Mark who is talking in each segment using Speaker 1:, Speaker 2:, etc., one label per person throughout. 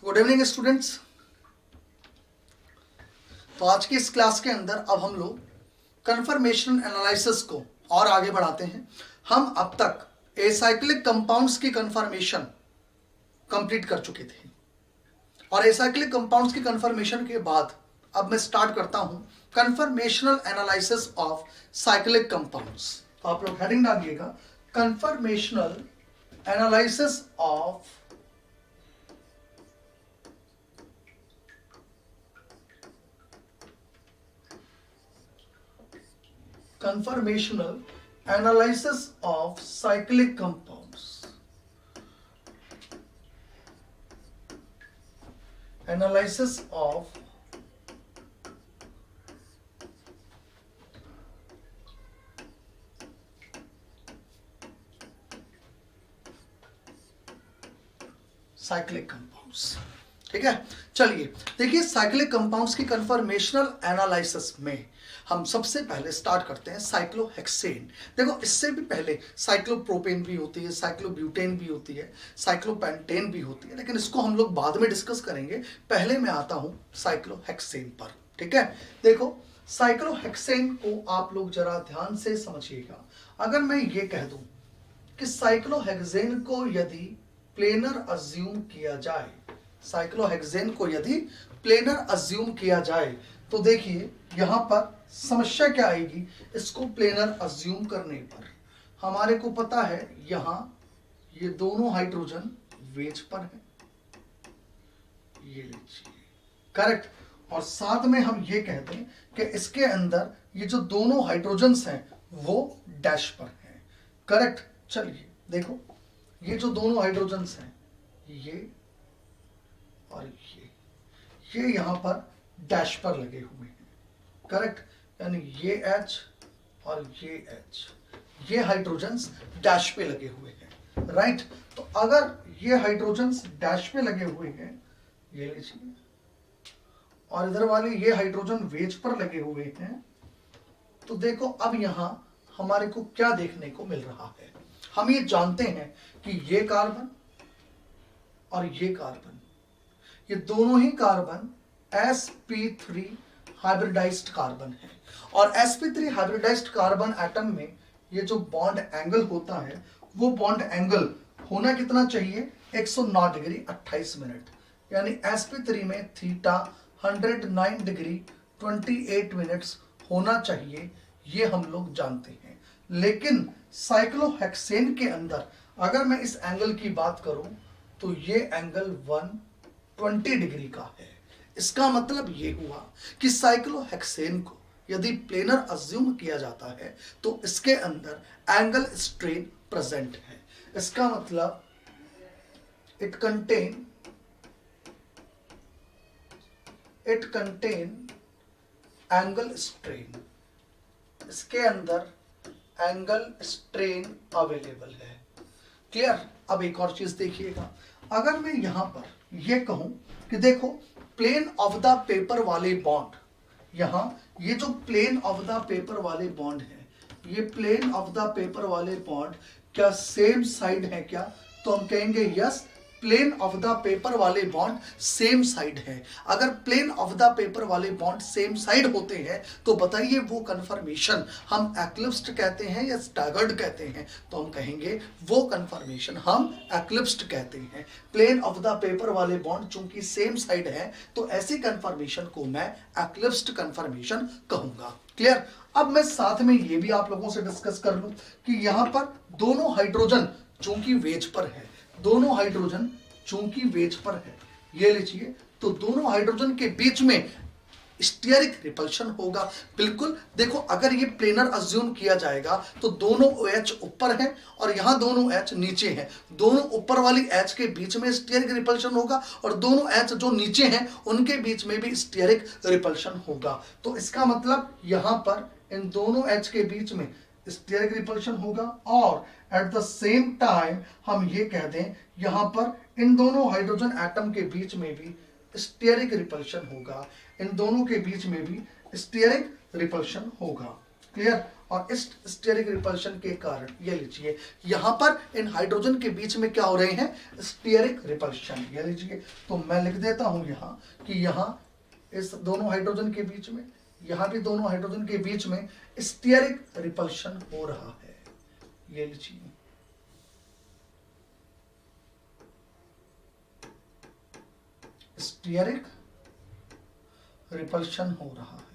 Speaker 1: Good evening students. तो आज की इस क्लास के अंदर अब हम लोग कन्फर्मेशन एनालिसिस को और आगे बढ़ाते हैं। हम अब तक एसाइक्लिक कंपाउंड्स की कन्फर्मेशन कंप्लीट कर चुके थे और एसाइक्लिक कंपाउंड्स की कन्फर्मेशन के बाद अब मैं स्टार्ट करता हूं conformational analysis of cyclic compounds. तो आप लोग हेडिंग डालिएगा, conformational analysis of conformational analysis of cyclic compounds. Analysis of cyclic compounds। ठीक है, चलिए देखिए साइक्लिक कंपाउंड्स की कन्फर्मेशनल एनालिसिस में हम सबसे पहले स्टार्ट करते हैं साइक्लोहेक्सेन। देखो इससे भी पहले साइक्लोप्रोपेन भी होती है, साइक्लोब्यूटेन भी होती है, साइक्लोपेंटेन भी होती है, लेकिन इसको हम लोग बाद में डिस्कस करेंगे। पहले मैं आता हूं साइक्लोहेक्सेन पर। ठीक है, देखो साइक्लोहेक्सेन को आप लोग जरा ध्यान से समझिएगा। अगर मैं ये कह दूं कि साइक्लोहेक्सेन को यदि प्लेनर अज्यूम किया जाए, साइक्लोहेक्सेन को यदि प्लेनर अज्यूम किया जाए तो देखिए यहां पर समस्या क्या आएगी। इसको प्लेनर अज्यूम करने पर हमारे को पता है यहां ये दोनों हाइड्रोजन वेज पर है, ये लीजिए करेक्ट, और साथ में हम ये कहते हैं कि इसके अंदर ये जो दोनों हाइड्रोजन्स हैं वो डैश पर हैं, करेक्ट। चलिए देखो ये जो दोनों हाइड्रोजन्स हैं ये और ये यहां पर डैश पर लगे हुए हैं, करेक्ट, यानी ये H और ये H, ये हाइड्रोजन्स डैश पे लगे हुए हैं, राइट। तो अगर ये हाइड्रोजन्स डैश पे लगे हुए हैं, ये लीजिए, और इधर वाले ये हाइड्रोजन वेज पर लगे हुए हैं, तो देखो अब यहां हमारे को क्या देखने को मिल रहा है। हम ये जानते हैं कि ये कार्बन और ये कार्बन, ये दोनों ही कार्बन sp3 हाइब्रिडाइज्ड कार्बन है, और sp3 हाइब्रिडाइज्ड कार्बन एटम में ये जो बॉन्ड एंगल होता है वो बॉन्ड एंगल होना कितना चाहिए, 109 डिग्री 28 मिनट, यानी sp3 में थीटा 109 डिग्री 28 मिनट्स होना चाहिए, ये हम लोग जानते हैं। लेकिन साइक्लोहेक्सेन के अंदर अगर मैं इस एंगल की बात करूं तो ये एंगल 120 डिग्री का है। इसका मतलब ये हुआ कि साइक्लोहेक्सेन को यदि प्लेनर अज्यूम किया जाता है तो इसके अंदर एंगल स्ट्रेन प्रेजेंट है। इसका मतलब इट कंटेन एंगल स्ट्रेन, इसके अंदर एंगल स्ट्रेन अवेलेबल है, क्लियर। अब एक और चीज देखिएगा, अगर मैं यहां पर ये कहूं कि देखो प्लेन ऑफ द पेपर वाले बॉन्ड, यहां ये जो प्लेन ऑफ द पेपर वाले बॉन्ड है, ये प्लेन ऑफ द पेपर वाले बॉन्ड क्या सेम साइड है क्या, तो हम कहेंगे yes, plane of the paper वाले बॉन्ड सेम साइड है। अगर प्लेन ऑफ द पेपर वाले बॉन्ड सेम साइड होते हैं तो बताइए वो कन्फर्मेशन हम एक्लिप्स्ड कहते हैं या स्टैगर्ड कहते हैं, तो हम कहेंगे वो कन्फर्मेशन हम एक्लिप्स्ड कहते हैं। प्लेन ऑफ द पेपर वाले बॉन्ड चूंकि सेम साइड है तो ऐसी कन्फर्मेशन को मैं एक्लिप्स्ड कन्फर्मेशन कहूंगा, क्लियर। अब मैं साथ में ये भी आप लोगों से डिस्कस कर लूं कि यहां पर दोनों हाइड्रोजन चूंकि वेज पर है, दोनों हाइड्रोजन चूंकि वेज पर है, ये लीजिए, तो दोनों हाइड्रोजन के बीच में स्टीयरिक रिपल्शन होगा। बिल्कुल देखो अगर ये प्लेनर अज्यूम किया जाएगा तो दोनों OH ऊपर है और यहां दोनों H नीचे हैं, दोनों ऊपर वाली H के बीच में स्टीयरिक रिपल्शन होगा और दोनों H जो नीचे हैं उनके बीच में भी स्टीयरिक रिपल्शन होगा। तो इसका मतलब यहां पर इन दोनों H के बीच में स्टीयरिक रिपल्शन होगा और एट द सेम टाइम हम ये कह दें यहां पर इन दोनों हाइड्रोजन एटम के बीच में भी स्टीयरिक रिपल्शन होगा, इन दोनों के बीच में भी स्टीयरिक रिपल्शन होगा, क्लियर। और इस स्टेरिक रिपल्शन के कारण ये लीजिए यहां पर इन हाइड्रोजन के बीच में क्या हो रहे हैं, स्टेरिक रिपल्शन। ये लीजिए, तो मैं लिख देता हूं यहां कि यहां इस दोनों हाइड्रोजन के बीच में, यहां भी दोनों हाइड्रोजन के बीच में स्टेरिक रिपल्शन हो रहा है। ये लीजिए, स्टेरिक रिपल्शन हो रहा है।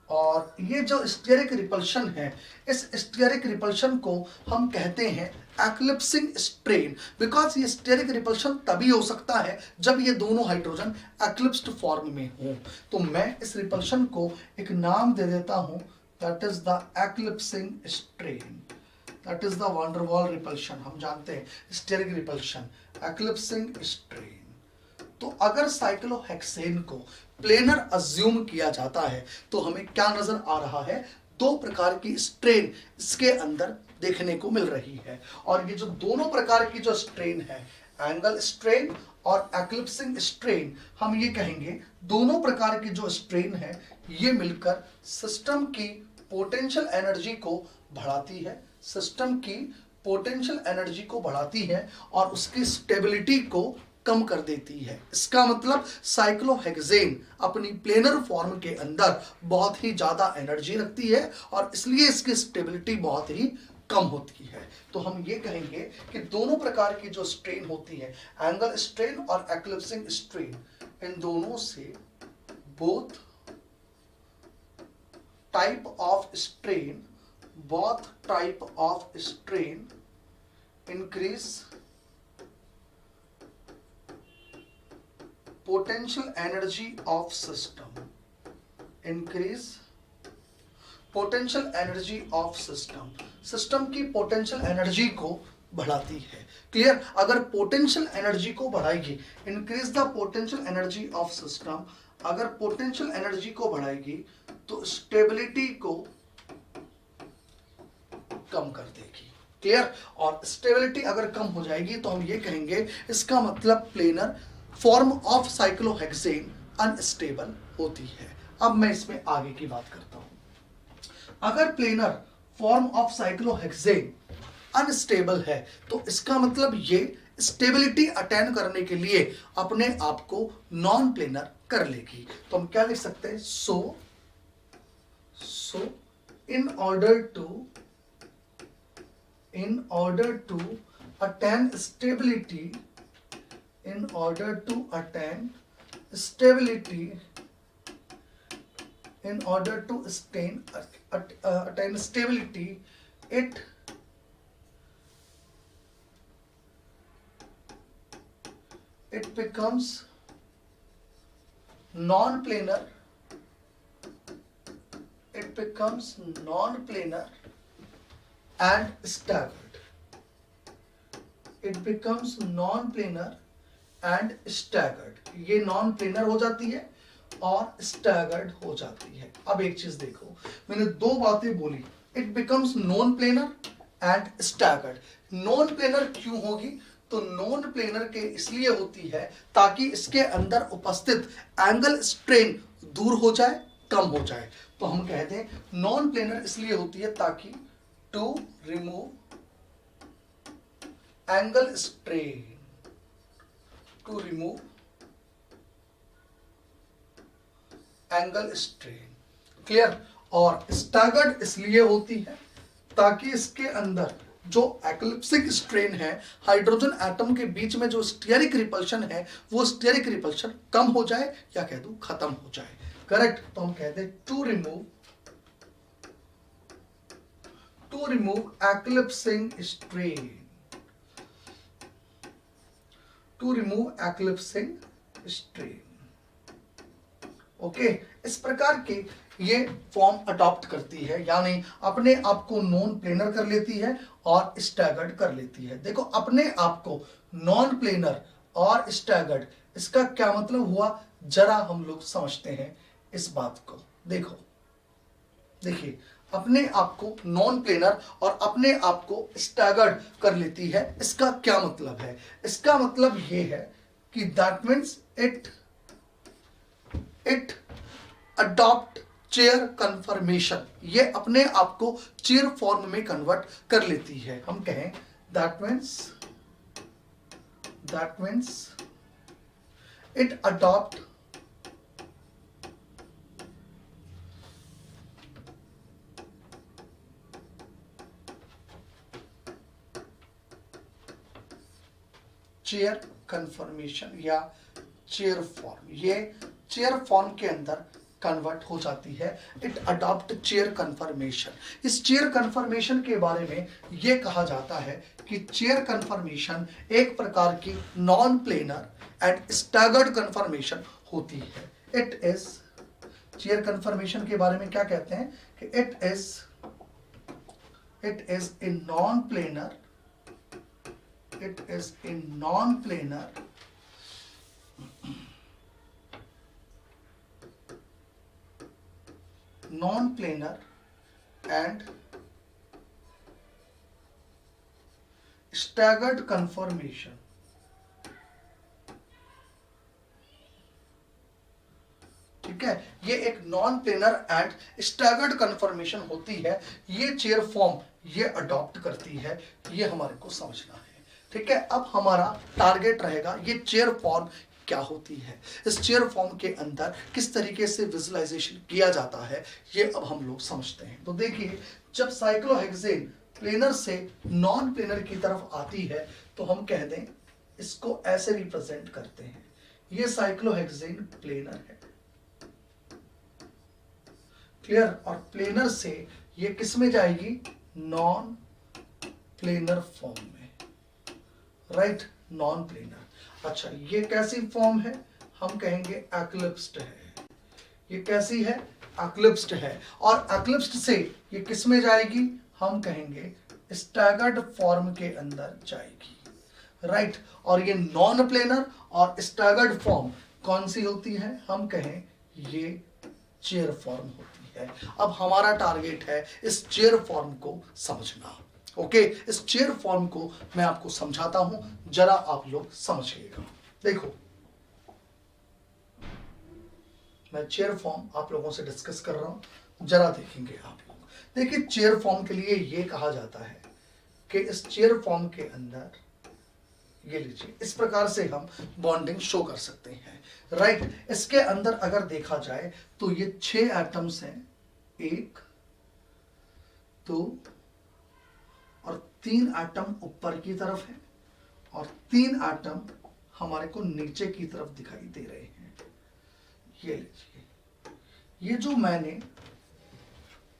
Speaker 1: और ये जो स्टेरिक रिपल्शन है, इस स्टेरिक रिपल्शन को हम कहते हैं एक्लिप्सिंग स्ट्रेन, बिकॉज ये स्टेरिक रिपल्शन तभी हो सकता है जब ये दोनों हाइड्रोजन एक्लिप्स्ड फॉर्म में हो। तो मैं इस रिपल्शन को एक नाम दे देता हूं, that is the eclipsing strain, that is the van der वाल रिपल्शन। हम जानते हैं स्टेरिक रिपल्शन, एक्लिप्सिंग स्ट्रेन। तो अगर साइक्लोहेक्सेन को प्लेनर अज्यूम किया जाता है तो हमें क्या नजर आ रहा है, दो प्रकार की स्ट्रेन इसके अंदर देखने को मिल रही है। और ये जो दोनों प्रकार की जो स्ट्रेन है, एंगल स्ट्रेन और एक्लिप्सिंग स्ट्रेन, हम ये कहेंगे दोनों प्रकार की जो स्ट्रेन है ये मिलकर सिस्टम की पोटेंशियल एनर्जी को बढ़ाती है, सिस्टम की पोटेंशियल एनर्जी को बढ़ाती है और उसकी स्टेबिलिटी को कम कर देती है। इसका मतलब साइक्लोहेक्सेन अपनी प्लेनर फॉर्म के अंदर बहुत ही ज्यादा एनर्जी रखती है और इसलिए इसकी स्टेबिलिटी बहुत ही कम होती है। तो हम ये कहेंगे कि दोनों प्रकार की जो स्ट्रेन होती है, एंगल स्ट्रेन और एक्लिप्सिंग स्ट्रेन, इन दोनों से both type of strain, both type of strain increase potential energy of system, increase potential energy of system, system की पोटेंशियल एनर्जी को बढ़ाती है। क्लियर? अगर पोटेंशियल एनर्जी को बढ़ाएगी, increase the potential energy of system, अगर पोटेंशियल एनर्जी को बढ़ाएगी तो स्टेबिलिटी को कम कर देगी। क्लियर? और स्टेबिलिटी अगर कम हो जाएगी तो हम ये कहेंगे इसका मतलब planar form of cyclohexane unstable होती है। अब मैं इसमें आगे की बात करता हूं। अगर planar form of cyclohexane unstable है तो इसका मतलब ये स्टेबिलिटी अटेन करने के लिए अपने आप को नॉन प्लेनर कर लेगी। तो हम क्या लिख सकते हैं, so in order to attain stability, in order to attain stability, in order to attain stability, it becomes non-planar, it becomes non-planar and staggered, it becomes non-planar and staggered. ये non planar हो जाती है और staggered हो जाती है। अब एक चीज देखो, मैंने दो बातें बोली, it becomes non planar and staggered. Non planar क्यों होगी, तो नॉन प्लेनर के इसलिए होती है ताकि इसके अंदर उपस्थित एंगल स्ट्रेन दूर हो जाए, कम हो जाए। तो हम कहते हैं नॉन प्लेनर इसलिए होती है ताकि to remove angle strain, to remove angle strain. Clear? और स्टैगर्ड इसलिए होती है ताकि इसके अंदर जो एक्लिप्सिंग स्ट्रेन है, हाइड्रोजन एटम के बीच में जो स्टेरिक रिपल्शन है, वो स्टेरिक रिपल्शन कम हो जाए या कह दूं खत्म हो जाए। करेक्ट? तो हम कहते हैं to remove eclipsing strain, to remove eclipsing strain. Okay, इस प्रकार के ये फॉर्म अडॉप्ट करती है, यानी अपने आप को नॉन प्लेनर कर लेती है और स्टैगर्ड कर लेती है। देखो, अपने आप को नॉन प्लेनर और स्टैगर्ड, इसका क्या मतलब हुआ, जरा हम लोग समझते हैं इस बात को। देखिए, अपने आप को नॉन प्लेनर और अपने आप को स्टैगर्ड कर लेती है। इसका क्या मतलब है? इसका मतलब ये है कि that means it adopt chair conformation, ये अपने आप को चेयर फॉर्म में कन्वर्ट कर लेती है। हम कहें that means it adopt chair conformation या चेयर फॉर्म, ये चेयर फॉर्म के अंदर कन्वर्ट हो जाती है। It adopt chair conformation. इस चेयर कन्फर्मेशन के बारे में यह कहा जाता है कि चेयर कन्फर्मेशन एक प्रकार की non planar and staggered conformation होती है। इट इज, चेयर कन्फर्मेशन के बारे में क्या कहते हैं कि it is a non planar, it is a non-planar and staggered conformation। ठीक है, ये एक non planar and staggered conformation होती है। ये चेयर फॉर्म ये अडॉप्ट करती है, ये हमारे को समझना है। ठीक है, अब हमारा टारगेट रहेगा ये चेयर फॉर्म क्या होती है, इस चेयर फॉर्म के अंदर किस तरीके से विजुअलाइजेशन किया जाता है, ये अब हम लोग समझते हैं। तो देखिए, जब साइक्लोहेक्सेन प्लेनर से नॉन प्लेनर की तरफ आती है तो हम कह दें इसको ऐसे रिप्रेजेंट करते हैं, ये साइक्लोहेक्सेन प्लेनर है, क्लियर। और प्लेनर से ये किस में जाएगी, नॉन प्लेनर फॉर्म में, राइट, नॉन प्लेनर। अच्छा, ये कैसी फॉर्म है, हम कहेंगे एक्लिप्स्ड है। ये कैसी है, एक्लिप्स्ड है। और एक्लिप्स्ड से ये किस में जाएगी, हम कहेंगे स्टैगर्ड फॉर्म के अंदर जाएगी, राइट। और ये नॉन प्लेनर और स्टैगर्ड फॉर्म कौन सी होती है, हम कहें ये चेयर फॉर्म होती है। अब हमारा टारगेट है इस चेयर फॉर्म को समझना। ओके, इस चेयर फॉर्म को मैं आपको समझाता हूं, जरा आप लोग समझिएगा। देखो, मैं चेयर फॉर्म आप लोगों से डिस्कस कर रहा हूं, जरा देखेंगे आप लोग। देखिए, चेयर फॉर्म के लिए यह कहा जाता है कि इस चेयर फॉर्म के अंदर, ये लीजिए, इस प्रकार से हम बॉन्डिंग शो कर सकते हैं, राइट। इसके अंदर अगर देखा जाए तो ये 6 एटम्स हैं, 1 2 और 3 एटम ऊपर की तरफ है और 3 एटम हमारे को नीचे की तरफ दिखाई दे रहे हैं। ये लीजिए, ये जो मैंने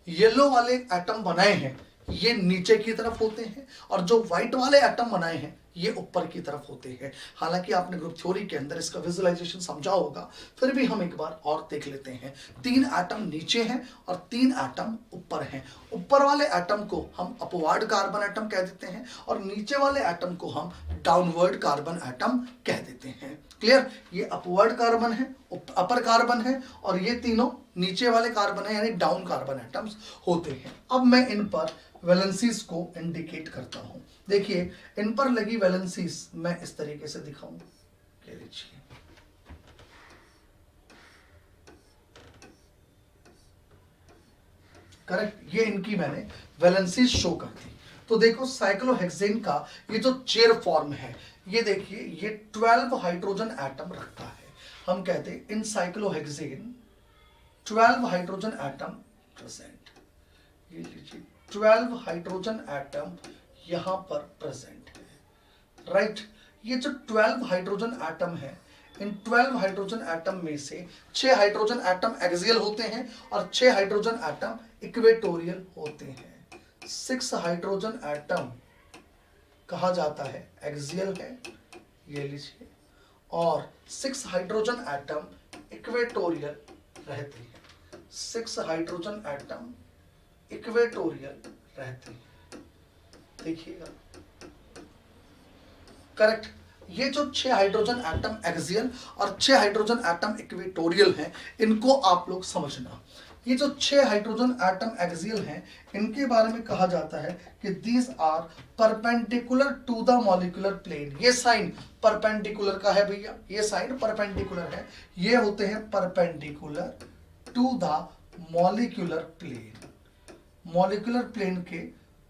Speaker 1: येलो वाले एटम बनाए हैं ये नीचे की तरफ होते हैं और जो व्हाइट वाले एटम बनाए हैं ये ऊपर की तरफ होते हैं। हालांकि आपने ग्रुप थ्योरी के अंदर इसका विजुअलाइजेशन समझा होगा, फिर भी हम एक बार और देख लेते हैं। 3 एटम नीचे हैं और 3 एटम ऊपर हैं। ऊपर वाले एटम को हम अपवर्ड कार्बन एटम कह देते हैं और नीचे वाले एटम को हम डाउनवर्ड कार्बन एटम कह देते हैं। क्लियर, ये अपवर्ड कार्बन है, अपर कार्बन है और ये तीनों नीचे वाले कार्बन है, यानी डाउन कार्बन एटम्स होते हैं। अब मैं इन पर वैलेंसीज को इंडिकेट करता हूं। देखिए, इन पर लगी वैलेंसीज मैं इस तरीके से दिखाऊं, कह लीजिए, करेक्ट, ये इनकी मैंने वैलेंसीज शो कर दी। तो देखो, साइक्लोहेक्सेन का ये जो चेयर फॉर्म है, ये देखिए, ये 12 हाइड्रोजन एटम रखता है। हम कहते हैं इन साइक्लोहेक्सेन 12 हाइड्रोजन एटम प्रेजेंट। ये लीजिए, 12 हाइड्रोजन एटम यहां पर प्रेजेंट है, राइट। ये जो 12 हाइड्रोजन एटम है, इन 12 हाइड्रोजन एटम में से 6 हाइड्रोजन एटम एक्सियल होते हैं और 6 हाइड्रोजन एटम इक्वेटोरियल होते हैं। 6 हाइड्रोजन एटम कहा जाता है एक्सियल है, ये लीजिए, और 6 हाइड्रोजन एटम इक्वेटोरियल रहते हैं। 6 हाइड्रोजन एटम इक्वेटोरियल रहते हैं, देखिएगा, करेक्ट। ये जो 6 हाइड्रोजन एटम एक्सियल और 6 हाइड्रोजन एटम इक्वेटोरियल हैं, इनको आप लोग समझना। ये जो 6 हाइड्रोजन एटम एक्सियल हैं, इनके बारे में कहा जाता है कि these are perpendicular to the molecular plane. ये साइन परपेंडिकुलर का है भैया, ये साइन परपेंडिकुलर है, ये होते हैं perpendicular to the molecular plane के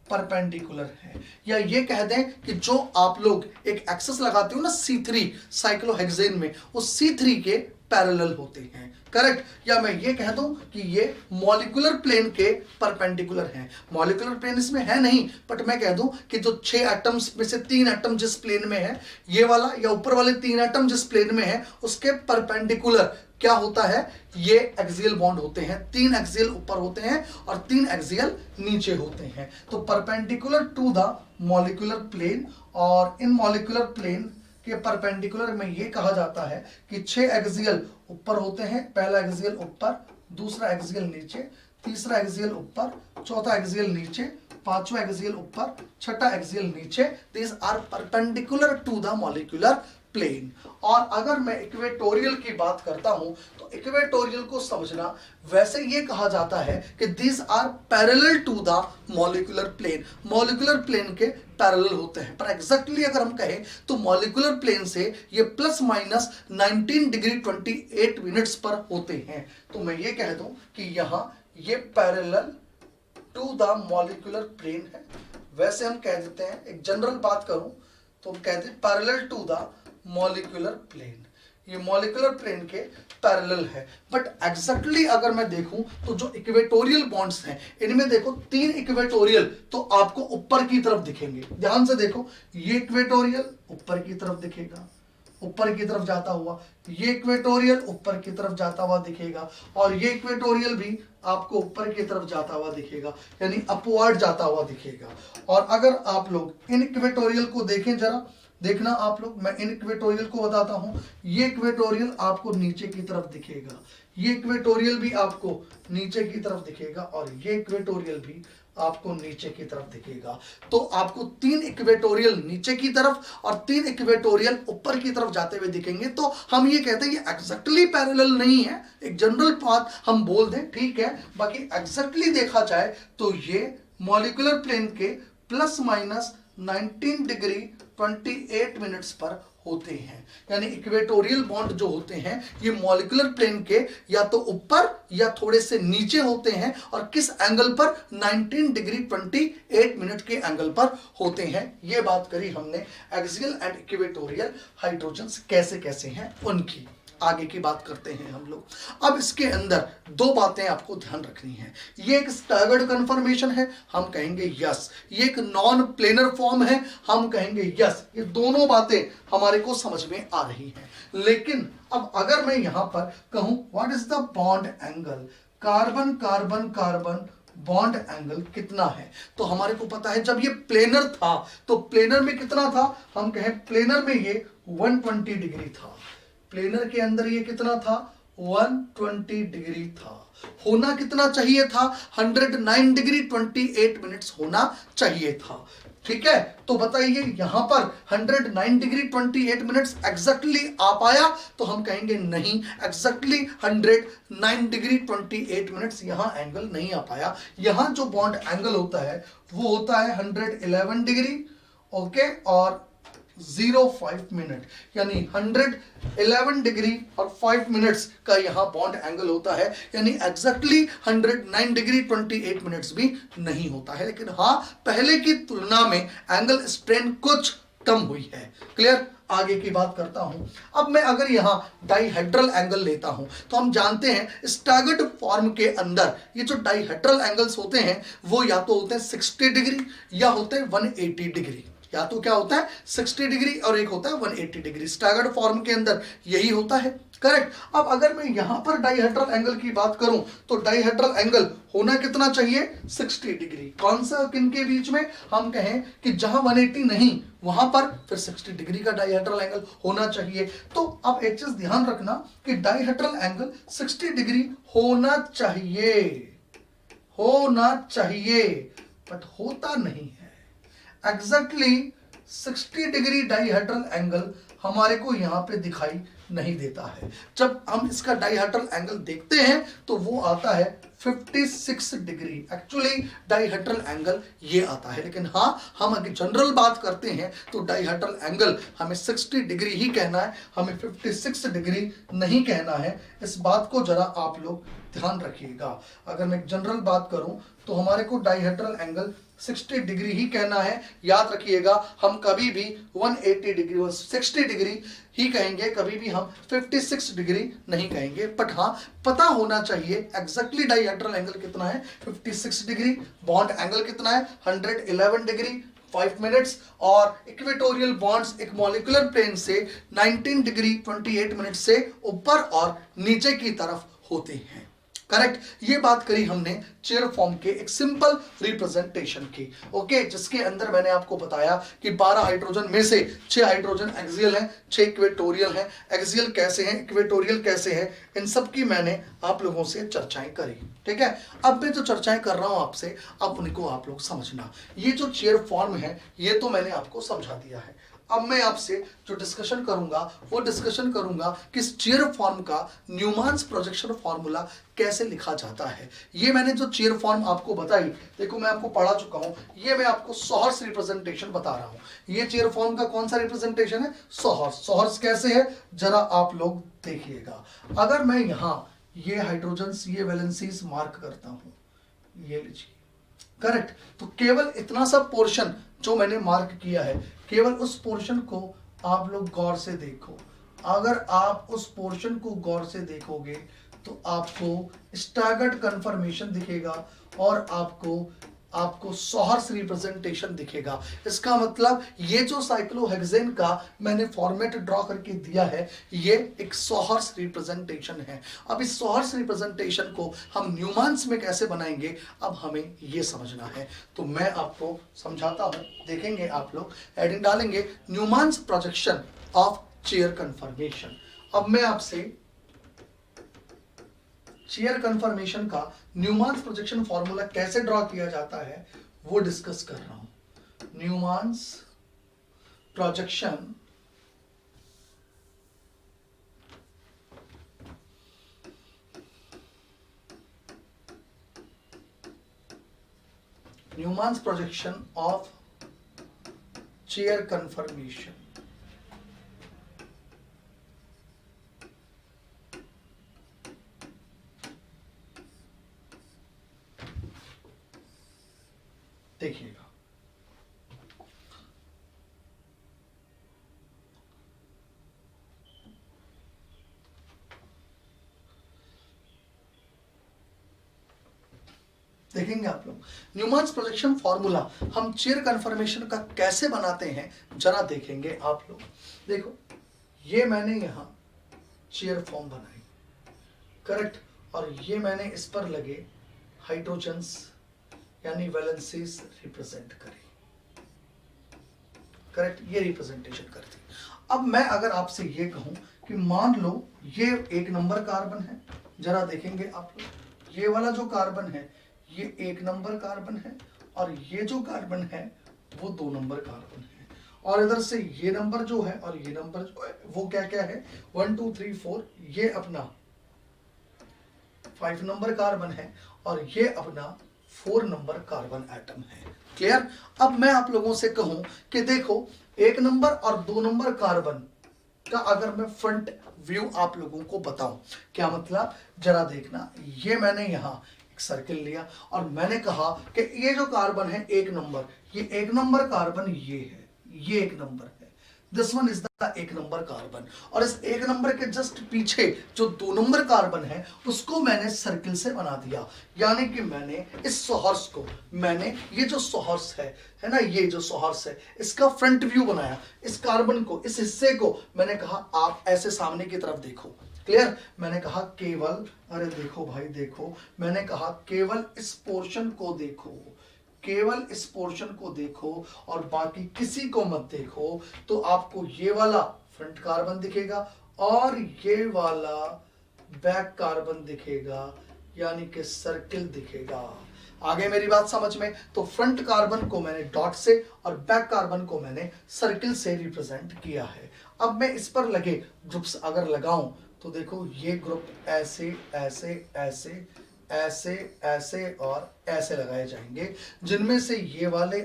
Speaker 1: परपेंडिकुलर है। या ये कह दें कि जो आप लोग एक एक्सेस लगाते हो ना C3 साइक्लोहेक्सेन में, उस C3 के पैरेलल होते हैं। करेक्ट। या मैं ये कह दूं कि ये मॉलिक्यूलर प्लेन के परपेंडिकुलर हैं। मॉलिक्यूलर प्लेन इसमें है नहीं, बट मैं कह दूं कि जो 6 एटम्स में से 3 एटम जिस प्लेन में है, ये वाला या ऊपर वाले 3 एटम जिस प्लेन में है, उसके परपेंडिकुलर क्या होता है, ये एक्सियल बॉन्ड होते हैं। 3 एक्सियल ऊपर होते हैं और 3 एक्सियल नीचे होते हैं। तो perpendicular to the molecular plane, और इन मॉलिक्यूलर प्लेन के परपेंडिकुलर में ये कहा जाता है कि 6 एक्सियल ऊपर होते हैं। पहला एक्सियल ऊपर, दूसरा एक्सियल नीचे, तीसरा एक्सियल ऊपर, चौथा एक्सियल नीचे, पांचवा एक्सियल ऊपर, छठा एक्सियल नीचे। This are perpendicular to the molecular plane. और अगर मैं इक्वेटोरियल की बात करता हूं तो इक्वेटोरियल को समझना, वैसे ये कहा जाता है कि this are parallel to the molecular plane. Molecular plane के पैरेलल होते हैं, पर एग्जैक्टली अगर हम कहें तो मॉलिक्यूलर प्लेन से ये प्लस माइनस 19 डिग्री 28 मिनट्स पर होते हैं। तो मैं ये कह दूं कि यहां ये parallel to the molecular plane है। वैसे हम कह देते हैं, एक जनरल बात करूं तो हम कहते हैं parallel to the molecular plane. ये मॉलिक्यूलर प्लेन के पैरेलल है। बट एग्जैक्टली अगर मैं देखूं तो जो इक्वेटोरियल बॉन्ड्स हैं, इनमें देखो 3 इक्वेटोरियल तो आपको ऊपर की तरफ दिखेंगे। ध्यान से देखो, ये इक्वेटोरियल ऊपर की तरफ दिखेगा, ऊपर की तरफ जाता हुआ, ये इक्वेटोरियल ऊपर की तरफ जाता हुआ दिखेगा, और ये इक्वेटोरियल भी आपको ऊपर की तरफ जाता हुआ दिखेगा, यानी अपवर्ड जाता हुआ दिखेगा। और अगर आप लोग इन इक्वेटोरियल को देखें, जरा देखना आप लोग, मैं इन इक्वेटोरियल को बताता हूं। ये इक्वेटोरियल आपको नीचे की तरफ दिखेगा, ये इक्वेटोरियल भी आपको नीचे की तरफ दिखेगा, और ये इक्वेटोरियल भी आपको नीचे की तरफ दिखेगा। तो आपको 3 इक्वेटोरियल नीचे की तरफ और 3 इक्वेटोरियल ऊपर की तरफ जाते हुए दिखेंगे। तो हम ये कहते हैं ये एग्जैक्टली पैरेलल नहीं है, एक जनरल बात हम बोल दें, ठीक है। बाकी एग्जैक्टली देखा जाए तो ये मॉलिक्यूलर प्लेन के प्लस माइनस 19 डिग्री 28 मिनट्स पर होते हैं। यानी इक्वेटोरियल बॉन्ड जो होते हैं ये मॉलिक्यूलर प्लेन के या तो ऊपर या थोड़े से नीचे होते हैं, और किस एंगल पर, 19 डिग्री 28 मिनट के एंगल पर होते हैं। ये बात करी हमने एक्सियल एंड इक्वेटोरियल हाइड्रोजन्स कैसे कैसे हैं उनकी। आगे की बात करते हैं हम लोग। अब इसके अंदर 2 बातें आपको ध्यान रखनी है। ये एक स्टैगर्ड कन्फर्मेशन है, हम कहेंगे यस। ये एक नॉन प्लेनर फॉर्म है, हम कहेंगे यस। ये दोनों बातें हमारे को समझ में आ रही हैं। लेकिन अब अगर मैं यहां पर कहूं what is the bond angle, carbon carbon carbon bond angle कितना है, तो हमारे को पता है जब ये प्लेनर था तो प्लेनर में कितना था, हम कहें प्लेनर में ये 120 डिग्री था। प्लेनर के अंदर ये कितना था, 120 डिग्री था। होना कितना चाहिए था, 109 डिग्री 28 मिनट्स होना चाहिए था। ठीक है, तो बताइए यहां पर 109 डिग्री 28 मिनट्स एग्जैक्टली आ पाया, तो हम कहेंगे नहीं, एग्जैक्टली 109 डिग्री 28 मिनट्स यहां एंगल नहीं आ पाया। यहां जो बॉन्ड एंगल होता है वो होता है 111 डिग्री, ओके, और 05 मिनट, यानी 111 डिग्री और 5 मिनट्स का यहां बॉन्ड एंगल होता है। यानी एग्जैक्टली 109 डिग्री 28 मिनट्स भी नहीं होता है, लेकिन हाँ पहले की तुलना में एंगल स्ट्रेन कुछ कम हुई है। क्लियर। आगे की बात करता हूं। अब मैं अगर यहां डाइहेड्रल एंगल लेता हूं तो हम जानते हैं स्टैगर्ड फॉर्म के अंदर ये जो डाइहेड्रल एंगल्स होते हैं वो या तो होते हैं 60 डिग्री या होते हैं 180 डिग्री। या तो क्या होता है 60 डिग्री और एक होता है 180 डिग्री। स्टैगर्ड फॉर्म के अंदर यही होता है। करेक्ट। अब अगर मैं यहां पर डाइहेड्रल एंगल की बात करूं तो डाइहेड्रल एंगल होना कितना चाहिए, 60 डिग्री। कौन सा, किन के बीच में, हम कहें कि जहां 180 नहीं वहां पर फिर 60 डिग्री का डाइहेड्रल एंगल होना चाहिए। तो अब एक चीज ध्यान रखना कि डाइहेड्रल एंगल 60 डिग्री होना चाहिए, होना चाहिए, बट होता नहीं है। एग्जैक्टली 60 डिग्री डाइहेड्रल एंगल हमारे को यहां पे दिखाई नहीं देता है। जब हम इसका डाइहेड्रल एंगल देखते हैं तो वो आता है 56 डिग्री। एक्चुअली डाइहेड्रल एंगल ये आता है, लेकिन हाँ हम अगर जनरल बात करते हैं तो डाइहेड्रल एंगल हमें 60 डिग्री ही कहना है, हमें 56 डिग्री नहीं कहना है। इस बात को जरा आप लोग ध्यान रखिएगा। अगर मैं जनरल बात करूं तो हमारे को डाइहेड्रल एंगल 60 डिग्री ही कहना है। याद रखिएगा, हम कभी भी 180 डिग्री 60 डिग्री ही कहेंगे, कभी भी हम 56 डिग्री नहीं कहेंगे। बट हाँ, पता होना चाहिए एग्जैक्टली डाइहेड्रल एंगल कितना है, 56 डिग्री। बॉन्ड एंगल कितना है, 111 डिग्री 5 मिनट्स। और इक्वेटोरियल बॉन्ड्स एक मॉलिक्यूलर प्लेन से 19 डिग्री 28 मिनट से ऊपर और नीचे की तरफ होते हैं। करेक्ट, ये बात करी हमने चेयर फॉर्म के एक सिंपल रिप्रेजेंटेशन की। ओके, जिसके अंदर मैंने आपको बताया कि 12 हाइड्रोजन में से 6 हाइड्रोजन एक्सियल हैं, 6 इक्वेटोरियल हैं। एक्सियल कैसे हैं, इक्वेटोरियल कैसे हैं, इन सब की मैंने आप लोगों से चर्चाएं करी। ठीक है, अब मैं जो चर्चाएं कर रहा हूं आपसे, अब उनको आप लोग समझना। ये जो चेयर फॉर्म है ये तो मैंने आपको समझा दिया है। अब मैं आपसे जो डिस्कशन करूंगा वो डिस्कशन करूंगा कि चेयर फॉर्म का न्यूमान्स प्रोजेक्शन फॉर्मूला कैसे लिखा जाता है। ये मैंने जो चेयर फॉर्म आपको बताई, देखो मैं आपको पढ़ा चुका हूं, ये मैं आपको सोहर्स रिप्रेजेंटेशन बता रहा हूं। ये चेयर फॉर्म का कौन सा रिप्रेजेंटेशन है, सोहर्स। सोहर्स कैसे है जरा आप लोग देखिएगा। अगर मैं यहां ये हाइड्रोजन ये वैलेंसीज मार्क करता हूं, ये लीजिए, करेक्ट, तो केवल इतना सा पोर्शन जो मैंने मार्क किया है, केवल उस पोर्शन को आप लोग गौर से देखो। अगर आप उस पोर्शन को गौर से देखोगे तो आपको स्टैगर्ड कन्फर्मेशन दिखेगा और आपको सोहर्स रिप्रेजेंटेशन दिखेगा। इसका मतलब ये जो साइक्लोहेक्सेन का मैंने फॉर्मेट ड्रॉ करके दिया है, ये एक सोहर्स रिप्रेजेंटेशन है। अब इस सोहर्स रिप्रेजेंटेशन को हम न्यूमान्स में कैसे बनाएंगे, अब हमें ये समझना है। तो मैं आपको समझाता हूं, देखेंगे आप लोग, हेडिंग डालेंगे न्यूमान्स प्रोजेक्शन ऑफ चेयर कन्फर्मेशन। अब मैं आपसे चेयर कन्फर्मेशन का न्यूमान्स प्रोजेक्शन फॉर्मूला कैसे ड्रॉ किया जाता है वो डिस्कस कर रहा हूं। न्यूमान्स प्रोजेक्शन ऑफ चेयर कन्फर्मेशन। देखिएगा, देखेंगे आप लोग न्यूमान्स प्रोजेक्शन फॉर्मूला हम चेयर कन्फर्मेशन का कैसे बनाते हैं, जरा देखेंगे आप लोग। देखो, ये मैंने यहां चेयर फॉर्म बनाई, करेक्ट, और ये मैंने इस पर लगे हाइड्रोजन्स यानी वैलेंसीज रिप्रेजेंट करी, करेक्ट, ये रिप्रेजेंटेशन करती। अब मैं अगर आपसे ये कहूं कि मान लो ये 1 नंबर कार्बन है, जरा देखेंगे आप लोग, ये वाला जो कार्बन है ये 1 नंबर कार्बन है और ये जो कार्बन है वो 2 नंबर कार्बन है, और इधर से ये नंबर जो है और ये नंबर जो है वो क्या क्या है, 1 2 3 4, ये अपना 5 नंबर कार्बन है और ये अपना 4 नंबर कार्बन एटम है। क्लियर। अब मैं आप लोगों से कहूं कि देखो 1 नंबर और 2 नंबर कार्बन का अगर मैं फ्रंट व्यू आप लोगों को बताऊं, क्या मतलब, जरा देखना, ये मैंने यहां एक सर्किल लिया और मैंने कहा कि ये जो कार्बन है 1 नंबर, ये 1 नंबर कार्बन ये है, ये 1 नंबर है, this one is the 1 number carbon, और इस 1 नंबर के जस्ट पीछे जो 2 नंबर कार्बन है उसको मैंने सर्किल से बना दिया। यानी कि मैंने इस सोहर्स को, मैंने ये जो सोहर्स है ना, ये जो सोहर्स है इसका फ्रंट व्यू बनाया। इस कार्बन को, इस हिस्से को मैंने कहा आप ऐसे सामने की तरफ देखो। क्लियर। मैंने कहा केवल, अरे देखो भाई देखो, मैंने कहा केवल इस पोर्शन को देखो, केवल इस पोर्शन को देखो और बाकी किसी को मत देखो, तो आपको ये वाला फ्रंट कार्बन दिखेगा और ये वाला बैक कार्बन दिखेगा, यानी कि सर्किल दिखेगा। आगे मेरी बात समझ में? तो फ्रंट कार्बन को मैंने डॉट से और बैक कार्बन को मैंने सर्किल से रिप्रेजेंट किया है। अब मैं इस पर लगे ग्रुप्स अगर लगाऊं तो देखो ये ग्रुप ऐसे ऐसे ऐसे ऐसे ऐसे और ऐसे लगाए जाएंगे, जिनमें से ये वाले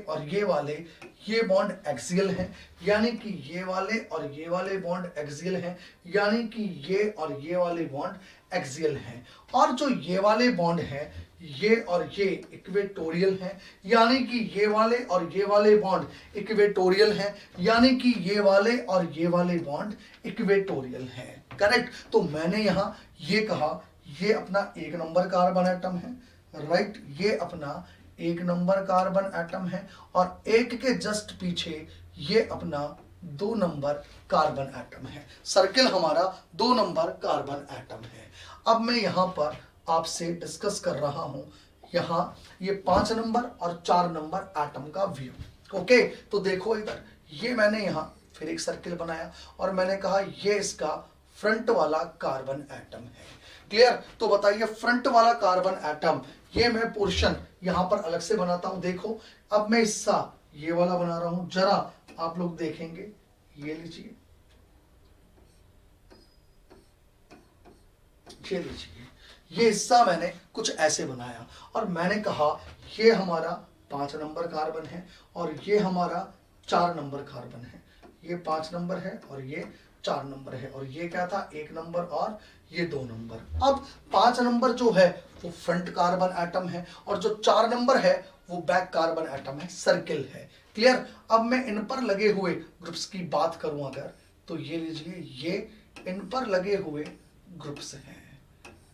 Speaker 1: ये बॉन्ड एक्सियल हैं, यानी कि ये वाले बॉन्ड एक्सियल हैं, यानी कि ये और ये वाले बॉन्ड एक्सियल हैं। और जो ये वाले बॉन्ड हैं ये और ये इक्वेटोरियल हैं, यानी कि ये वाले और ये वाले बॉन्ड इक्वेटोरियल हैं, यानी कि ये वाले और ये वाले बॉन्ड इक्वेटोरियल हैं। करेक्ट। तो मैंने यहां ये कहा ये अपना 1 नंबर कार्बन एटम है, राइट, ये अपना 1 नंबर कार्बन एटम है, और एक के जस्ट पीछे ये अपना 2 नंबर कार्बन एटम है। सर्किल हमारा 2 नंबर कार्बन एटम है। अब मैं यहां पर आपसे डिस्कस कर रहा हूं यहां ये 5 नंबर और 4 नंबर एटम का व्यू। ओके, तो देखो इधर ये मैंने यहां फिर एक सर्किल बनाया और मैंने कहा ये इसका फ्रंट वाला कार्बन एटम है। क्लियर? तो बताइए फ्रंट वाला कार्बन एटम, ये मैं पोर्शन यहां पर अलग से बनाता हूं। देखो अब मैं हिस्सा ये वाला बना रहा हूं, जरा आप लोग देखेंगे, ये लीजिए, ये लीजिए, ये हिस्सा मैंने कुछ ऐसे बनाया और मैंने कहा ये हमारा 5 नंबर कार्बन है और ये हमारा 4 नंबर कार्बन है। ये 5 नंबर है और ये 4 नंबर है, और ये क्या था 1 नंबर और ये 2 नंबर। अब 5 नंबर जो है वो फ्रंट कार्बन एटम है और जो 4 नंबर है वो बैक कार्बन एटम है, सर्किल है। क्लियर? अब मैं इन पर लगे हुए ग्रुप्स की बात करूं अगर, तो ये लीजिए, ये इन पर लगे हुए ग्रुप्स हैं।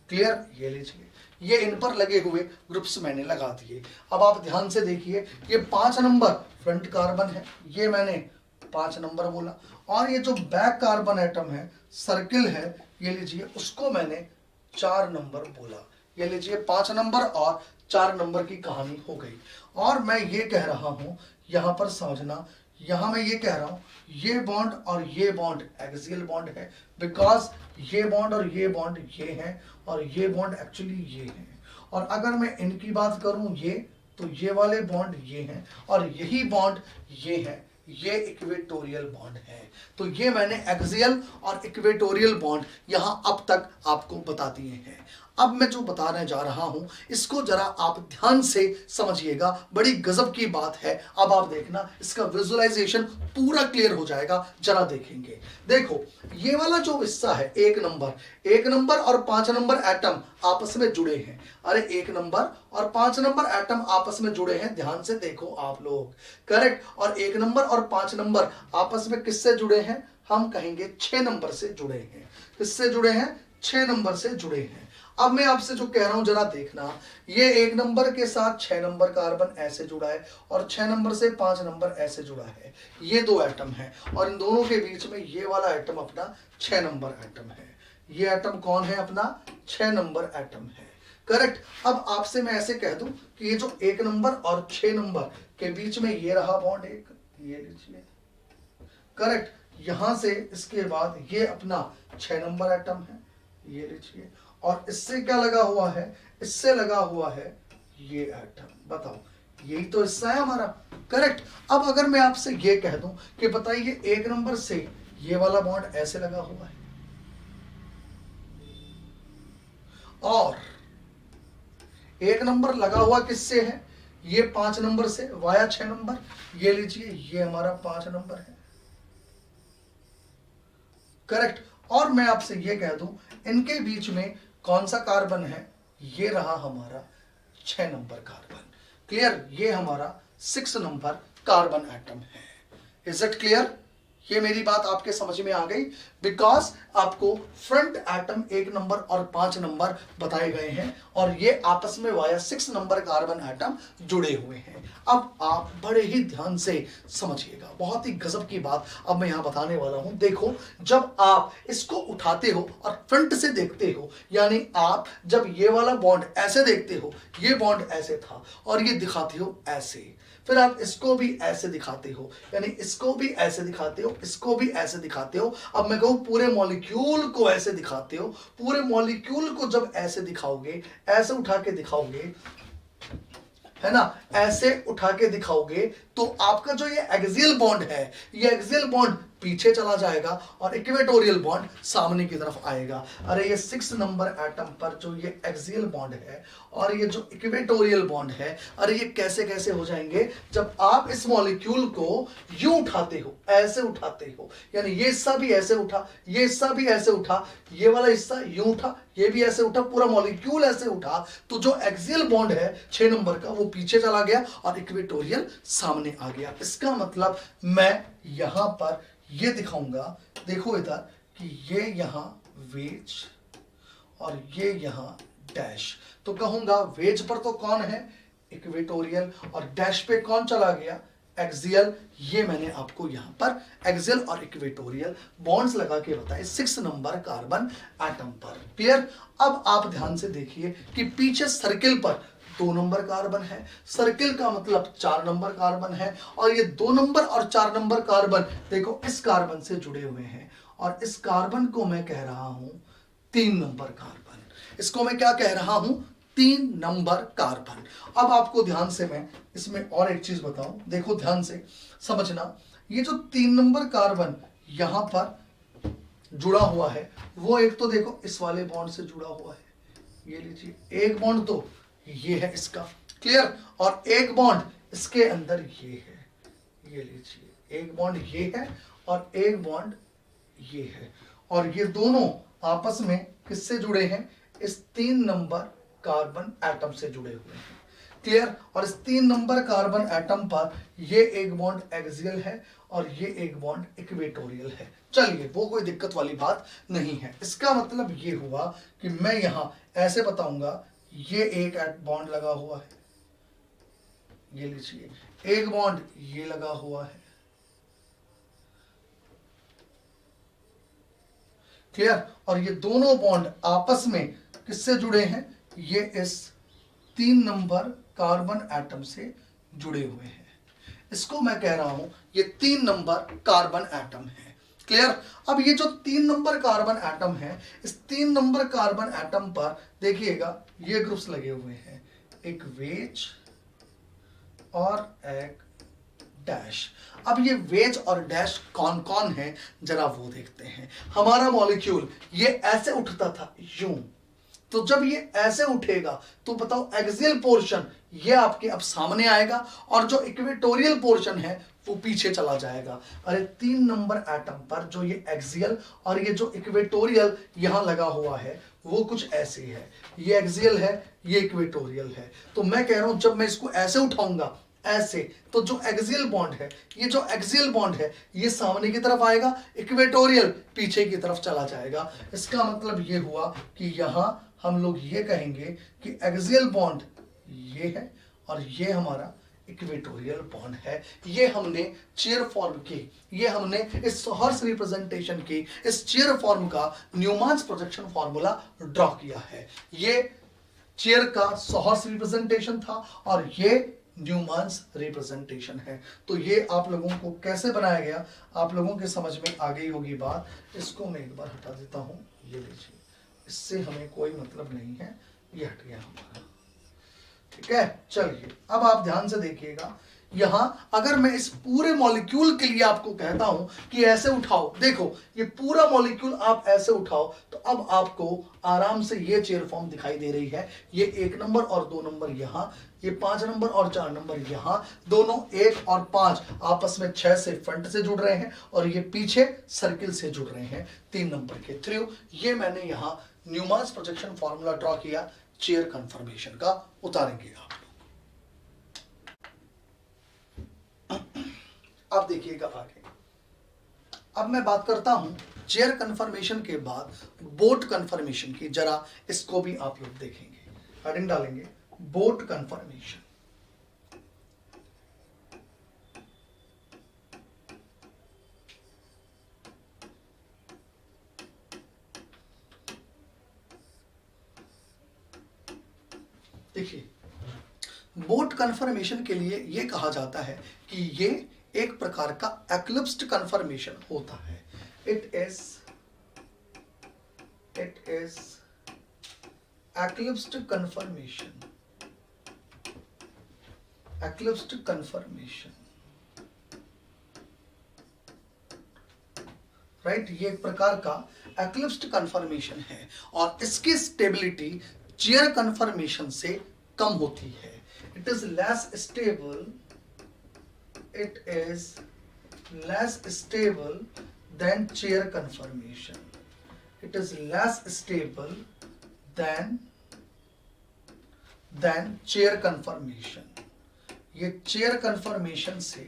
Speaker 1: क्लियर? ये लीजिए, ये इन पर लगे हुए ग्रुप्स मैंने लगा दिए। अब आप ध्यान से देखिए, ये 5 नंबर फ्रंट कार्बन है, ये मैंने 5 नंबर बोला, और ये जो बैक कार्बन एटम है, सर्किल है, ये लीजिए, उसको मैंने 4 नंबर बोला। ये लीजिए 5 नंबर और 4 नंबर की कहानी हो गई। और मैं ये कह रहा हूं, यहां पर समझना, यहां मैं ये कह रहा हूं ये बॉन्ड और ये बॉन्ड एक्सियल बॉन्ड है, बिकॉज ये बॉन्ड और ये बॉन्ड ये है और ये बॉन्ड एक्चुअली ये है। और अगर मैं इनकी बात करूं ये, तो ये वाले बॉन्ड ये हैं और यही बॉन्ड ये है, ये इक्वेटोरियल बॉन्ड है। तो ये मैंने एक्सियल और इक्वेटोरियल बॉन्ड यहां अब तक आपको बता दिए हैं। अब मैं जो बताने जा रहा हूं इसको जरा आप ध्यान से समझिएगा, बड़ी गजब की बात है। अब आप देखना इसका विजुअलाइजेशन पूरा क्लियर हो जाएगा, जरा देखेंगे। देखो ये वाला जो हिस्सा है 1 नंबर और 5 नंबर एटम आपस में जुड़े हैं। अरे 1 नंबर और 5 नंबर एटम आपस में जुड़े हैं, ध्यान से देखो आप लोग। करेक्ट? और 1 नंबर और 5 नंबर आपस में किससे जुड़े हैं? हम कहेंगे 6 नंबर से जुड़े हैं। किससे जुड़े हैं? 6 नंबर से जुड़े हैं। अब मैं आपसे जो कह रहा हूं जरा देखना, ये 1 नंबर के साथ 6 नंबर कार्बन ऐसे जुड़ा है और 6 नंबर से 5 नंबर ऐसे जुड़ा है। ये 2 एटम है और इन दोनों के बीच में ये वाला एटम अपना 6 नंबर एटम है। ये एटम कौन है? अपना 6 नंबर एटम है। करेक्ट? अब आपसे मैं ऐसे कह दूं कि ये जो 1 नंबर और 6 नंबर के बीच में ये रहा बॉन्ड एक, ये लीजिए, करेक्ट, यहां से इसके बाद ये अपना 6 नंबर एटम है, ये लीजिए, और इससे क्या लगा हुआ है? इससे लगा हुआ है ये एटम। बताओ, यही तो हिस्सा है हमारा। करेक्ट? अब अगर मैं आपसे ये कह दूं कि बताइए 1 नंबर से ये वाला बॉन्ड ऐसे लगा हुआ है और 1 नंबर लगा हुआ किससे है? ये 5 नंबर से वाया 6 नंबर। ये लीजिए, ये हमारा 5 नंबर है। करेक्ट? और मैं आपसे ये कह दूं इनके बीच में कौन सा कार्बन है? ये रहा हमारा 6 नंबर कार्बन। क्लियर? ये हमारा 6 नंबर कार्बन एटम है। Is it clear? ये मेरी बात आपके समझ में आ गई? बिकॉज आपको फ्रंट एटम 1 नंबर और 5 नंबर बताए गए हैं और ये आपस में वाया 6 नंबर कार्बन एटम जुड़े हुए हैं। अब आप बड़े ही ध्यान से समझिएगा, बहुत ही गजब की बात अब मैं यहां बताने वाला हूं। देखो, जब आप इसको उठाते हो और फ्रंट से देखते हो, यानी आप जब ये वाला बॉन्ड ऐसे देखते हो, ये बॉन्ड ऐसे था और ये दिखाते हो ऐसे, फिर आप इसको भी ऐसे दिखाते हो, यानी इसको भी ऐसे दिखाते हो, इसको भी ऐसे दिखाते हो। अब मैं कहूं पूरे मॉलिक्यूल को ऐसे दिखाते हो। पूरे मॉलिक्यूल को जब ऐसे दिखाओगे, ऐसे उठा के दिखाओगे, है ना, ऐसे उठा के दिखाओगे तो आपका जो ये एक्सियल बॉन्ड है, ये एक्सियल बॉन्ड पीछे चला जाएगा और इक्वेटोरियल बॉन्ड सामने की तरफ आएगा। अरे ये 6 नंबर एटम पर जो ये एक्सियल बॉन्ड है और ये जो इक्वेटोरियल बॉन्ड है, अरे ये कैसे कैसे हो जाएंगे जब आप इस मॉलिक्यूल को यूं उठाते हो, ऐसे उठाते हो, यानी ये हिस्सा भी ऐसे उठा, ये हिस्सा भी ऐसे उठा, ये वाला हिस्सा यूं उठा, ये भी ऐसे उठा, पूरा मॉलिक्यूल ऐसे उठा, तो जो एक्सियल बॉन्ड है 6 नंबर का वो पीछे चला गया और इक्वेटोरियल सामने आ गया। इसका मतलब मैं यहां पर ये दिखाऊंगा, देखो इधर कि ये यहां वेज और ये यहां डैश, तो कहूंगा वेज पर तो कौन है, इक्वेटोरियल, और डैश पे कौन चला गया, एक्सियल। ये मैंने आपको यहां पर एक्सियल और इक्वेटोरियल बॉन्ड्स लगा के बताए 6 नंबर कार्बन एटम पर। क्लियर। अब आप ध्यान से देखिए कि पीछे सर्किल पर 2 नंबर कार्बन है, सर्किल का मतलब 4 नंबर कार्बन है, और ये 2 नंबर और 4 नंबर कार्बन देखो इस कार्बन से जुड़े हुए हैं, और इस कार्बन को मैं कह रहा हूं 3 नंबर कार्बन। इसको मैं क्या कह रहा हूं, 3 नंबर कार्बन। अब आपको ध्यान से मैं इसमें और एक चीज बताऊं, देखो ध्यान से समझना, ये जो 3 नंबर कार्बन यहां पर जुड़ा हुआ है, वो एक तो देखो इस वाले बॉन्ड से जुड़ा हुआ है, ये लीजिए एक बॉन्ड तो ये है इसका, क्लियर, और एक बॉन्ड इसके अंदर ये है, ये लीजिए एक बॉन्ड ये है और एक बॉन्ड ये है, और ये दोनों आपस में किससे जुड़े हैं, इस 3 नंबर कार्बन एटम से जुड़े हुए हैं। क्लियर। और इस 3 नंबर कार्बन एटम पर ये एक बॉन्ड एक्सियल है और ये एक बॉन्ड इक्वेटोरियल है। चलिए वो कोई दिक्कत वाली बात नहीं है। इसका मतलब ये हुआ कि मैं यहां ऐसे बताऊंगा, ये एक बॉन्ड लगा हुआ है, ये लीजिए एक बॉन्ड ये लगा हुआ है, क्लियर, और ये दोनों बॉन्ड आपस में किससे जुड़े हैं, ये इस 3 नंबर कार्बन एटम से जुड़े हुए हैं। इसको मैं कह रहा हूं ये 3 नंबर कार्बन एटम है। क्लियर। अब ये जो 3 नंबर कार्बन एटम है, इस 3 नंबर कार्बन एटम पर देखिएगा ये ग्रुप्स लगे हुए हैं, एक वेज और एक डैश। अब ये वेज और डैश कौन कौन है जरा वो देखते हैं। हमारा मॉलिक्यूल ये ऐसे उठता था यूं, तो जब ये ऐसे उठेगा तो बताओ एक्सियल पोर्शन ये आपके अब सामने आएगा और जो इक्वेटोरियल पोर्शन है वो पीछे चला जाएगा। अरे 3 नंबर एटम पर जो ये एक्सियल और ये जो इक्वेटोरियल यहां लगा हुआ है वो कुछ ऐसे है, ये एक्सियल है ये इक्वेटोरियल है, तो मैं कह रहा हूं जब मैं इसको ऐसे उठाऊंगा ऐसे, तो जो एक्सियल बॉन्ड है, ये जो एक्सियल बॉन्ड है ये सामने की तरफ आएगा, इक्वेटोरियल पीछे की तरफ चला जाएगा। इसका मतलब ये हुआ कि यहां हम लोग ये कहेंगे कि एक्सियल बॉन्ड ये है और ये हमारा इक्वेटोरियल बॉन्ड है। ये हमने चेयर फॉर्म की, ये हमने इस हॉर्स रिप्रेजेंटेशन की, इस चेयर फॉर्म का न्यूमान्स प्रोजेक्शन फॉर्मूला ड्रॉ किया है। ये चेयर का हॉर्स रिप्रेजेंटेशन था और ये न्यूमान्स रिप्रेजेंटेशन है। तो ये आप लोगों को कैसे बनाया गया आप लोगों के समझ में आ गई होगी बात। इसको मैं एक बार हटा देता हूं, ये लीजिए, इससे हमें कोई मतलब नहीं है, ये हट गया हमारा, ठीक है। चलिए अब आप ध्यान से देखिएगा, यहां अगर मैं इस पूरे मॉलिक्यूल के लिए आपको कहता हूं कि ऐसे उठाओ, देखो ये पूरा मॉलिक्यूल आप ऐसे उठाओ, तो अब आपको आराम से ये चेयर फॉर्म दिखाई दे रही है। ये 1 नंबर और 2 नंबर यहां, ये 5 नंबर और 4 नंबर यहां, दोनों 1 और 5 आपस में 6 से फ्रंट से जुड़ रहे हैं और ये पीछे सर्किल से जुड़ रहे हैं 3 नंबर के थ्रू। ये मैंने यहां न्यूमान्स प्रोजेक्शन फॉर्मूला ड्रॉ किया, चेयर कन्फर्मेशन का, उतारेंगे आप। अब देखिएगा आगे, अब मैं बात करता हूं चेयर कन्फर्मेशन के बाद बोट कन्फर्मेशन की, जरा इसको भी आप लोग देखेंगे, हेडिंग डालेंगे बोट कन्फर्मेशन। देखिए बोट कन्फर्मेशन के लिए यह कहा जाता है कि ये एक प्रकार का एक्लिप्स्ड कन्फर्मेशन होता है। It is eclipsed conformation. Eclipsed conformation, right, ये एक प्रकार का एक्लिप्स्ड कन्फर्मेशन है और इसकी स्टेबिलिटी चेयर कन्फर्मेशन से कम होती है। It is less stable, it is less stable than chair conformation, it is less stable than chair confirmation। ये chair confirmation से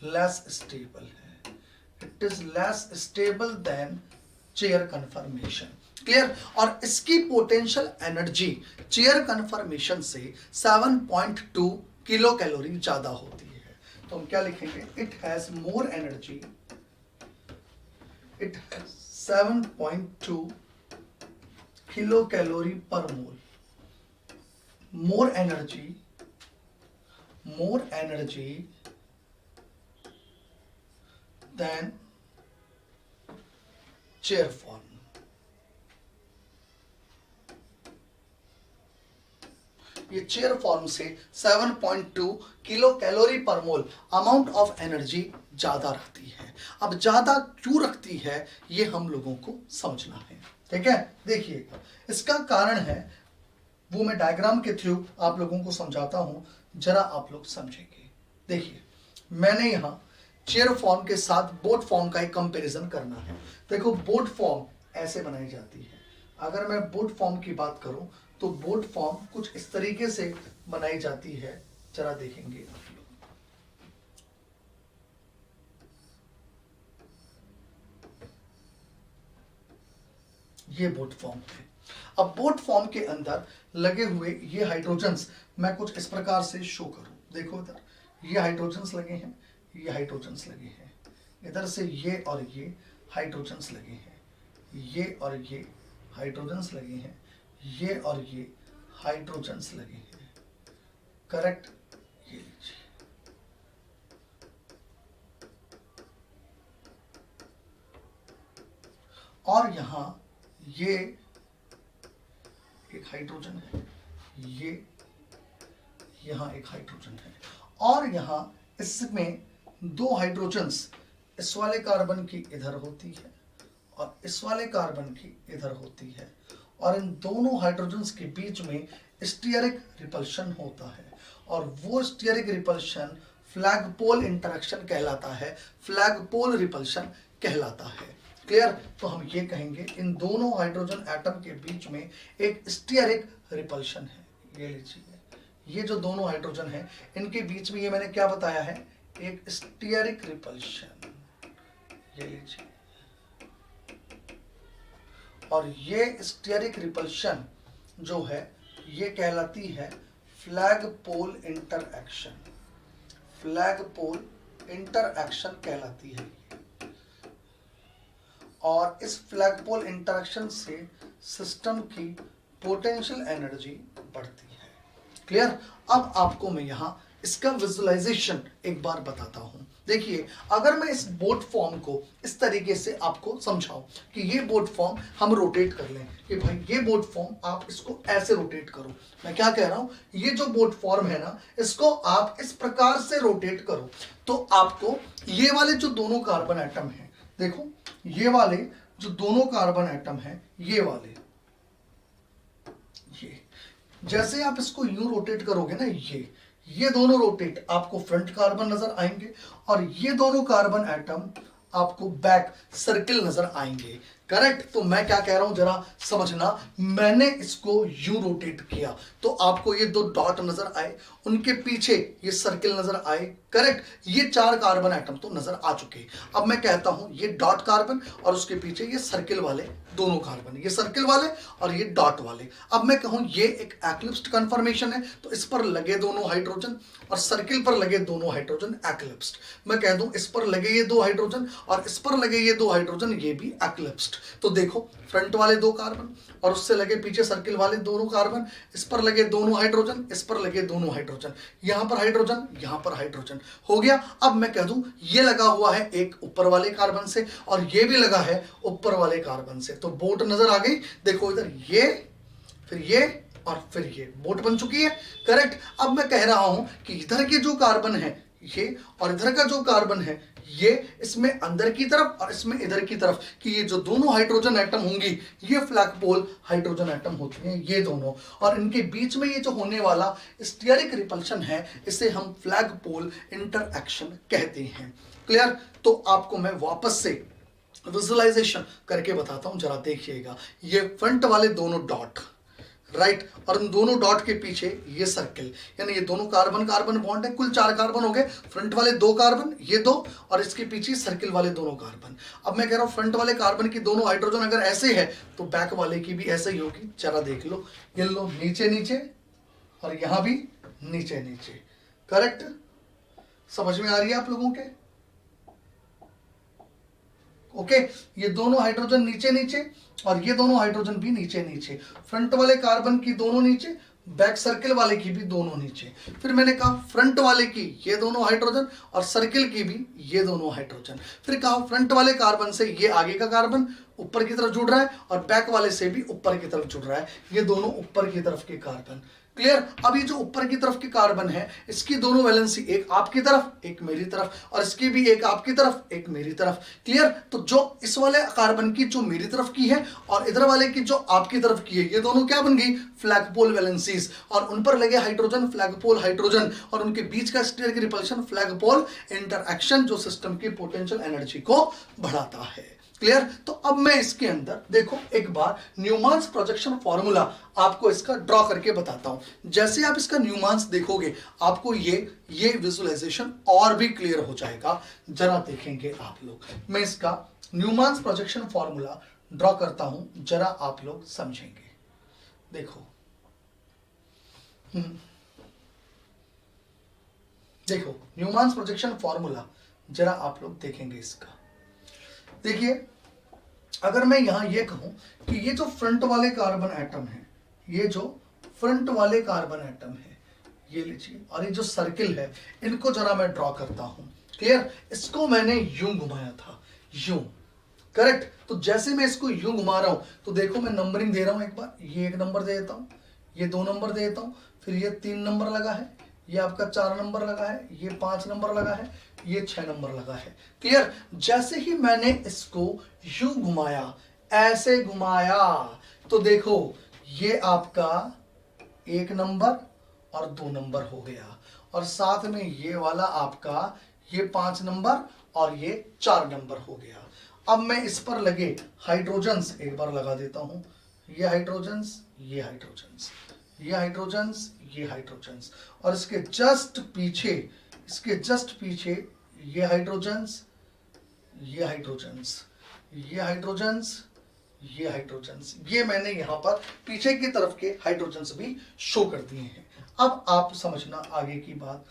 Speaker 1: less stable है। It is less stable than chair confirmation। Clear? और इसकी potential energy chair conformation से 7.2 kilo calorie ज्यादा होती है। तो हम क्या लिखेंगे? It has more energy, it has 7.2 kilo calorie पर मोल, more energy than chair form। ये चेयर फॉर्म से 7.2 किलो कैलोरी पर मोल अमाउंट ऑफ एनर्जी ज्यादा रखती है। अब ज्यादा क्यों रखती है ये हम लोगों को समझना है, ठीक है? देखिएगा, इसका कारण है वो मैं डायग्राम के थ्रू आप लोगों को समझाता हूं, जरा आप लोग समझेंगे। देखिए, मैंने यहां चेयर फॉर्म के साथ बोट फॉर्म का एक कंपैरिजन करना है। देखो, बोट फॉर्म ऐसे बनाई जाती है। अगर मैं बोट फॉर्म की बात करूं तो बोट फॉर्म कुछ इस तरीके से बनाई जाती है, जरा देखेंगे आप लोग। ये बोट फॉर्म है। अब बोट फॉर्म के अंदर लगे हुए ये हाइड्रोजन्स मैं कुछ इस प्रकार से शो करूं। देखो, इधर ये हाइड्रोजन्स लगे हैं, ये हाइड्रोजन्स लगे हैं, इधर से ये और ये हाइड्रोजन्स लगे हैं, ये और ये हाइड्रोजन्स लगे हैं, ये और ये हाइड्रोजन्स लगे हैं, करेक्ट? ये लीजिए, और यहां ये एक हाइड्रोजन है, ये यहां एक हाइड्रोजन है, और यहां इसमें दो हाइड्रोजन्स इस वाले कार्बन की इधर होती है और इस वाले कार्बन की इधर होती है, और इन दोनों हाइड्रोजन्स के बीच में स्टीयरिक रिपल्शन होता है, और वो स्टीयरिक रिपल्शन फ्लैगपोल इंटरेक्शन कहलाता है, फ्लैगपोल रिपल्शन कहलाता है। क्लियर? तो हम ये कहेंगे इन दोनों हाइड्रोजन एटम के बीच में एक स्टीयरिक रिपल्शन है। ये लीजिए, ये जो दोनों हाइड्रोजन है इनके बीच में ये मैंने क्या बताया है? एक स्टीयरिक रिपल्शन। ये लीजिए, और ये स्टीयरिक रिपल्शन जो है ये कहलाती है फ्लैगपोल इंटरएक्शन। फ्लैगपोल इंटरएक्शन कहलाती है, और इस फ्लैगपोल इंटरेक्शन से सिस्टम की पोटेंशियल एनर्जी बढ़ती है। क्लियर? अब आपको मैं यहां इसका विजुअलाइजेशन एक बार बताता हूं। देखिए, अगर मैं इस बोट फॉर्म को इस तरीके से आपको समझाऊं कि ये बोट फॉर्म हम रोटेट कर लें कि भाई ये बोट फॉर्म आप इसको ऐसे रोटेट करो। मैं क्या कह रहा हूं, ये जो बोट फॉर्म है ना, इसको आप इस प्रकार से रोटेट करो तो आपको ये वाले जो दोनों कार्बन एटम हैं, देखो ये वाले जो दोनों कार्बन एटम हैं, ये वाले, ये जैसे आप इसको यूं रोटेट करोगे ना, ये दोनों रोटेट आपको फ्रंट कार्बन नजर आएंगे, और ये दोनों कार्बन एटम आपको बैक सर्किल नजर आएंगे। करेक्ट? तो मैं क्या कह रहा हूं जरा समझना, मैंने इसको यू रोटेट किया तो आपको ये दो डॉट नजर आए, उनके पीछे ये सर्किल नजर आए। करेक्ट? ये चार कार्बन एटम तो नजर आ चुके। अब मैं कहता हूं ये डॉट कार्बन और उसके पीछे ये सर्किल वाले दोनों कार्बन, ये सर्किल वाले और ये डॉट वाले। अब मैं कहूं ये एक एक्लिप्स्ड कन्फर्मेशन है, तो इस पर लगे दोनों हाइड्रोजन और सर्किल पर लगे दोनों हाइड्रोजन एक्लिप्स्ड। मैं कह दूं इस पर लगे ये दो हाइड्रोजन और इस पर लगे ये दो हाइड्रोजन, ये भी एक्लिप्स्ड। तो देखो, फ्रंट वाले दो कार्बन और उससे लगे पीछे सर्किल वाले दोनों कार्बन, इस पर लगे दोनों हाइड्रोजन, इस पर लगे दोनों हाइड्रोजन, यहां पर हाइड्रोजन, यहां पर हाइड्रोजन हो गया। अब मैं कह दूं ये लगा हुआ है एक ऊपर वाले कार्बन से और ये भी लगा है ऊपर वाले कार्बन से, तो बोट नजर आ गई। देखो इधर ये, फिर ये और फिर ये बोट बन चुकी है। करेक्ट। अब मैं कह रहा हूं कि इधर के जो कार्बन है ये और इधर का जो कार्बन है ये, इसमें अंदर की तरफ और इसमें इधर की तरफ, कि ये जो दोनों हाइड्रोजन एटम होंगी ये फ्लैगपोल हाइड्रोजन एटम होती हैं ये दोनों, और इनके बीच में ये जो होने वाला स्टीयरिक रिपल्शन है इसे हम फ्लैगपोल इंटरएक्शन कहते हैं। क्लियर। तो आपको मैं वापस से विजुअलाइजेशन करके बताता हूं, जरा देखिएगा। ये फ्रंट वाले दोनों डॉट, राइट, और इन दोनों डॉट के पीछे ये सर्किल, यानी ये दोनों कार्बन कार्बन बॉन्ड है, कुल 4 कार्बन हो गए, फ्रंट वाले 2 कार्बन, ये 2, और इसके पीछे सर्किल वाले दोनों कार्बन। अब मैं कह रहा हूं फ्रंट वाले कार्बन की दोनों हाइड्रोजन अगर ऐसे है तो बैक वाले की भी ऐसे ही होगी। जरा देख लो, ये लो नीचे नीचे और यहां भी नीचे नीचे। करेक्ट। समझ में आ रही है आप लोगों के? ओके। ये दोनों हाइड्रोजन नीचे नीचे और ये दोनों हाइड्रोजन भी नीचे नीचे, फ्रंट वाले कार्बन की दोनों नीचे, बैक सर्किल वाले की भी दोनों नीचे। फिर मैंने कहा फ्रंट वाले की ये दोनों हाइड्रोजन और सर्किल की भी ये दोनों हाइड्रोजन। फिर कहा फ्रंट वाले कार्बन से ये आगे का कार्बन ऊपर की तरफ जुड़ रहा है और बैक वाले से भी ऊपर की तरफ जुड़ रहा है, ये दोनों ऊपर की तरफ के कार्बन। क्लियर। अब ये जो ऊपर की तरफ के कार्बन है इसकी दोनों वैलेंसी, एक आपकी तरफ एक मेरी तरफ, और इसकी भी एक आपकी तरफ एक मेरी तरफ। क्लियर। तो जो इस वाले कार्बन की जो मेरी तरफ की है और इधर वाले की जो आपकी तरफ की है, ये दोनों क्या बन गई? फ्लैगपोल वैलेंसीज, और उन पर लगे हाइड्रोजन फ्लैगपोल हाइड्रोजन, और उनके बीच का स्टीयरिक रिपल्शन फ्लैगपोल इंटरएक्शन, जो सिस्टम की पोटेंशियल एनर्जी को बढ़ाता है। क्लियर। तो अब मैं इसके अंदर देखो एक बार न्यूमान्स प्रोजेक्शन फॉर्मूला आपको इसका ड्रॉ करके बताता हूं। जैसे आप इसका न्यूमान्स देखोगे आपको ये विजुअलाइजेशन और भी क्लियर हो जाएगा। जरा देखेंगे आप लोग, मैं इसका न्यूमान्स प्रोजेक्शन फॉर्मूला ड्रॉ करता हूं, जरा आप लोग समझेंगे। देखो देखो न्यूमान्स प्रोजेक्शन फॉर्मूला जरा आप लोग देखेंगे इसका। देखिए, अगर मैं यहां ये कहूं कि ये जो फ्रंट वाले कार्बन एटम है, ये जो फ्रंट वाले कार्बन एटम है, ये लीजिए, और ये जो सर्किल है इनको जरा मैं ड्रॉ करता हूं। क्लियर। इसको मैंने यूं घुमाया था, यूं। करेक्ट। तो जैसे मैं इसको यूं घुमा रहा हूं तो देखो मैं नंबरिंग दे रहा हूं। एक बार ये 1 नंबर दे देता हूं, ये 2 नंबर दे देता हूं, फिर ये 3 नंबर लगा है, ये आपका 4 नंबर लगा है, ये 5 नंबर लगा है, ये 6 नंबर लगा है। क्लियर। जैसे ही मैंने इसको यूं घुमाया, ऐसे घुमाया, तो देखो ये आपका 1 नंबर और 2 नंबर हो गया, और साथ में ये वाला आपका ये 5 नंबर और ये 4 नंबर हो गया। अब मैं इस पर लगे हाइड्रोजन्स एक बार लगा देता हूं, ये हाइड्रोजन्स, ये हाइड्रोजन्स, ये हाइड्रोजन्स, ये हाइड्रोजन्स, और इसके जस्ट पीछे, इसके जस्ट पीछे ये हाइड्रोजन्स, ये हाइड्रोजन्स, ये हाइड्रोजन्स, ये हाइड्रोजन्स, ये मैंने यहां पर पीछे की तरफ के हाइड्रोजन्स भी शो कर दिए हैं। अब आप समझना आगे की बात।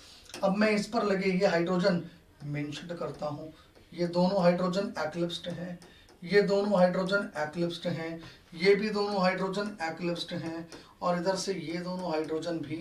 Speaker 1: अब मैं इस पर लगे ये हाइड्रोजन मेंशन करता हूं, ये दोनों हाइड्रोजन एक्लिप्स्ड हैं, ये दोनों हाइड्रोजन एक्लिप्स्ड हैं, ये भी दोनों हाइड्रोजन एक्लिप्स्ड हैं, और इधर से ये दोनों हाइड्रोजन भी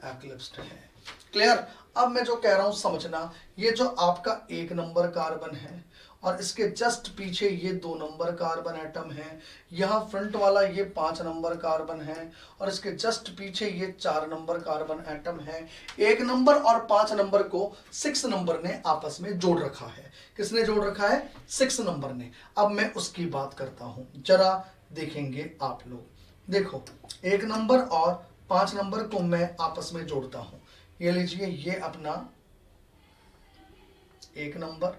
Speaker 1: एक्लिप्स्ड हैं। क्लियर। अब मैं जो कह रहा हूं समझना, ये जो आपका 1 नंबर कार्बन है और इसके जस्ट पीछे ये 2 नंबर कार्बन एटम है, यहाँ फ्रंट वाला ये 5 नंबर कार्बन है, और इसके जस्ट पीछे ये 4 नंबर कार्बन एटम है। 1 नंबर और 5 नंबर को 6 नंबर ने आपस में जोड़ रखा है। किसने जोड़ रखा है? 6 नंबर ने। अब मैं उसकी बात करता हूं, जरा देखेंगे आप लोग। देखो 1 नंबर और 5 नंबर को मैं आपस में जोड़ता हूं। ये लीजिए, ये अपना 1 नंबर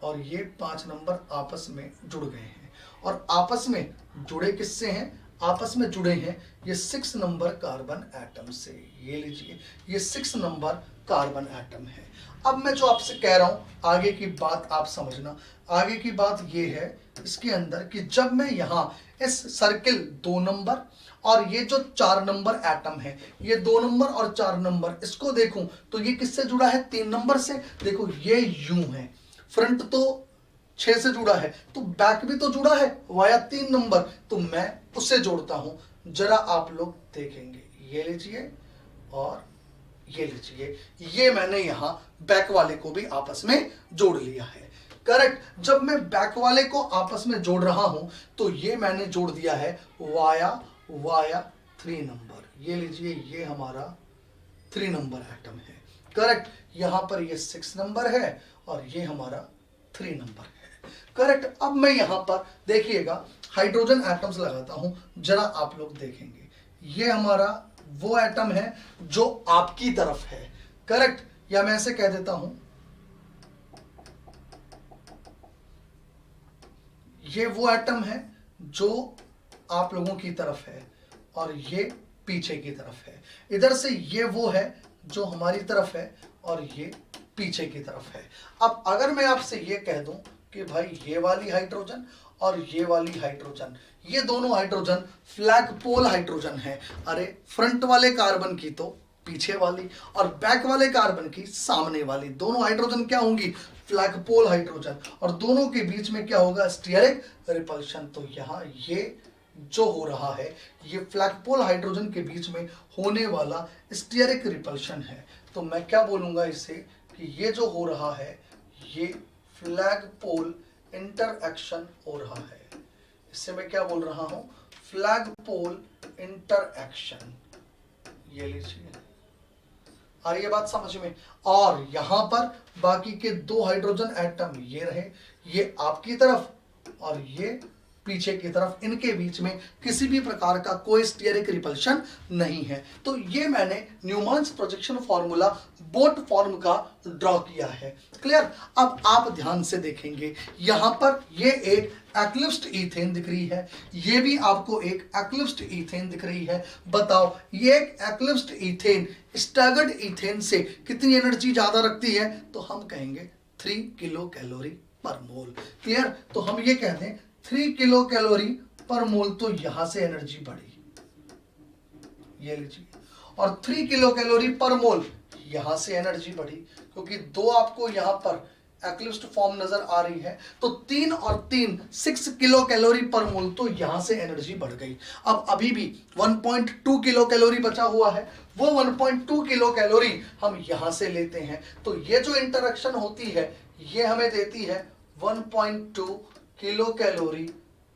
Speaker 1: और ये 5 नंबर आपस में जुड़ गए हैं, और आपस में जुड़े किससे हैं? आपस में जुड़े हैं ये 6 नंबर कार्बन एटम से। ये लीजिए, ये 6 नंबर कार्बन एटम है। अब मैं जो आपसे कह रहा हूं आगे की बात आप समझना। आगे की बात ये है इसके अंदर कि जब मैं यहां इस सर्किल 2 नंबर और ये जो 4 नंबर एटम है, ये 2 नंबर और 4 नंबर, इसको देखूं तो ये किससे जुड़ा है? 3 नंबर से। देखो ये यूं है, फ्रंट तो 6 से जुड़ा है, तो बैक भी तो जुड़ा है वाया 3 नंबर, तो मैं उससे जोड़ता हूं। जरा आप लोग देखेंगे, ये लीजिए और ये लीजिए, ये मैंने यहां बैक वाले को भी आपस में जोड़ लिया है। करेक्ट। जब मैं बैक वाले को आपस में जोड़ रहा हूं तो ये मैंने जोड़ दिया है वाया वाया 3 नंबर, ये लीजिए ये हमारा 3 नंबर एटम है। करेक्ट, यहां पर ये 6 नंबर है और ये हमारा 3 नंबर है। करेक्ट। अब मैं यहां पर देखिएगा हाइड्रोजन एटम्स लगाता हूं, जरा आप लोग देखेंगे ये हमारा वो एटम है जो आपकी तरफ है। करेक्ट, या मैं ऐसे कह देता हूं ये वो एटम है जो आप लोगों की तरफ है और ये पीछे की तरफ है। इधर से ये वो है जो हमारी तरफ है और ये पीछे की तरफ है। अब अगर मैं आपसे ये कह दूं कि भाई ये वाली हाइड्रोजन और ये वाली हाइड्रोजन, ये दोनों हाइड्रोजन फ्लैग पोल हाइड्रोजन है। अरे फ्रंट वाले कार्बन की तो पीछे वाली और बैक वाले कार्बन की सामने वाली, दोनों हाइड्रोजन क्या होंगी? फ्लैग पोल हाइड्रोजन। और दोनों के बीच में क्या होगा? Stearic repulsion. तो यहां ये जो हो रहा है ये फ्लैग पोल हाइड्रोजन के बीच में होने वाला स्टीयरिक रिपल्शन है। तो मैं क्या बोलूंगा इससे कि ये जो हो रहा है ये फ्लैग पोल इंटरएक्शन हो रहा है। इससे मैं क्या बोल रहा हूं? फ्लैग पोल इंटरएक्शन। ये लीजिए, आ रही है बात समझ में? और यहां पर बाकी के 2 हाइड्रोजन एटम ये रहे, ये आपकी तरफ और ये पीछे की तरफ, इनके बीच में किसी भी प्रकार का कोई स्टीयरिक रिपल्शन नहीं है। तो ये मैंने न्यूमान्स प्रोजेक्शन फॉर्मूला बोट फॉर्म का ड्रॉ किया है। क्लियर? अब आप ध्यान से देखेंगे यहां पर ये एक एक्लिप्स्ड ईथेन दिख रही है, ये भी आपको एक एक्लिप्स्ड ईथेन दिख रही है। बताओ ये एक एक्लिप्स्ड ईथेन स्टैगर्ड ईथेन से कितनी एनर्जी ज्यादा रखती है? तो हम कहेंगे 3 किलो कैलोरी पर मोल। क्लियर? तो हम ये कहते हैं 3 किलो कैलोरी पर मोल, तो यहां से एनर्जी बढ़ी, ये लीजिए, और 3 किलो कैलोरी पर मोल यहां से एनर्जी बढ़ी, क्योंकि 2 आपको यहां पर एक्लिप्स्ड फॉर्म नजर आ रही है, तो 3 और 3 6 किलो कैलोरी पर मोल, तो यहां से एनर्जी बढ़ गई। अब अभी भी 1.2 किलो कैलोरी बचा हुआ है, वो 1.2 किलो कैलोरी हम यहां से लेते हैं। तो ये जो इंटरेक्शन होती है ये हमें देती है 1.2 किलो कैलोरी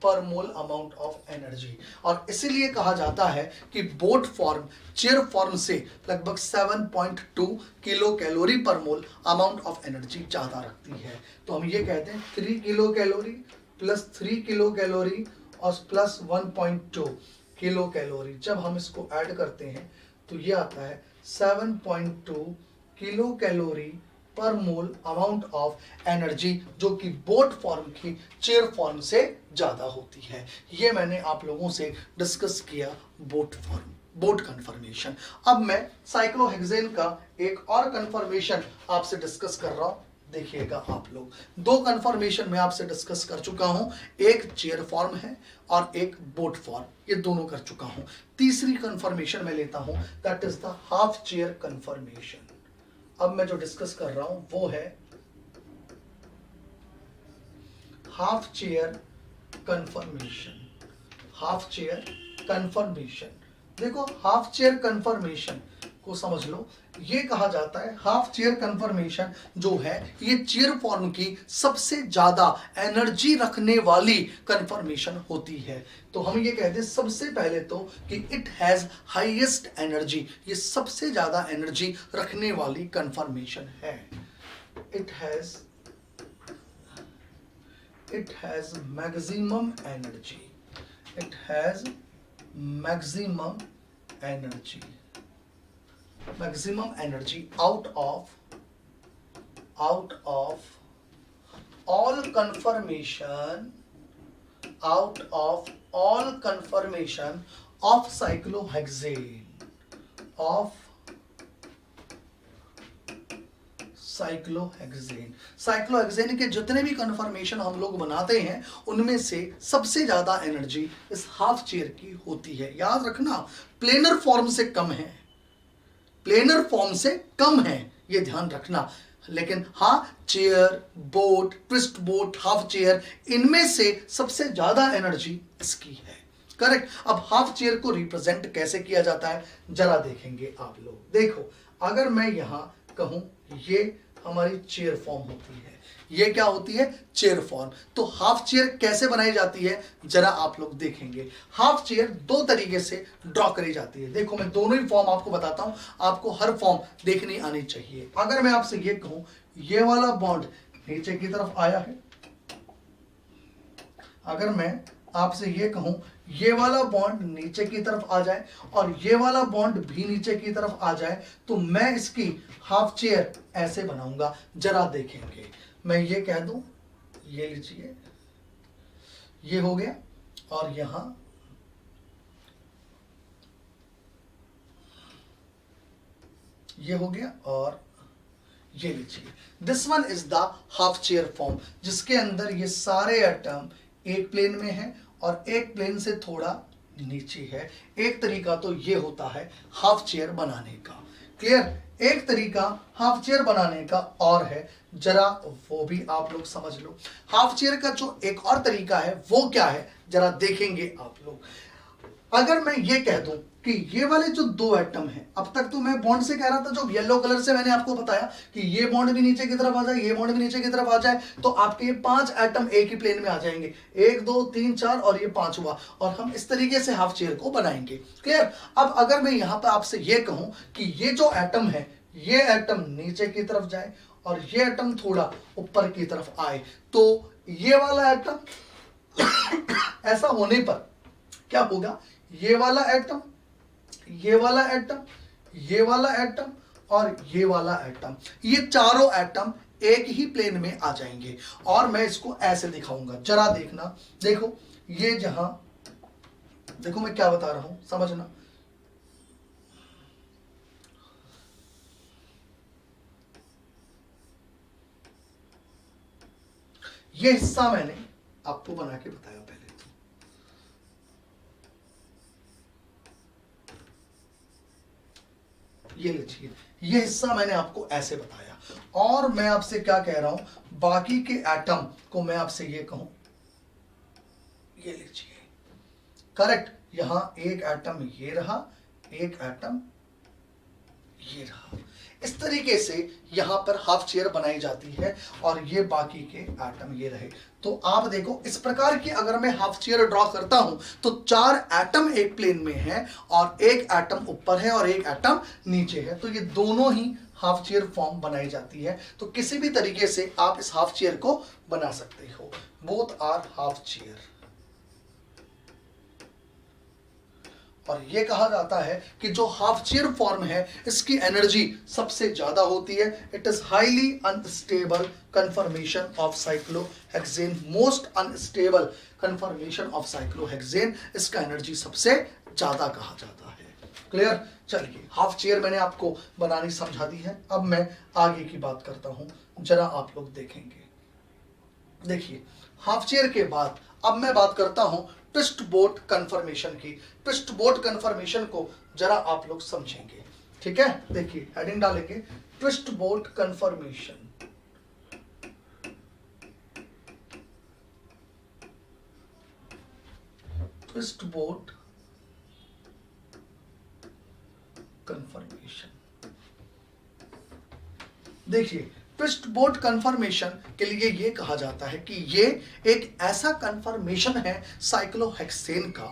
Speaker 1: पर मोल अमाउंट ऑफ एनर्जी। और इसीलिए कहा जाता है कि बोट फॉर्म चेयर फॉर्म से लगभग 7.2 किलो कैलोरी पर मोल अमाउंट ऑफ एनर्जी ज्यादा रखती है। तो हम ये कहते हैं 3 kilo calorie plus 3 kilo calorie और प्लस 1.2 किलो कैलोरी, जब हम इसको ऐड करते हैं तो ये आता है 7.2 किलो कैलोरी पर मोल अमाउंट ऑफ एनर्जी, जो कि बोट फॉर्म की चेयर फॉर्म से ज्यादा होती है। ये मैंने आप लोगों से डिस्कस किया बोट फॉर्म, बोट कन्फर्मेशन। अब मैं साइक्लोहेक्सेन का एक और कन्फर्मेशन आपसे डिस्कस कर रहा हूं। देखिएगा आप लोग, 2 कन्फर्मेशन मैं आपसे डिस्कस कर चुका हूं, एक चेयर फॉर्म है और एक बोट फॉर्म, ये दोनों कर चुका हूं। तीसरी कन्फर्मेशन मैं लेता हूं, that is the half chair conformation. अब मैं जो डिस्कस कर रहा हूं वो है half chair conformation. Half chair conformation, देखो हाफ चेयर कन्फर्मेशन को समझ लो। ये कहा जाता है हाफ चेयर कन्फर्मेशन जो है ये चेयर फॉर्म की सबसे ज्यादा एनर्जी रखने वाली कन्फर्मेशन होती है। तो हम ये कहते हैं सबसे पहले तो कि इट हैज हाईएस्ट एनर्जी, ये सबसे ज्यादा एनर्जी रखने वाली कन्फर्मेशन है। It has maximum energy, it has maximum energy, maximum energy out of all conformation of cyclohexane cyclohexane के जितने भी कन्फर्मेशन हम लोग बनाते हैं उनमें से सबसे ज्यादा एनर्जी इस हाफ चेयर की होती है। याद रखना प्लेनर फॉर्म से कम है, प्लेनर फॉर्म से कम है, ये ध्यान रखना। लेकिन हाँ chair, boat, twist boat, half chair, इनमें से सबसे ज्यादा एनर्जी इसकी है। करेक्ट। अब हाफ चेयर को रिप्रेजेंट कैसे किया जाता है जरा देखेंगे आप लोग। देखो अगर मैं यहां कहूं ये हमारी चेयर फॉर्म होती है। ये क्या होती है? Chair form. तो हाफ चेयर कैसे बनाई जाती है जरा आप लोग देखेंगे। हाफ चेयर दो तरीके से ड्रॉ करी जाती है। देखो मैं दोनों ही फॉर्म आपको बताता हूं, आपको हर फॉर्म देखनी आनी चाहिए। अगर मैं आपसे ये कहूं ये वाला बॉन्ड नीचे की तरफ आया है, अगर मैं आपसे ये कहूं ये वाला बॉन्ड नीचे की तरफ आ जाए और ये वाला बॉन्ड भी नीचे की तरफ आ जाए, तो मैं इसकी हाफ चेयर ऐसे बनाऊंगा, जरा देखेंगे। मैं ये कह दूं, ये लीजिए, ये हो गया, और यहां ये हो गया, और ये लीजिए। This one is the half chair form, जिसके अंदर ये सारे एटम एक प्लेन में है और एक प्लेन से थोड़ा नीचे है। एक तरीका तो ये होता है हाफ चेयर बनाने का। क्लियर? एक तरीका हाफ चेयर बनाने का और है, जरा वो भी आप लोग समझ लो। हाफ चेयर का जो एक और तरीका है वो क्या है, जरा देखेंगे आप लोग। अगर मैं ये कह दूं कि ये वाले जो दो एटम हैं, अब तक तो मैं बॉन्ड से कह रहा था, जो येलो कलर से मैंने आपको बताया कि ये बॉन्ड भी नीचे की तरफ आ जाए, ये बॉन्ड भी नीचे की तरफ आ जाए, तो आपके ये 5 एटम एक ही प्लेन में आ जाएंगे। 1 2 3 4 और ये 5 हुआ, और हम इस तरीके से हाफ चेयर को बनाएंगे। क्लियर? अब अगर मैं यहां पर आपसे ये कहूं कि ये जो एटम है ये एटम नीचे की तरफ जाए और ये एटम थोड़ा ऊपर की तरफ आए, तो ये वाला एटम ऐसा होने पर क्या होगा? ये वाला एटम, ये वाला एटम, ये वाला एटम और ये वाला एटम, ये चारों एटम एक ही प्लेन में आ जाएंगे। और मैं इसको ऐसे दिखाऊंगा, जरा देखना। देखो ये जहां, देखो मैं क्या बता रहा हूं, समझना। ये हिस्सा मैंने आपको बना के बताया पहले। ये लीजिए, ये हिस्सा मैंने आपको ऐसे बताया, और मैं आपसे क्या कह रहा हूं, बाकी के एटम को मैं आपसे ये कहूं, ये लीजिए। करेक्ट? यहां एक एटम ये रहा, एक एटम ये रहा। इस तरीके से यहां पर हाफ चेयर बनाई जाती है, और ये बाकी के एटम ये रहे। तो आप देखो इस प्रकार की अगर मैं हाफ चेयर ड्रॉ करता हूं तो 4 एटम एक प्लेन में है और एक एटम ऊपर है और एक एटम नीचे है, तो ये दोनों ही हाफ चेयर फॉर्म बनाई जाती है। तो किसी भी तरीके से आप इस हाफ चेयर को बना सकते हो। Both are half chair. और यह कहा जाता है कि जो हाफ चेयर फॉर्म है इसकी एनर्जी सबसे ज्यादा होती है। It is highly unstable confirmation of cyclohexane, most unstable confirmation of cyclohexane, इसका एनर्जी सबसे ज्यादा कहा जाता है। क्लियर? चलिए, हाफ चेयर मैंने आपको बनानी समझा दी है। अब मैं आगे की बात करता हूं, जरा आप लोग देखेंगे। देखिए, हाफ चेयर के बाद अब मैं बात करता हूं ट्विस्ट बोट कन्फर्मेशन की। ट्विस्ट बोट कन्फर्मेशन को जरा आप लोग समझेंगे, ठीक है? देखिए, हेडिंग डालेंगे twist boat conformation. Twist boat conformation. देखिए, ट्विस्ट बोट कन्फर्मेशन के लिए यह कहा जाता है कि यह एक ऐसा कन्फर्मेशन है साइक्लोहेक्सेन का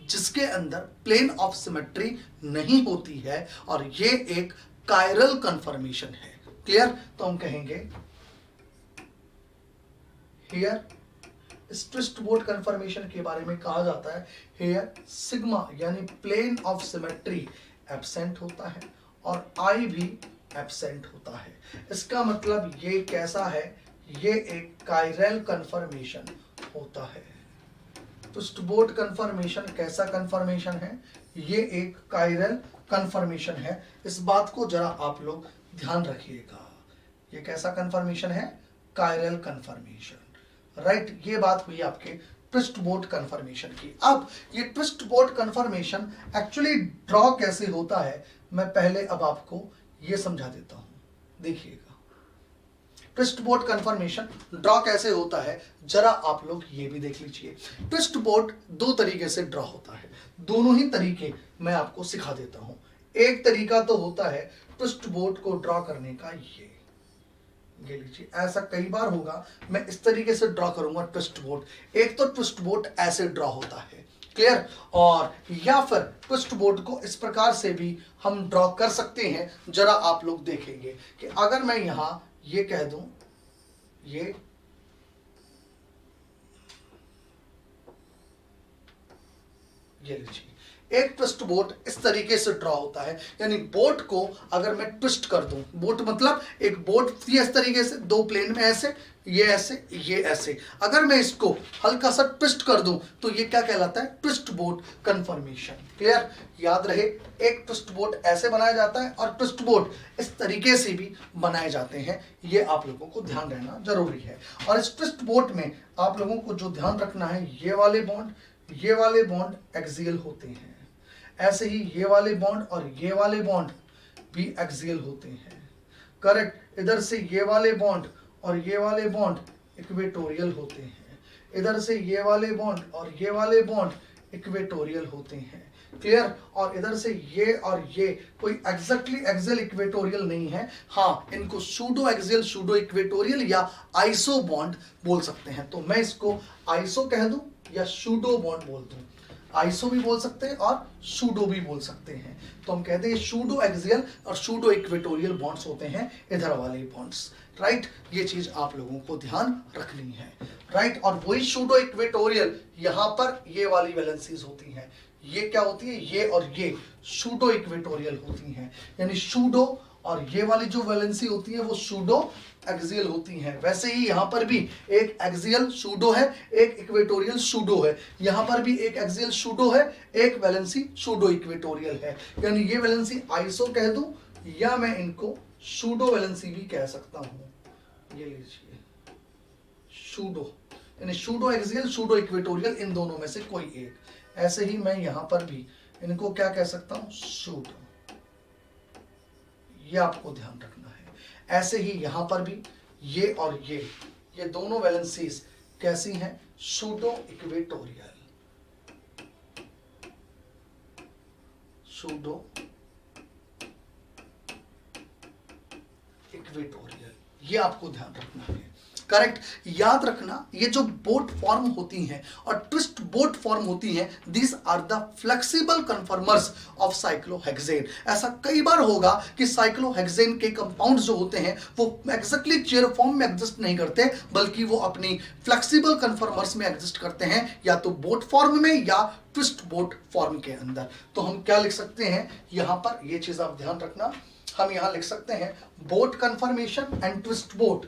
Speaker 1: जिसके अंदर प्लेन ऑफ सिमेट्री नहीं होती है, और यह एक कायरल कन्फर्मेशन है। क्लियर? तो हम कहेंगे हियर इस ट्विस्ट बोट कन्फर्मेशन के बारे में कहा जाता है हियर सिग्मा यानी प्लेन ऑफ सिमेट्री एब्सेंट होता है और आई भी एब्सेंट होता है। इसका मतलब ये कैसा है? ये एक कायरल कन्फर्मेशन होता है। ट्विस्ट बोट कन्फर्मेशन कैसा कन्फर्मेशन है? ये एक कायरल कन्फर्मेशन है। इस बात को जरा आप लोग ध्यान रखिएगा। ये कैसा कन्फर्मेशन है? Chiral conformation. राइट? ये बात हुई आपके ट्विस्ट बोट कन्फर्मेशन की। अब ये twist boat conformation actually draw कैसे होता है, मैं पहले अब आपको ये समझा देता हूं। देखिएगा, ट्विस्ट बोट कन्फर्मेशन ड्रॉ कैसे होता है, जरा आप लोग ये भी देख लीजिए। ट्विस्ट बोट दो तरीके से ड्रॉ होता है, दोनों ही तरीके मैं आपको सिखा देता हूं। एक तरीका तो होता है ट्विस्ट बोट को ड्रॉ करने का, ये ये लीजिए, ऐसा कई बार होगा, मैं इस तरीके से ड्रॉ करूंगा ट्विस्ट बोट। एक तो ट्विस्ट बोट ऐसे ड्रॉ होता है, क्लियर, और या फिर ट्विस्ट बोट को इस प्रकार से भी हम ड्रॉ कर सकते हैं। जरा आप लोग देखेंगे कि अगर मैं यहां ये कह दूं, ये लीजिए, एक ट्विस्ट बोट इस तरीके से ड्रॉ होता है, यानी बोट को अगर मैं ट्विस्ट कर दूं, बोट मतलब एक बोट थी इस तरीके से दो प्लेन में, ऐसे, ये ऐसे, ये ऐसे, अगर मैं इसको हल्का सा ट्विस्ट कर दूं तो ये क्या कहलाता है, ट्विस्ट बोट कन्फर्मेशन। क्लियर, याद रहे, एक ट्विस्ट बोट ऐसे बनाया जाता है और ट्विस्ट बोट इस तरीके से भी बनाए जाते हैं, ये आप लोगों को ध्यान रहना जरूरी है। और इस ट्विस्ट बोट में आप लोगों को जो ध्यान रखना है, ये वाले बॉन्ड एक्सियल होते हैं, ऐसे ही ये वाले बॉन्ड और ये वाले बॉन्ड भी एक्सियल होते हैं, करेक्ट। इधर से ये वाले बॉन्ड और ये वाले बॉन्ड इक्वेटोरियल होते हैं, इधर से ये वाले बॉन्ड और ये वाले बॉन्ड इक्वेटोरियल होते हैं, क्लियर। और इधर से ये और ये कोई एग्जैक्टली एक्सियल इक्वेटोरियल नहीं है, हाँ, इनको सूडो एक्सियल, सूडो इक्वेटोरियल या आइसो बॉन्ड बोल सकते हैं। तो मैं इसको आइसो कह दूं या सूडो बॉन्ड बोल दूं, आइसो भी बोल सकते हैं और सूडो भी बोल सकते हैं। तो हम कहते हैं सूडो एक्सियल और सूडो इक्वेटोरियल बॉन्ड्स होते हैं इधर वाले बॉन्ड्स, राइट। ये चीज आप लोगों को ध्यान रखनी है, राइट। और वही सूडो इक्वेटोरियल, यहां पर ये वाली वैलेंसीज होती हैं, ये क्या होती है, ये और ये सूडो इक्वेटोरियल होती हैं, यानी सूडो और ये वाली जो वैलेंसी होती है वो सूडो एक्सियल होती हैं। वैसे ही यहां पर भी एक एक्सियल सूडो है, एक इक्वेटोरियल सूडो है, यहां पर भी एक एक्सियल सूडो है, एक वैलेंसी सूडो इक्वेटोरियल है, यानी ये वैलेंसी आइसो कह दूं या मैं इनको सूडो वैलेंसी भी कह सकता हूं। ये लीजिए, सूडो, यानी सूडो एक्सियल, सूडो इक्वेटोरियल, इन दोनों में से कोई एक। ऐसे ही मैं यहां पर भी इनको क्या कह सकता हूं, सूडो, ये आपको ध्यान रखना है। ऐसे ही यहां पर भी ये और ये दोनों वैलेंसीज कैसी हैं, सूडो इक्वेटोरियल, सूडो इक्वेटोरियल, ये आपको ध्यान रखना है, करेक्ट। याद रखना, ये जो बोट फॉर्म होती हैं और ट्विस्ट बोट फॉर्म होती हैं, these are the flexible conformers of cyclohexane. ऐसा कई बार होगा कि साइक्लोहेक्सेन के कंपाउंड जो होते हैं वो एग्जैक्टली चेयर फॉर्म में एग्जिस्ट नहीं करते, बल्कि वो अपनी फ्लेक्सिबल कन्फर्मर्स में एग्जिस्ट करते हैं, या तो बोट फॉर्म में या ट्विस्ट बोट फॉर्म के अंदर। तो हम क्या लिख सकते हैं यहां पर, ये चीज आप ध्यान रखना, हम यहां लिख सकते हैं boat conformation and twist boat.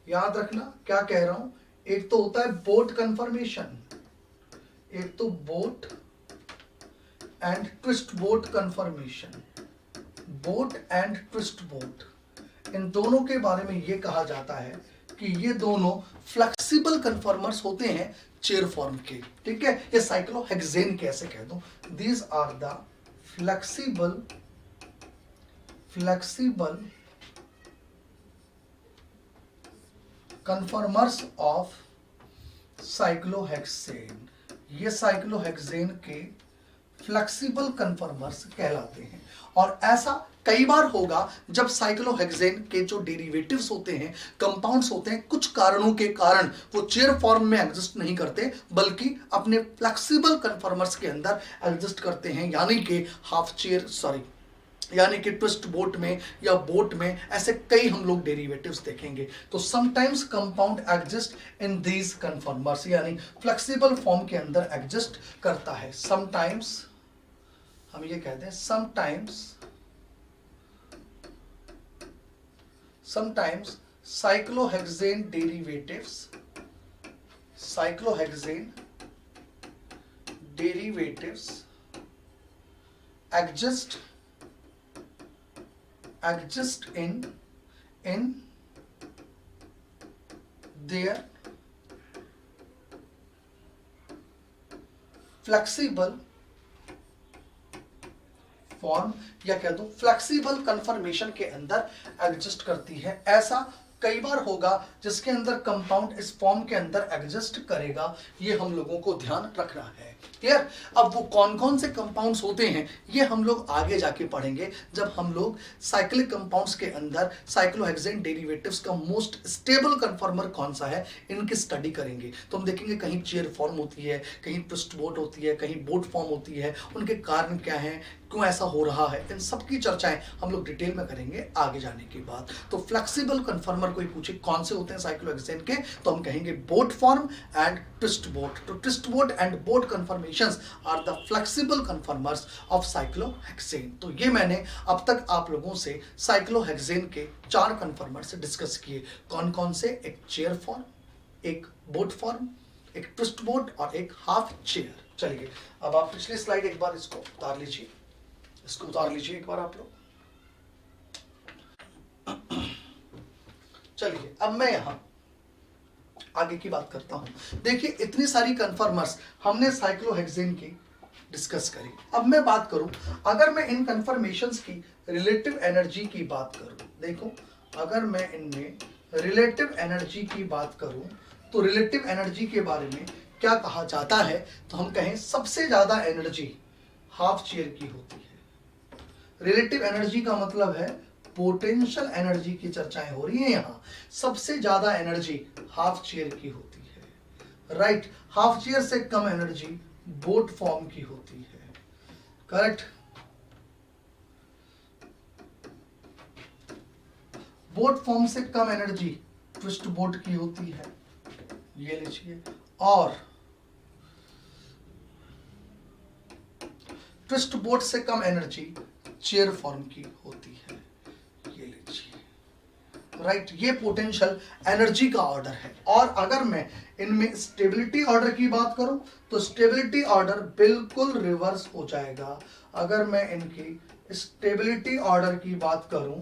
Speaker 1: याद रखना क्या कह रहा हूं, एक तो होता है बोट कन्फर्मेशन, एक तो boat and twist boat conformation, boat and twist boat, इन दोनों के बारे में यह कहा जाता है कि ये दोनों फ्लेक्सिबल कन्फर्मर्स होते हैं चेयर फॉर्म के, ठीक है। ये साइक्लोहेक्सेन कैसे कह दूं, these are the flexible conformers of cyclohexane, ये साइक्लोहेक्सेन के फ्लेक्सिबल कन्फर्मर्स कहलाते हैं। और ऐसा कई बार होगा जब साइक्लोहेक्सेन के जो डेरिवेटिव्स होते हैं, कंपाउंड्स होते हैं, कुछ कारणों के कारण वो चेयर फॉर्म में एग्जिस्ट नहीं करते, बल्कि अपने फ्लेक्सिबल कन्फर्मर्स के अंदर एग्जिस्ट करते हैं, यानी कि हाफ चेयर, यानी कि ट्विस्ट बोट में या बोट में, ऐसे कई हम लोग डेरिवेटिव्स देखेंगे। तो sometimes compound exist in these conformers, यानी फ्लेक्सिबल फॉर्म के अंदर एग्जिस्ट करता है। समटाइम्स हम ये कहते हैं, sometimes cyclohexane derivatives exist in their flexible form, या कह दो फ्लेक्सिबल कन्फर्मेशन के अंदर एग्जिस्ट करती है। ऐसा कई बार होगा जिसके अंदर कंपाउंड इस फॉर्म के अंदर एग्जिस्ट करेगा, ये हम लोगों को ध्यान रखना है। क्लियर? अब वो कौन कौन से कंपाउंड्स होते हैं ये हम लोग आगे जाके पढ़ेंगे जब हम लोग साइक्लिक कंपाउंड्स के अंदर साइक्लोहेक्सेन डेरिवेटिव्स का मोस्ट स्टेबल कन्फर्मर कौन सा है इनकी स्टडी करेंगे। तो हम देखेंगे कहीं चेयर फॉर्म होती है, कहीं ट्विस्ट बोट होती है, कहीं बोट फॉर्म होती है, उनके कारण क्या है, क्यों ऐसा हो रहा है, इन सब की चर्चाएं हम लोग डिटेल में करेंगे आगे जाने के बाद। तो फ्लेक्सिबल कन्फर्मर कोई पूछे कौन से होते हैं साइक्लोहेक्सेन के, तो हम कहेंगे boat form and twist boat. तो twist boat and boat conformations are the flexible conformers of cyclohexane. तो ये मैंने अब तक आप लोगों से साइक्लोहेक्सेन के 4 कन्फर्मर से डिस्कस किए। कौन कौन से? एक चेयर फॉर्म, एक बोट फॉर्म, एक ट्विस्ट बोट और एक हाफ चेयर। चलिए अब आप पिछली स्लाइड एक बार इसको उतार लीजिए, इसको उतार लीजिए एक बार आप लोग। चलिए अब मैं यहां आगे की बात करता हूं। देखिए इतनी सारी कन्फर्मर्स हमने साइक्लोहेक्सेन की डिस्कस करी। अब मैं बात करूं, अगर मैं इन कन्फर्मेशंस की रिलेटिव एनर्जी की बात करूं, देखो अगर मैं इनमें रिलेटिव एनर्जी की बात करूं तो रिलेटिव एनर्जी के बारे में क्या कहा जाता है, तो हम कहें सबसे ज्यादा एनर्जी हाफ चेयर की होती है। रिलेटिव एनर्जी का मतलब है पोटेंशियल एनर्जी की चर्चाएं हो रही है यहां। सबसे ज्यादा एनर्जी हाफ चेयर की होती है, राइट। हाफ चेयर से कम एनर्जी बोट फॉर्म की होती है, करेक्ट। बोट फॉर्म से कम एनर्जी ट्विस्ट बोट की होती है, ये लीजिए। और ट्विस्ट बोट से कम एनर्जी चेयर फॉर्म की होती है, ये लीजिए, राइट। ये पोटेंशियल एनर्जी का ऑर्डर है। और अगर मैं इनमें स्टेबिलिटी ऑर्डर की बात करूं तो स्टेबिलिटी ऑर्डर बिल्कुल रिवर्स हो जाएगा। अगर मैं इनकी स्टेबिलिटी ऑर्डर की बात करूं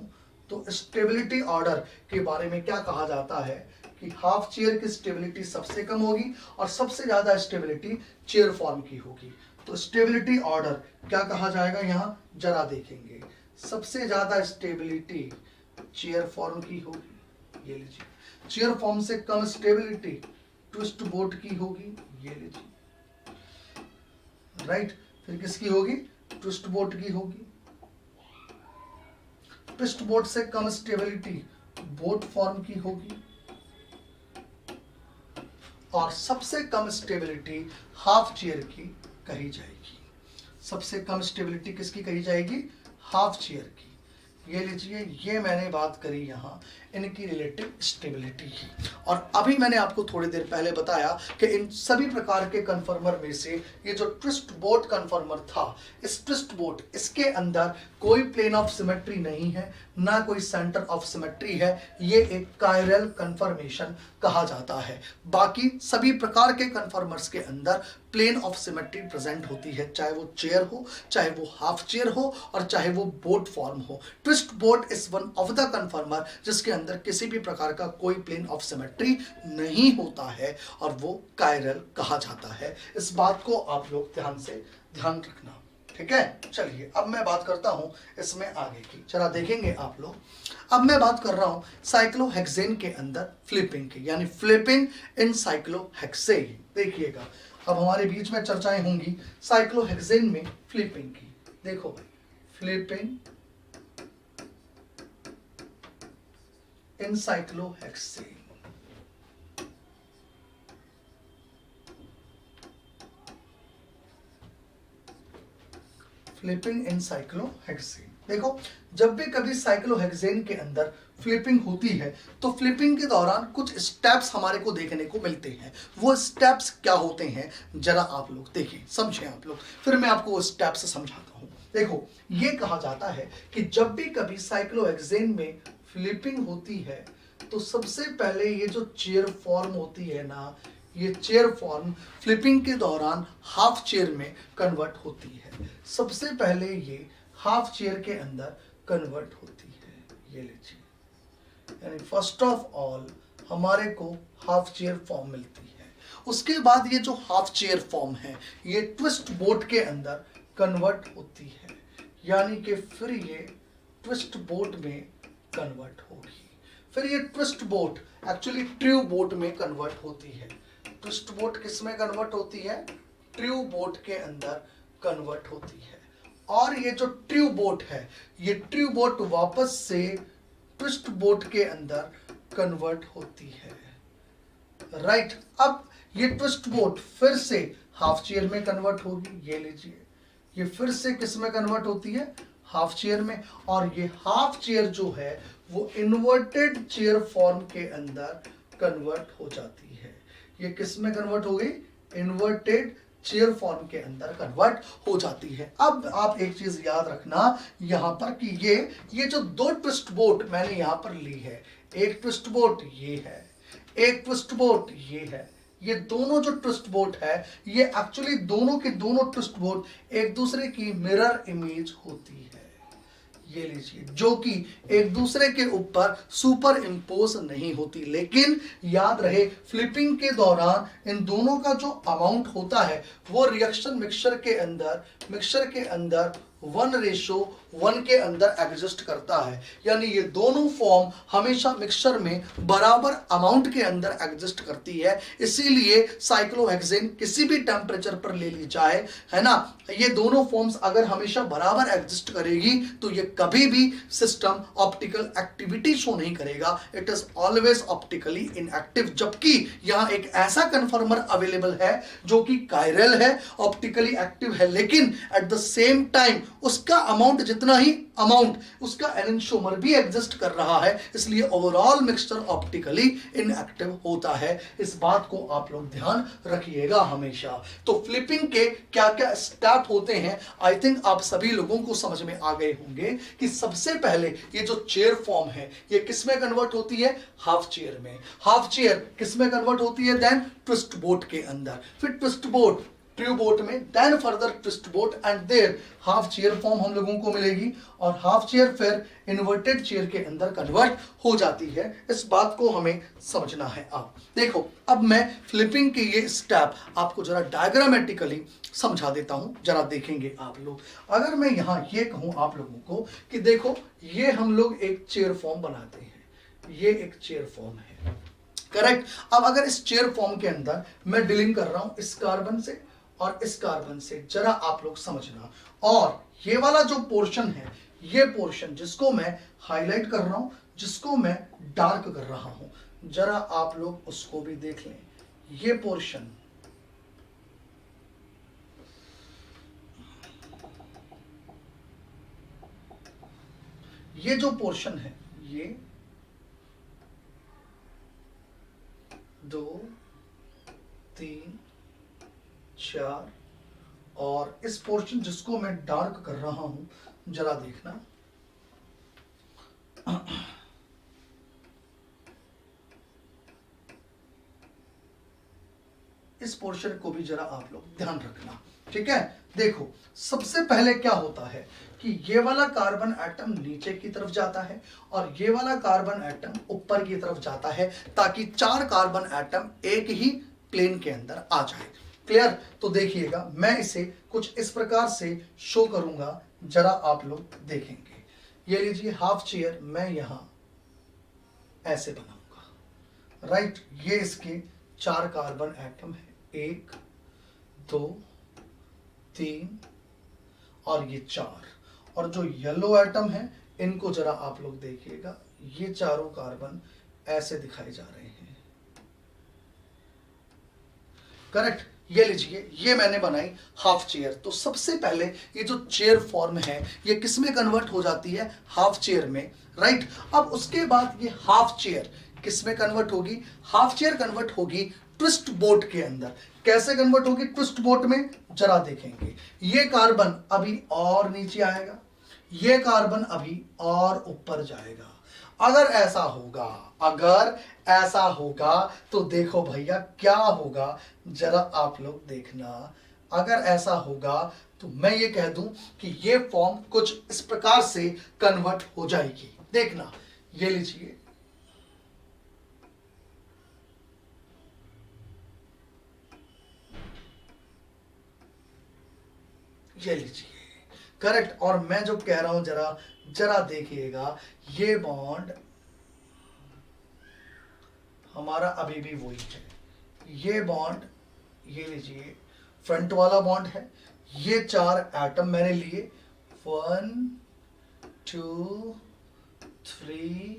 Speaker 1: तो स्टेबिलिटी ऑर्डर के बारे में क्या कहा जाता है कि हाफ चेयर की स्टेबिलिटी सबसे कम होगी और सबसे ज्यादा स्टेबिलिटी चेयर फॉर्म की होगी। तो स्टेबिलिटी ऑर्डर क्या कहा जाएगा यहां जरा देखेंगे। सबसे ज्यादा स्टेबिलिटी चेयर फॉर्म की होगी, ये लीजिए। चेयर फॉर्म से कम स्टेबिलिटी ट्विस्ट बोट की होगी, ये लीजिए, राइट। फिर किसकी होगी? ट्विस्ट बोट की होगी। ट्विस्ट बोट से कम स्टेबिलिटी बोट फॉर्म की होगी और सबसे कम स्टेबिलिटी हाफ चेयर की कही जाएगी। सबसे कम स्टेबिलिटी किसकी कही जाएगी? हाफ चेयर की। ये लीजिए, ये मैंने बात करी यहाँ इनकी रिलेटिव स्टेबिलिटी की। और अभी मैंने आपको थोड़ी देर पहले बताया कि इन सभी प्रकार के कन्फर्मर में से ये जो ट्विस्ट बोट कन्फर्मर था, इस ट्विस्ट बोट इसके अंदर कोई प्लेन ऑफ सिमेट्री नहीं है, ना कोई सेंटर ऑफ सिमेट्री है। ये एक कायरल कन्फर्मेशन कहा जाता है। बाकी सभी प्रकार के कन्फर्मर्स के अंदर प्लेन ऑफ सिमेट्री प्रेजेंट होती है, चाहे वो चेयर हो, चाहे वो हाफ चेयर हो और चाहे वो बोट फॉर्म हो। Twist boat is one of the कन्फर्मर जिसके अंदर किसी भी प्रकार का कोई प्लेन ऑफ सिमेट्री नहीं होता है और वो कायरल कहा जाता है। इस बात को आप लोग ध्यान रखना, ठीक है। चलिए अब मैं बात करता हूं इसमें आगे की, चला देखेंगे आप लोग। अब मैं बात कर रहा हूं साइक्लोहेक्सेन के अंदर फ्लिपिंग की, यानी फ्लिपिंग इन साइक्लोहेक्सेन। देखिएगा अब हमारे बीच में चर्चाएं होंगी साइक्लोहेक्सेन में फ्लिपिंग की। देखो भाई, flipping in cyclohexane, flipping in cyclohexane. देखो जब भी कभी साइक्लोहेक्सेन के अंदर फ्लिपिंग होती है तो फ्लिपिंग के दौरान कुछ स्टेप्स हमारे को देखने को मिलते हैं। वो स्टेप्स क्या होते हैं जरा आप लोग देखिए, समझें आप लोग, फिर मैं आपको वो स्टेप्स समझाता हूं। देखो ये कहा जाता है कि जब भी कभी साइक्लोहेक्सेन में फ्लिपिंग होती है तो सबसे पहले ये जो चेयर फॉर्म होती है ना, ये चेयर फॉर्म फ्लिपिंग के दौरान हाफ चेयर में कन्वर्ट होती है। सबसे पहले ये हाफ चेयर के अंदर कन्वर्ट होती है, ये लीजिए, यानी फर्स्ट ऑफ ऑल हमारे को हाफ चेयर फॉर्म मिलती है। उसके बाद ये जो हाफ चेयर फॉर्म है ये ट्विस्ट बोट के अंदर कन्वर्ट होती है, यानी कि फिर ये ट्विस्ट बोट में कन्वर्ट होगी। फिर ये twist boat actually true boat में कन्वर्ट होती है। ट्विस्ट बोट किस में कन्वर्ट होती है? ट्रू बोट के अंदर कन्वर्ट होती है। और ये जो ट्रू बोट है, ये ट्रू बोट वापस से ट्विस्ट बोट के अंदर कन्वर्ट होती है। राइट, अब ये ट्विस्ट बोट फिर से हाफ चेयर में कन्वर्ट होगी। ये लीजिए, ये फिर से किस में कन्वर्ट होती है? हाफ चेयर में। और ये हाफ चेयर जो है वो इन्वर्टेड चेयर फॉर्म के अंदर कन्वर्ट हो जाती है। ये किस में कन्वर्ट हो गई? इन्वर्टेड चेयर फॉर्म के अंदर कन्वर्ट हो जाती है। अब आप एक चीज याद रखना यहां पर कि ये जो दो ट्विस्ट बोट मैंने यहां पर ली है, एक ट्विस्ट बोट ये है, एक ट्विस्ट बोट ये है, ये दोनों जो ट्विस्ट बोट है ये एक्चुअली दोनों के दोनों ट्विस्ट बोट एक दूसरे की मिरर इमेज होती है। ये लीजिए, जो कि एक दूसरे के ऊपर सुपर इम्पोज नहीं होती, लेकिन याद रहे फ्लिपिंग के दौरान इन दोनों का जो अमाउंट होता है वो रिएक्शन मिक्सचर के अंदर 1:1 के अंदर एग्जिस्ट करता है। यानी ये दोनों फॉर्म हमेशा मिक्सचर में बराबर अमाउंट के अंदर एग्जिस्ट करती है। इसीलिए साइक्लोहेक्सेन किसी भी टेम्परेचर पर ले ली जाए, है ना, ये दोनों फॉर्म्स अगर हमेशा बराबर एग्जिस्ट करेगी तो ये कभी भी सिस्टम ऑप्टिकल एक्टिविटी शो नहीं करेगा। It is always optically inactive. जबकि यहां एक ऐसा कन्फर्मर अवेलेबल है जो कि कायरल है, ऑप्टिकली एक्टिव है, लेकिन एट द सेम टाइम उसका अमाउंट जितना ही अमाउंट उसका एनेंटियोमर भी एग्जिस्ट कर रहा है, इसलिए ओवरऑल मिक्सचर ऑप्टिकली इनएक्टिव होता है। इस बात को आप लोग ध्यान रखिएगा हमेशा। तो फ्लिपिंग के क्या क्या स्टेप होते हैं, आई थिंक आप सभी लोगों को समझ में आ गए होंगे कि सबसे पहले ये जो चेयर फॉर्म है ये किस में कन्वर्ट होती है? हाफ चेयर में। हाफ चेयर किस में कन्वर्ट होती है? देन ट्विस्ट बोट के अंदर, फिर ट्विस्ट बोट ट्रू बोट में, then further twist boat and there half chair form हम लोगों को मिलेगी और हाफ चेयर फिर इन्वर्टेड चेयर के अंदर कन्वर्ट हो जाती है। इस बात को हमें समझना है। आप देखो, अब मैं फ्लिपिंग के ये स्टेप आपको जरा डायग्रामेटिकली समझा देता हूं, जरा देखेंगे आप लोग। अगर मैं यहां ये कहूं आप लोगों को कि देखो ये हम लोग एक चेयर फॉर्म बनाते हैं, ये एक चेयर फॉर्म है, करेक्ट। अब अगर इस चेयर फॉर्म के अंदर मैं डीलिंग कर रहा हूं इस कार्बन से और इस कार्बन से, जरा आप लोग समझना। और ये वाला जो पोर्शन है, ये पोर्शन जिसको मैं हाईलाइट कर रहा हूं, जिसको मैं डार्क कर रहा हूं, जरा आप लोग उसको भी देख लें। ये पोर्शन, ये जो पोर्शन है, ये 2 3 4 और इस पोर्शन जिसको मैं डार्क कर रहा हूं, जरा देखना। इस पोर्शन को भी जरा आप लोग ध्यान रखना, ठीक है। देखो, सबसे पहले क्या होता है कि ये वाला कार्बन एटम नीचे की तरफ जाता है और ये वाला कार्बन एटम ऊपर की तरफ जाता है, ताकि 4 कार्बन एटम एक ही प्लेन के अंदर आ जाए। क्लियर? तो देखिएगा, मैं इसे कुछ इस प्रकार से शो करूंगा, जरा आप लोग देखेंगे। ये लीजिए, हाफ चेयर मैं यहां ऐसे बनाऊंगा, राइट। ये इसके 4 कार्बन एटम है, 1 2 3 और ये 4। और जो येलो एटम है इनको जरा आप लोग देखिएगा, ये चारों कार्बन ऐसे दिखाए जा रहे हैं, करेक्ट। ये लीजिए, ये मैंने बनाई हाफ चेयर। तो सबसे पहले ये जो चेयर फॉर्म है ये किस में कन्वर्ट हो जाती है? हाफ चेयर में, राइट। अब उसके बाद ये हाफ चेयर किस में कन्वर्ट होगी? हाफ चेयर कन्वर्ट होगी ट्विस्ट बोट के अंदर। कैसे कन्वर्ट होगी ट्विस्ट बोट में? जरा देखेंगे। ये कार्बन अभी और नीचे आएगा, ये कार्बन अभी और ऊपर जाएगा। अगर ऐसा होगा तो देखो भैया क्या होगा, जरा आप लोग देखना। अगर ऐसा होगा तो मैं ये कह दूं कि ये फॉर्म कुछ इस प्रकार से कन्वर्ट हो जाएगी। देखना, ये लीजिए, ये लीजिए, करेक्ट। और मैं जो कह रहा हूं जरा देखिएगा, ये बॉन्ड हमारा अभी भी वही है। ये बॉन्ड, ये लीजिए फ्रंट वाला बॉन्ड है। ये 4 एटम मैंने लिए, 1 2 3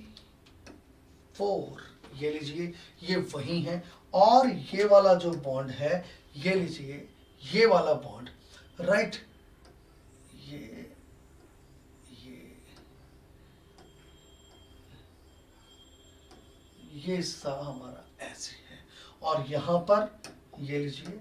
Speaker 1: 4, ये लीजिए ये वही है। और ये वाला जो बॉन्ड है, ये लीजिए ये वाला बॉन्ड, राइट, ये हिस्सा हमारा ऐसे है। और यहां पर ये लीजिए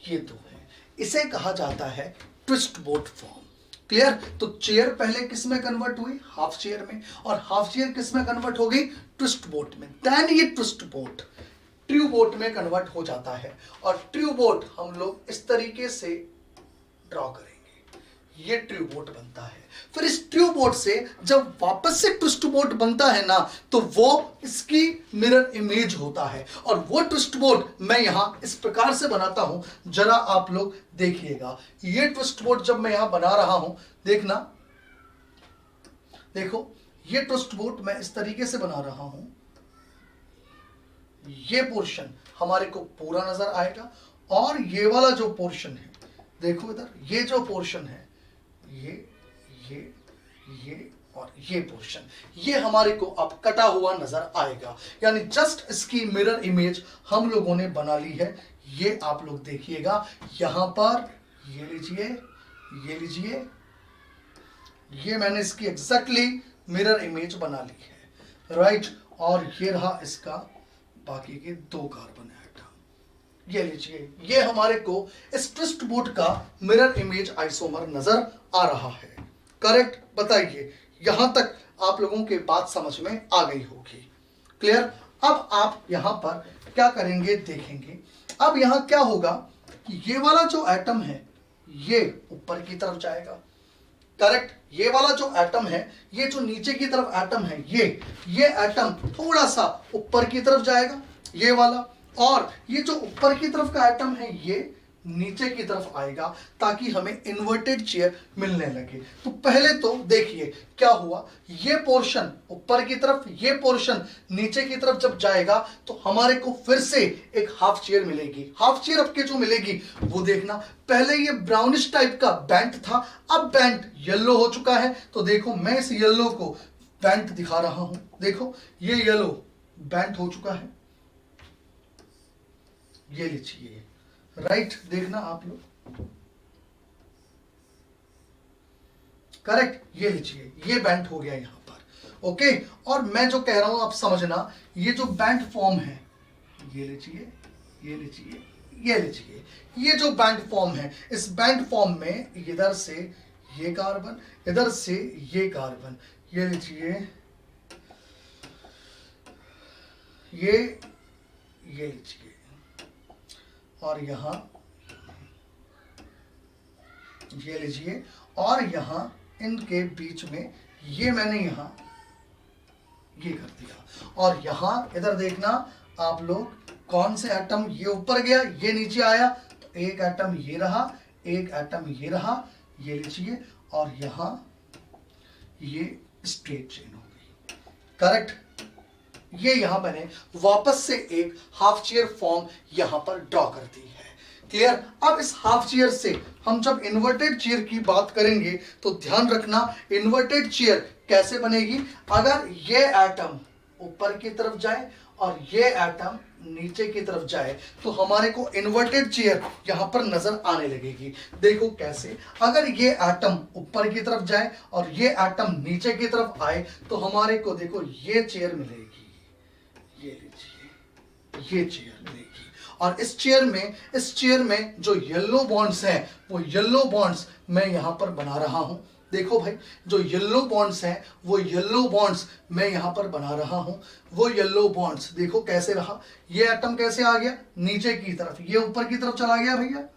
Speaker 1: ये दो है। इसे कहा जाता है ट्विस्ट बोट फॉर्म। क्लियर? तो चेयर पहले किस में कन्वर्ट हुई? हाफ चेयर में। और हाफ चेयर किस में कन्वर्ट हो गई? ट्विस्ट बोट में। देन ये ट्विस्ट बोट ट्रू बोट में कन्वर्ट हो जाता है। और ट्रू बोट हम लोग इस तरीके से ड्रॉ करेंगे, ये ट्रू बोट बनता है। फिर इस ट्रू बोट से जब वापस से ट्विस्ट बोट बनता है ना, तो वो इसकी मिरर इमेज होता है। और वो ट्विस्ट बोट मैं यहां इस प्रकार से बनाता हूं, जरा आप लोग देखिएगा। ये ट्विस्ट बोट जब मैं यहां बना रहा हूं, देखना, देखो ये ट्विस्ट बोट मैं इस तरीके से बना रहा हूं। ये पोर्शन हमारे को पूरा नजर आएगा। और ये वाला जो पोर्शन है, देखो इधर, ये जो पोर्शन है, ये और ये पोर्शन, ये हमारे को अब कटा हुआ नजर आएगा। यानी जस्ट इसकी मिरर इमेज हम लोगों ने बना ली है। ये आप लोग देखिएगा यहां पर, ये लीजिए ये मैंने इसकी एग्जैक्टली मिरर इमेज बना ली है, राइट। और ये रहा इसका बाकी के 2 कार्बन एटम। ये लीजिए, ये हमारे को इस ट्विस्ट बोट का मिरर इमेज आइसोमर नजर आ रहा है। करेक्ट? बताइए, यहां तक आप लोगों के बात समझ में आ गई होगी। क्लियर? अब आप यहां पर क्या करेंगे देखेंगे। अब यहां क्या होगा कि ये वाला जो एटम है, ये ऊपर की तरफ जाएगा। करेक्ट? ये वाला जो एटम है, ये जो नीचे की तरफ एटम है, ये एटम थोड़ा सा ऊपर की तरफ जाएगा, ये वाला। और ये जो ऊपर की तरफ का एटम है, ये नीचे की तरफ आएगा, ताकि हमें इन्वर्टेड चेयर मिलने लगे। तो पहले तो देखिए क्या हुआ, ये पोर्शन ऊपर की तरफ, ये पोर्शन नीचे की तरफ जब जाएगा, तो हमारे को फिर से एक हाफ चेयर मिलेगी। हाफ चेयर अब के जो मिलेगी वो देखना, पहले ये ब्राउनिश टाइप का बैंड था, अब बैंड येलो हो चुका है। तो देखो मैं इस येलो को बैंड दिखा रहा हूं, देखो ये येलो बैंड हो चुका है, ये लीजिए, राइट, देखना आप लोग। करेक्ट? ये लीजिए, ये बैंड हो गया यहां पर। ओके? और मैं जो कह रहा हूं आप समझना, ये जो बैंड फॉर्म है, ये लीजिए, ये जो बैंड फॉर्म है, इस बैंड फॉर्म में इधर से ये कार्बन, इधर से ये कार्बन, ये लीजिए, ये लीजिए, और यहां ये लीजिए, और यहां इनके बीच में ये मैंने यहां ये कर दिया। और यहां इधर देखना आप लोग, कौन से एटम, ये ऊपर गया, ये नीचे आया, तो एक एटम ये रहा, एक एटम ये रहा, ये लीजिए, और यहां ये स्ट्रेट चेन हो गई। करेक्ट? ये यहां मैंने वापस से एक हाफ चेयर फॉर्म यहां पर ड्रॉ कर दी है। क्लियर? अब इस हाफ चेयर से हम जब इन्वर्टेड चेयर की बात करेंगे, तो ध्यान रखना इन्वर्टेड चेयर कैसे बनेगी। अगर ये एटम ऊपर की तरफ जाए और ये एटम नीचे की तरफ जाए, तो हमारे को इन्वर्टेड चेयर यहां पर नजर आने लगेगी। देखो कैसे, अगर ये एटम ऊपर की तरफ जाए और ये एटम नीचे की तरफ आए, तो हमारे को देखो ये चेयर मिलेगी, ये लीजिए, ये चेयर मिलेगी। और इस चेयर में जो येलो बॉन्ड्स हैं, वो येलो बॉन्ड्स मैं यहां पर बना रहा हूं। देखो भाई, जो येलो बॉन्ड्स हैं, वो येलो बॉन्ड्स मैं यहां पर बना रहा हूं। वो येलो बॉन्ड्स देखो कैसे रहा, ये एटम कैसे आ गया नीचे की तरफ, ये ऊपर की तरफ चला गया भैया।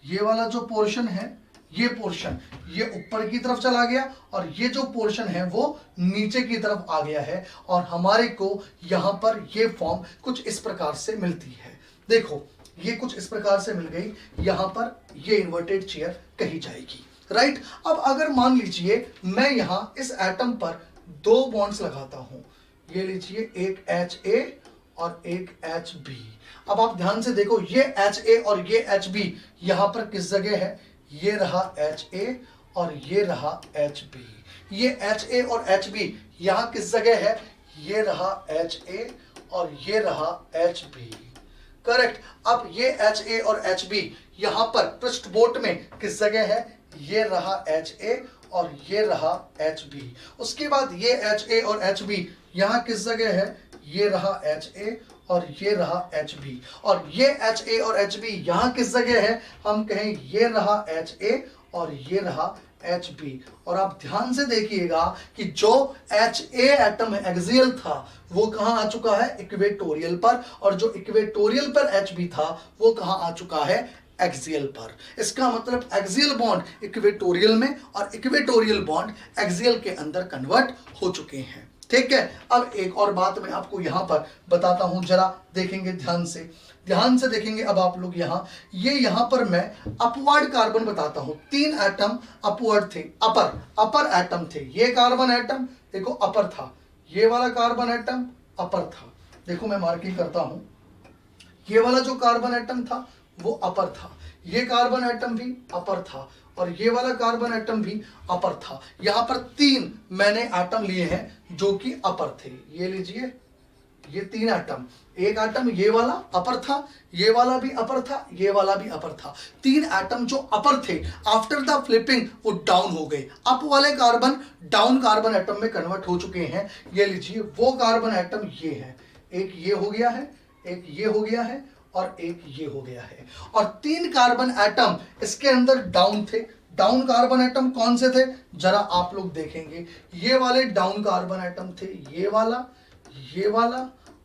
Speaker 1: ये वाला जो पोर्शन है, ये पोर्शन ये ऊपर की तरफ चला गया, और ये जो पोर्शन है वो नीचे की तरफ आ गया है। और हमारे को यहां पर ये फॉर्म कुछ इस प्रकार से मिलती है। देखो ये कुछ इस प्रकार से मिल गई, यहां पर ये इन्वर्टेड चेयर कही जाएगी। राइट? अब अगर मान लीजिए मैं यहां इस एटम पर दो बॉन्ड्स लगाता हूं, ये लीजिए, एक HA और एक HB। अब आप ध्यान से देखो, ये HA और ये HB यहां पर किस जगह है, ये रहा HA और ये रहा HB। ये HA और HB यहां किस जगह है, ये रहा HA और ये रहा HB। करेक्ट। अब ये HA और HB यहां पर पृष्ठबोट में किस जगह है, ये रहा HA और ये रहा HB। उसके बाद ये HA और HB यहां किस जगह है, ये रहा HA और ये रहा HB। और ये HA और HB यहां किस जगह है, हम कहें ये रहा HA और ये रहा HB। और आप ध्यान से देखिएगा कि जो HA एटम एक्सियल था वो कहां आ चुका है, इक्वेटोरियल पर, और जो इक्वेटोरियल पर HB था वो कहां आ चुका है, एक्सियल पर। इसका मतलब एक्सियल बॉन्ड इक्वेटोरियल में और इक्वेटोरियल बॉन्ड एक्सियल के अंदर कन्वर्ट हो चुके हैं। ठीक है। अब एक और बात मैं आपको यहां पर बताता हूं, जरा देखेंगे ध्यान से देखेंगे। अब आप लोग यहां पर मैं अपवर्ड कार्बन बताता हूं। 3 एटम अपवर्ड थे, अपर एटम थे। ये कार्बन एटम देखो अपर था, ये वाला कार्बन एटम अपर था। देखो मैं मार्किंग करता हूं, ये वाला जो कार्बन एटम था वो अपर था, ये कार्बन एटम भी अपर था और ये वाला कार्बन एटम भी अपर था। यहां पर 3 मैंने एटम लिए हैं जो कि अपर थे। ये लीजिए, ये 3 एटम, एक एटम ये वाला अपर था, ये वाला भी अपर था, ये वाला भी अपर था। 3 एटम जो अपर थे, आफ्टर द फ्लिपिंग वो डाउन हो गए। अप वाले कार्बन डाउन कार्बन एटम में कन्वर्ट हो चुके हैं। ये लीजिए, वो कार्बन एटम ये है, एक ये हो गया है, एक ये हो गया है और एक ये हो गया है। और 3 कार्बन एटम इसके अंदर डाउन थे। डाउन कार्बन एटम कौन से थे, जरा आप लोग देखेंगे, ये वाले डाउन कार्बन एटम थे, ये वाला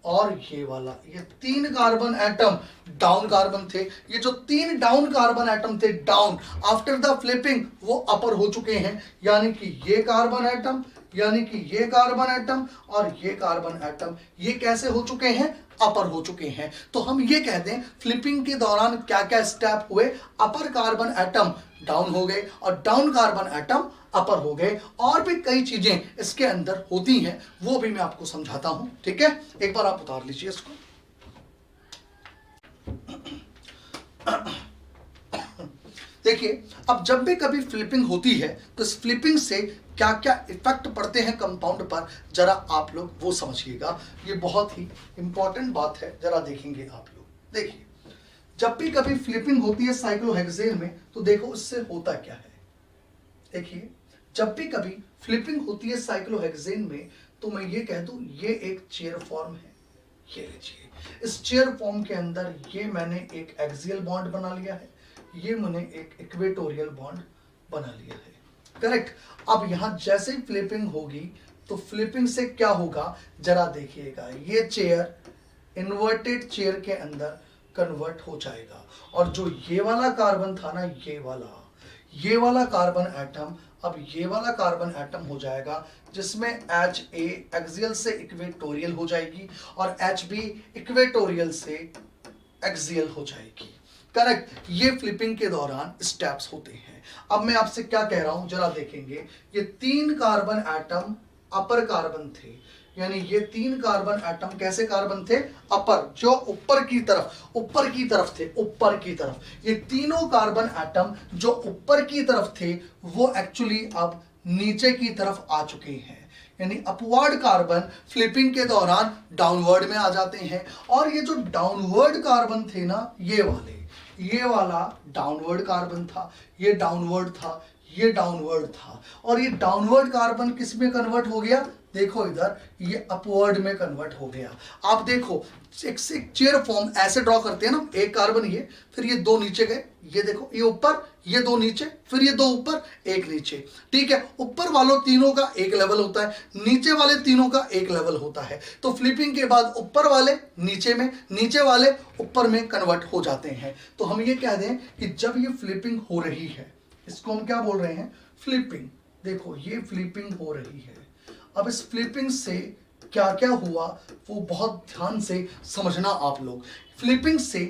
Speaker 1: और ये वाला। ये 3 कार्बन एटम डाउन कार्बन थे। ये जो 3 डाउन कार्बन एटम थे, डाउन आफ्टर द फ्लिपिंग वो अपर हो चुके हैं। यानी कि ये कार्बन एटम, यानी कि ये कार्बन एटम और ये कार्बन एटम, ये कैसे हो चुके हैं, अपर हो चुके हैं। तो हम ये कहते हैं फ्लिपिंग के दौरान क्या क्या स्टेप हुए, अपर कार्बन एटम डाउन हो गए और डाउन कार्बन एटम अपर हो गए। और भी कई चीजें इसके अंदर होती हैं, वो भी मैं आपको समझाता हूं। ठीक है, एक बार आप उतार लीजिए इसको। देखिए, अब जब भी कभी फ्लिपिंग होती है तो इस फ्लिपिंग से क्या क्या इफेक्ट पड़ते हैं कंपाउंड पर, जरा आप लोग वो समझिएगा। ये बहुत ही इंपॉर्टेंट बात है, जरा देखेंगे आप लोग। देखिए, जब भी कभी फ्लिपिंग होती है साइक्लोहेक्सेन में तो देखो इससे होता क्या है। देखिए, जब भी कभी फ्लिपिंग होती है साइक्लोहेक्सेन में तो मैं ये कह दूं, ये एक चेयर फॉर्म है। ये लीजिए, इस चेयर फॉर्म के अंदर ये मैंने एक एक्सियल बॉन्ड बना लिया है, ये मैंने एक इक्वेटोरियल बॉन्ड बना लिया है। करेक्ट। अब यहां जैसे ही फ्लिपिंग होगी तो फ्लिपिंग से क्या होगा, जरा देखिएगा, ये चेयर इन्वर्टेड चेयर के अंदर कन्वर्ट हो जाएगा। और जो ये वाला कार्बन था ना, ये वाला कार्बन एटम, अब ये वाला कार्बन एटम हो जाएगा जिसमें HA एक्सियल से इक्वेटोरियल हो जाएगी और HB इक्वेटोरियल से एक्सियल हो जाएगी। करेक्ट। ये फ्लिपिंग के दौरान स्टेप्स होते हैं। अब मैं आपसे क्या कह रहा हूं, जरा देखेंगे, ये 3 कार्बन एटम अपर कार्बन थे, यानी ये 3 कार्बन एटम कैसे कार्बन थे, अपर, जो ऊपर की तरफ थे, ऊपर की तरफ। ये तीनों कार्बन एटम जो ऊपर की तरफ थे वो एक्चुअली अब नीचे की तरफ आ चुके हैं। यानी अपवर्ड कार्बन फ्लिपिंग के दौरान डाउनवर्ड में आ जाते हैं। और ये जो डाउनवर्ड कार्बन थे ना, ये वाला डाउनवर्ड कार्बन था, ये डाउनवर्ड था, ये डाउनवर्ड था। और ये डाउनवर्ड कार्बन किस में कन्वर्ट हो गया, देखो इधर, ये अपवर्ड में कन्वर्ट हो गया। आप देखो, एक चेयर फॉर्म ऐसे ड्रॉ करते हैं ना, एक कार्बन ये, फिर ये 2 नीचे गए, ये देखो, ये ऊपर, ये 2 नीचे, फिर ये 2 ऊपर, 1 नीचे। ठीक है, ऊपर वालों तीनों का एक लेवल होता है, नीचे वाले तीनों का एक लेवल होता है। तो फ्लिपिंग के बाद ऊपर वाले नीचे में, नीचे वाले ऊपर में कन्वर्ट हो जाते हैं। तो हम ये कह दें कि जब ये फ्लिपिंग हो रही है, इसको हम क्या बोल रहे हैं, फ्लिपिंग। देखो, ये फ्लिपिंग हो रही है। अब इस फ्लिपिंग से क्या क्या हुआ वो बहुत ध्यान से समझना आप लोग। फ्लिपिंग से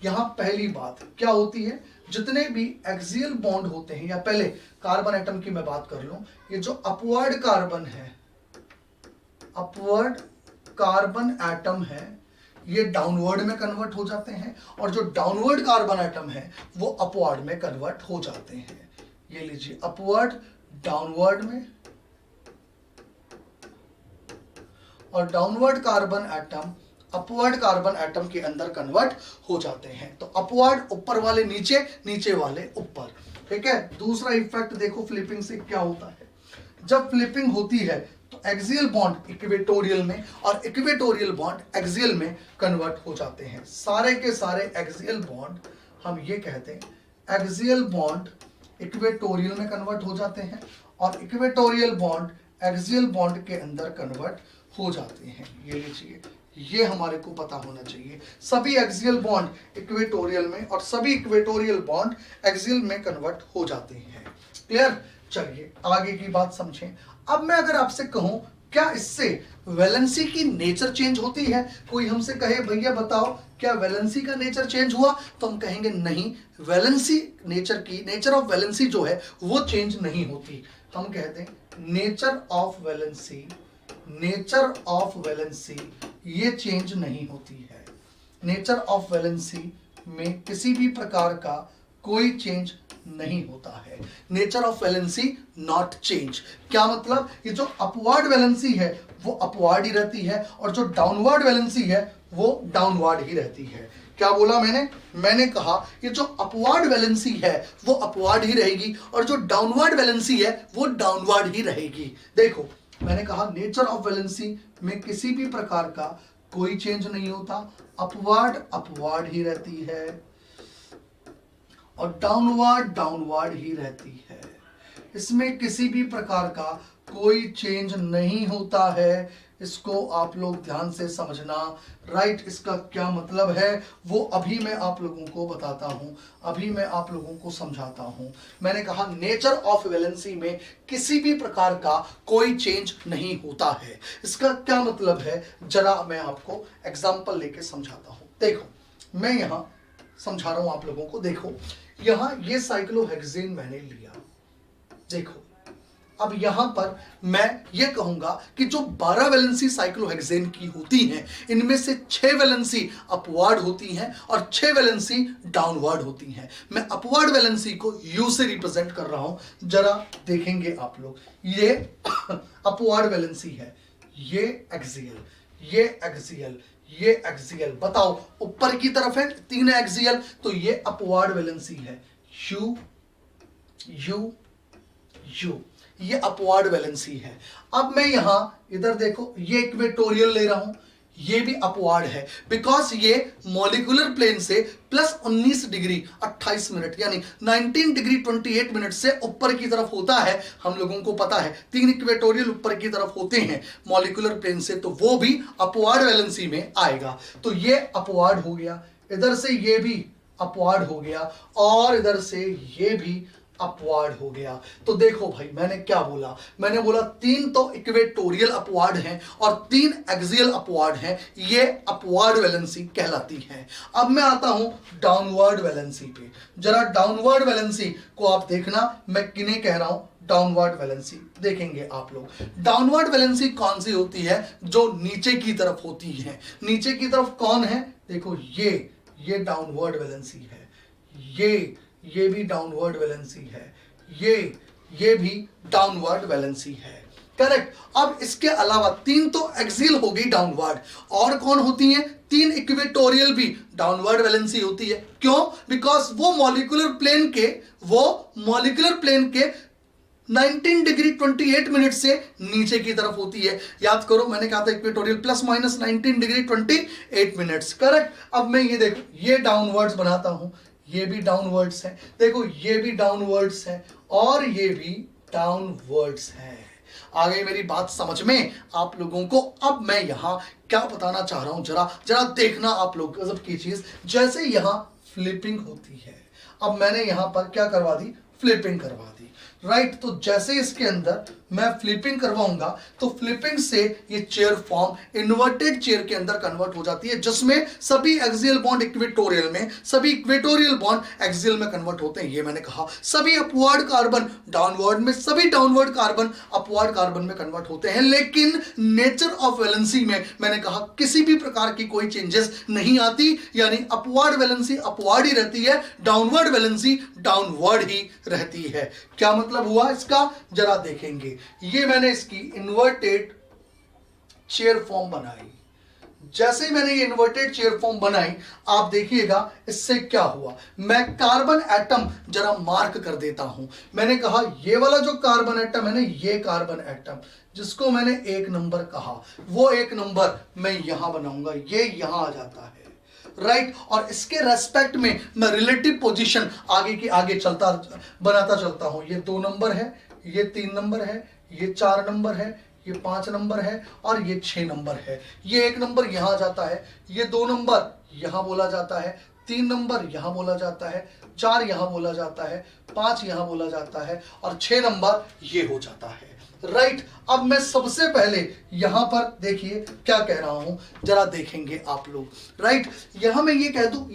Speaker 1: यहां पहली बात क्या होती है, जितने भी एक्सियल बॉन्ड होते हैं, या पहले कार्बन एटम की मैं बात कर लूं, ये जो अपवर्ड कार्बन है, अपवर्ड कार्बन एटम है ये डाउनवर्ड में कन्वर्ट हो जाते हैं और जो डाउनवर्ड कार्बन एटम है वो अपवर्ड में कन्वर्ट हो जाते हैं। ये लीजिए अपवर्ड डाउनवर्ड में और downward carbon atom upward carbon atom के अंदर कन्वर्ट हो जाते हैं। तो अपवर्ड ऊपर वाले नीचे, नीचे वाले ऊपर। ठीक है। दूसरा इफेक्ट देखो फ्लिपिंग से क्या होता है। जब फ्लिपिंग होती है तो एक्सियल बॉन्ड इक्वेटोरियल में और इक्वेटोरियल बॉन्ड एक्सियल में कन्वर्ट हो जाते हैं। सारे के सारे एक्सियल बॉन्ड हम ये कहते हैं एक्सियल बॉन्ड इक्वेटोरियल में कन्वर्ट हो जाते हैं और इक्वेटोरियल बॉन्ड एक्सियल बॉन्ड के अंदर कन्वर्ट हो जाते हैं। ये लीजिए, ये हमारे को पता होना चाहिए। सभी एक्सियल बॉन्ड इक्वेटोरियल में और सभी इक्वेटोरियल बॉन्ड एक्सियल में कन्वर्ट हो जाते हैं। क्लियर। चलिए आगे की बात समझें। अब मैं अगर आपसे कहूं क्या इससे वैलेंसी की नेचर चेंज होती है, कोई हमसे कहे भैया बताओ क्या वैलेंसी का नेचर चेंज हुआ, तो हम कहेंगे नहीं, वैलेंसी नेचर ऑफ वैलेंसी जो है वो चेंज नहीं होती। हम कहते हैं नेचर ऑफ वैलेंसी ये चेंज नहीं होती है। नेचर ऑफ वैलेंसी में किसी भी प्रकार का कोई चेंज नहीं होता है। Nature of valency not change. क्या मतलब, ये जो अपवर्ड वैलेंसी है वो अपवर्ड ही रहती है और जो डाउनवर्ड वैलेंसी है वो डाउनवर्ड ही रहती है। क्या बोला मैंने कहा ये जो अपवर्ड वैलेंसी है वो अपवर्ड ही रहेगी और जो डाउनवर्ड वैलेंसी है वो डाउनवर्ड ही रहेगी। देखो मैंने कहा नेचर ऑफ वैलेंसी में किसी भी प्रकार का कोई चेंज नहीं होता, अपवर्ड ही रहती है और डाउनवर्ड ही रहती है। इसमें किसी भी प्रकार का कोई चेंज नहीं होता है। इसको आप लोग ध्यान से समझना। राइट। इसका क्या मतलब है वो अभी मैं आप लोगों को बताता हूं, अभी मैं आप लोगों को समझाता हूं। मैंने कहा नेचर ऑफ वैलेंसी में किसी भी प्रकार का कोई चेंज नहीं होता है। इसका क्या मतलब है जरा मैं आपको एग्जांपल लेके समझाता हूं। देखो मैं यहां समझा रहा हूं आप लोगों को। देखो यहां ये साइक्लोहेक्सेन मैंने लिया। देखो अब यहां पर मैं ये कहूंगा कि जो 12 वैलेंसी साइक्लोहेक्सेन की होती हैं इनमें से 6 वैलेंसी अपवर्ड होती हैं और 6 वैलेंसी डाउनवर्ड होती हैं। मैं अपवर्ड वैलेंसी को U से रिप्रेजेंट कर रहा हूं, जरा देखेंगे आप लोग। ये अपवर्ड वैलेंसी है, ये एक्सियल, ये एक्सियल, ये एक्सियल। बताओ ऊपर की तरफ है 3 एक्सियल तो ये अपवर्ड वैलेंसी है। U U U ये अपवर्ड वैलेंसी है। अब मैं यहां इधर देखो ये इक्वेटोरियल ले रहा हूं, ये भी अपवर्ड है बिकॉज ये मॉलिक्यूलर प्लेन से प्लस 19 डिग्री 28 मिनट यानी 19 डिग्री 28 मिनट से ऊपर की तरफ होता है। हम लोगों को पता है 3 इक्वेटोरियल ऊपर की तरफ होते हैं मॉलिक्यूलर प्लेन से, तो वो भी अपवर्ड वैलेंसी में आएगा। तो ये अपवर्ड हो गया, इधर से ये भी अपवर्ड हो गया और इधर से ये भी अपवर्ड हो गया। तो देखो भाई मैंने क्या बोला, मैंने बोला 3 तो इक्वेटोरियल अपवर्ड हैं और 3 एक्सियल अपवर्ड हैं, ये अपवर्ड वैलेंसी कहलाती है। अब मैं आता हूं डाउनवर्ड वैलेंसी पे। जरा डाउनवर्ड वैलेंसी को आप देखना, मैं किन्हें कह रहा हूं डाउनवर्ड वैलेंसी। देखेंगे आप लोग डाउनवर्ड वैलेंसी कौन सी होती है, जो नीचे की तरफ होती है। नीचे की तरफ कौन है, देखो ये डाउनवर्ड वैलेंसी है, ये भी डाउनवर्ड वैलेंसी है, ये भी डाउनवर्ड वैलेंसी है। करेक्ट। अब इसके अलावा 3 तो एक्सियल हो गई डाउनवर्ड, और कौन होती हैं 3 इक्वेटोरियल भी डाउनवर्ड वैलेंसी होती है। क्यों, बिकॉज वो मॉलिक्यूलर प्लेन के 19 डिग्री 28 मिनट से नीचे की तरफ होती है। याद करो मैंने कहा था equatorial plus minus 19 degree 28 minutes. Correct. अब मैं ये देखो ये डाउनवर्ड्स बनाता हूं, ये भी डाउनवर्ड्स है, देखो ये भी डाउनवर्ड्स है और ये भी डाउनवर्ड्स है। आ गई मेरी बात समझ में आप लोगों को। अब मैं यहां क्या बताना चाह रहा हूं, जरा देखना आप लोग गजब की चीज। जैसे यहां फ्लिपिंग होती है, अब मैंने यहां पर क्या करवा दी, फ्लिपिंग करवा दी। राइट। तो जैसे इसके अंदर मैं फ्लिपिंग करवाऊंगा तो फ्लिपिंग से ये चेयर फॉर्म इन्वर्टेड चेयर के अंदर कन्वर्ट हो जाती है, जिसमें सभी एक्सियल बॉन्ड इक्वेटोरियल में, सभी इक्वेटोरियल बॉन्ड एक्सियल में कन्वर्ट होते हैं। ये मैंने कहा सभी अपवर्ड कार्बन डाउनवर्ड में, सभी डाउनवर्ड कार्बन अपवर्ड कार्बन में कन्वर्ट होते हैं। लेकिन नेचर ऑफ वैलेंसी में मैंने कहा किसी भी प्रकार की कोई चेंजेस नहीं आती, यानी अपवर्ड वैलेंसी अपवर्ड ही रहती है, डाउनवर्ड वैलेंसी डाउनवर्ड ही रहती है। क्या मतलब हुआ इसका, जरा देखेंगे। ये मैंने इसकी इन्वर्टेड चेयर फॉर्म बनाई। जैसे ही मैंने ये इन्वर्टेड चेयर फॉर्म बनाई, आप देखिएगा इससे क्या हुआ। मैं कार्बन एटम जरा मार्क कर देता हूं। मैंने कहा ये वाला जो कार्बन एटम है ना, ये कार्बन एटम जिसको मैंने 1 नंबर कहा, वो 1 नंबर मैं यहां बनाऊंगा, ये यहां आ जाता है, राइट। और इसके रेस्पेक्ट में मैं रिलेटिव पोजीशन आगे की आगे चलता बनाता चलता हूं। ये 2 नंबर है, ये 3 नंबर है, ये 4 नंबर है, ये 5 नंबर है और ये 6 नंबर है। ये 1 नंबर यहां जाता है, ये 2 नंबर यहां बोला जाता है, 3 नंबर यहां बोला जाता है, 4 यहां बोला जाता है, 5 यहां बोला जाता है और 6 नंबर ये हो जाता है, राइट। अब मैं सबसे पहले यहां पर देखिए क्या कह रहा हूं, जरा देखेंगे आप लोग, राइट। यहां मैं ये कह दूं,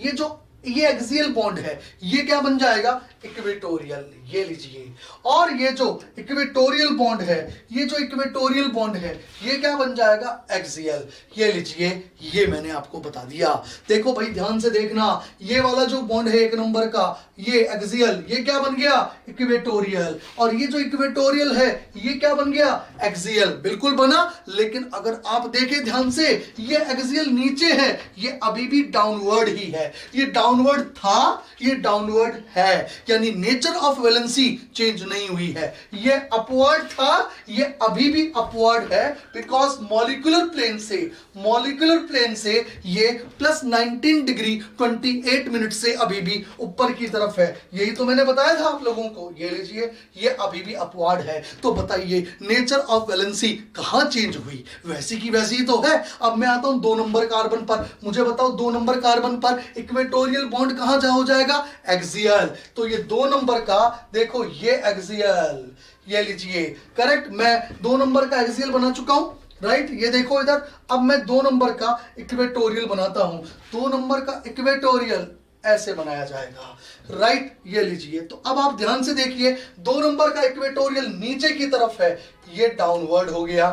Speaker 1: ये एक्सियल बॉन्ड है, ये क्या बन जाएगा, इक्वेटोरियल, ये लीजिए। और ये जो इक्वेटोरियल बॉन्ड है, ये जो इक्वेटोरियल बॉन्ड है, ये क्या बन जाएगा, एक्सियल, ये लीजिए। ये मैंने आपको बता दिया। देखो भाई ध्यान से देखना, ये वाला जो बॉन्ड है 1 नंबर का, ये एक्सियल, ये क्या बन गया, इक्वेटोरियल। और ये जो इक्वेटोरियल है, ये क्या बन गया, एक्सियल, बिल्कुल बना। लेकिन अगर आप देखें ध्यान से, ये एक्सियल नीचे है, ये अभी भी डाउनवर्ड ही है। ये डाउनवर्ड था, ये डाउनवर्ड है, यानी नेचर ऑफ वैलेंसी चेंज नहीं हुई है। ये अपवर्ड था, ये अभी भी अपवर्ड है, बिकॉज मॉलिक्यूलर प्लेन से ये +19 डिग्री 28 मिनट से अभी भी ऊपर की तरफ है। यही तो मैंने बताया था आप लोगों को। ये लीजिए, ये अभी भी अपवर्ड है। तो बताइए नेचर ऑफ वैलेंसी कहां चेंज हुई, वैसी की वैसी ही तो है। अब मैं आता हूं 2 नंबर कार्बन पर। मुझे बताओ 2 नंबर कार्बन पर इक्वेटोरियल बॉन्ड कहां जा हो जाएगा, एक्सियल। तो ये 2 नंबर का देखो, ये एक्सियल, ये लीजिए, करेक्ट। मैं 2 नंबर का एक्सियल बना चुका हूं, राइट। ये देखो इधर, अब मैं 2 नंबर का इक्वेटोरियल बनाता हूं। 2 नंबर का इक्वेटोरियल ऐसे बनाया जाएगा, राइट। ये लीजिए। तो अब आप ध्यान से देखिए, 2 नंबर का इक्वेटोरियल नीचे की तरफ है, ये डाउनवर्ड हो गया,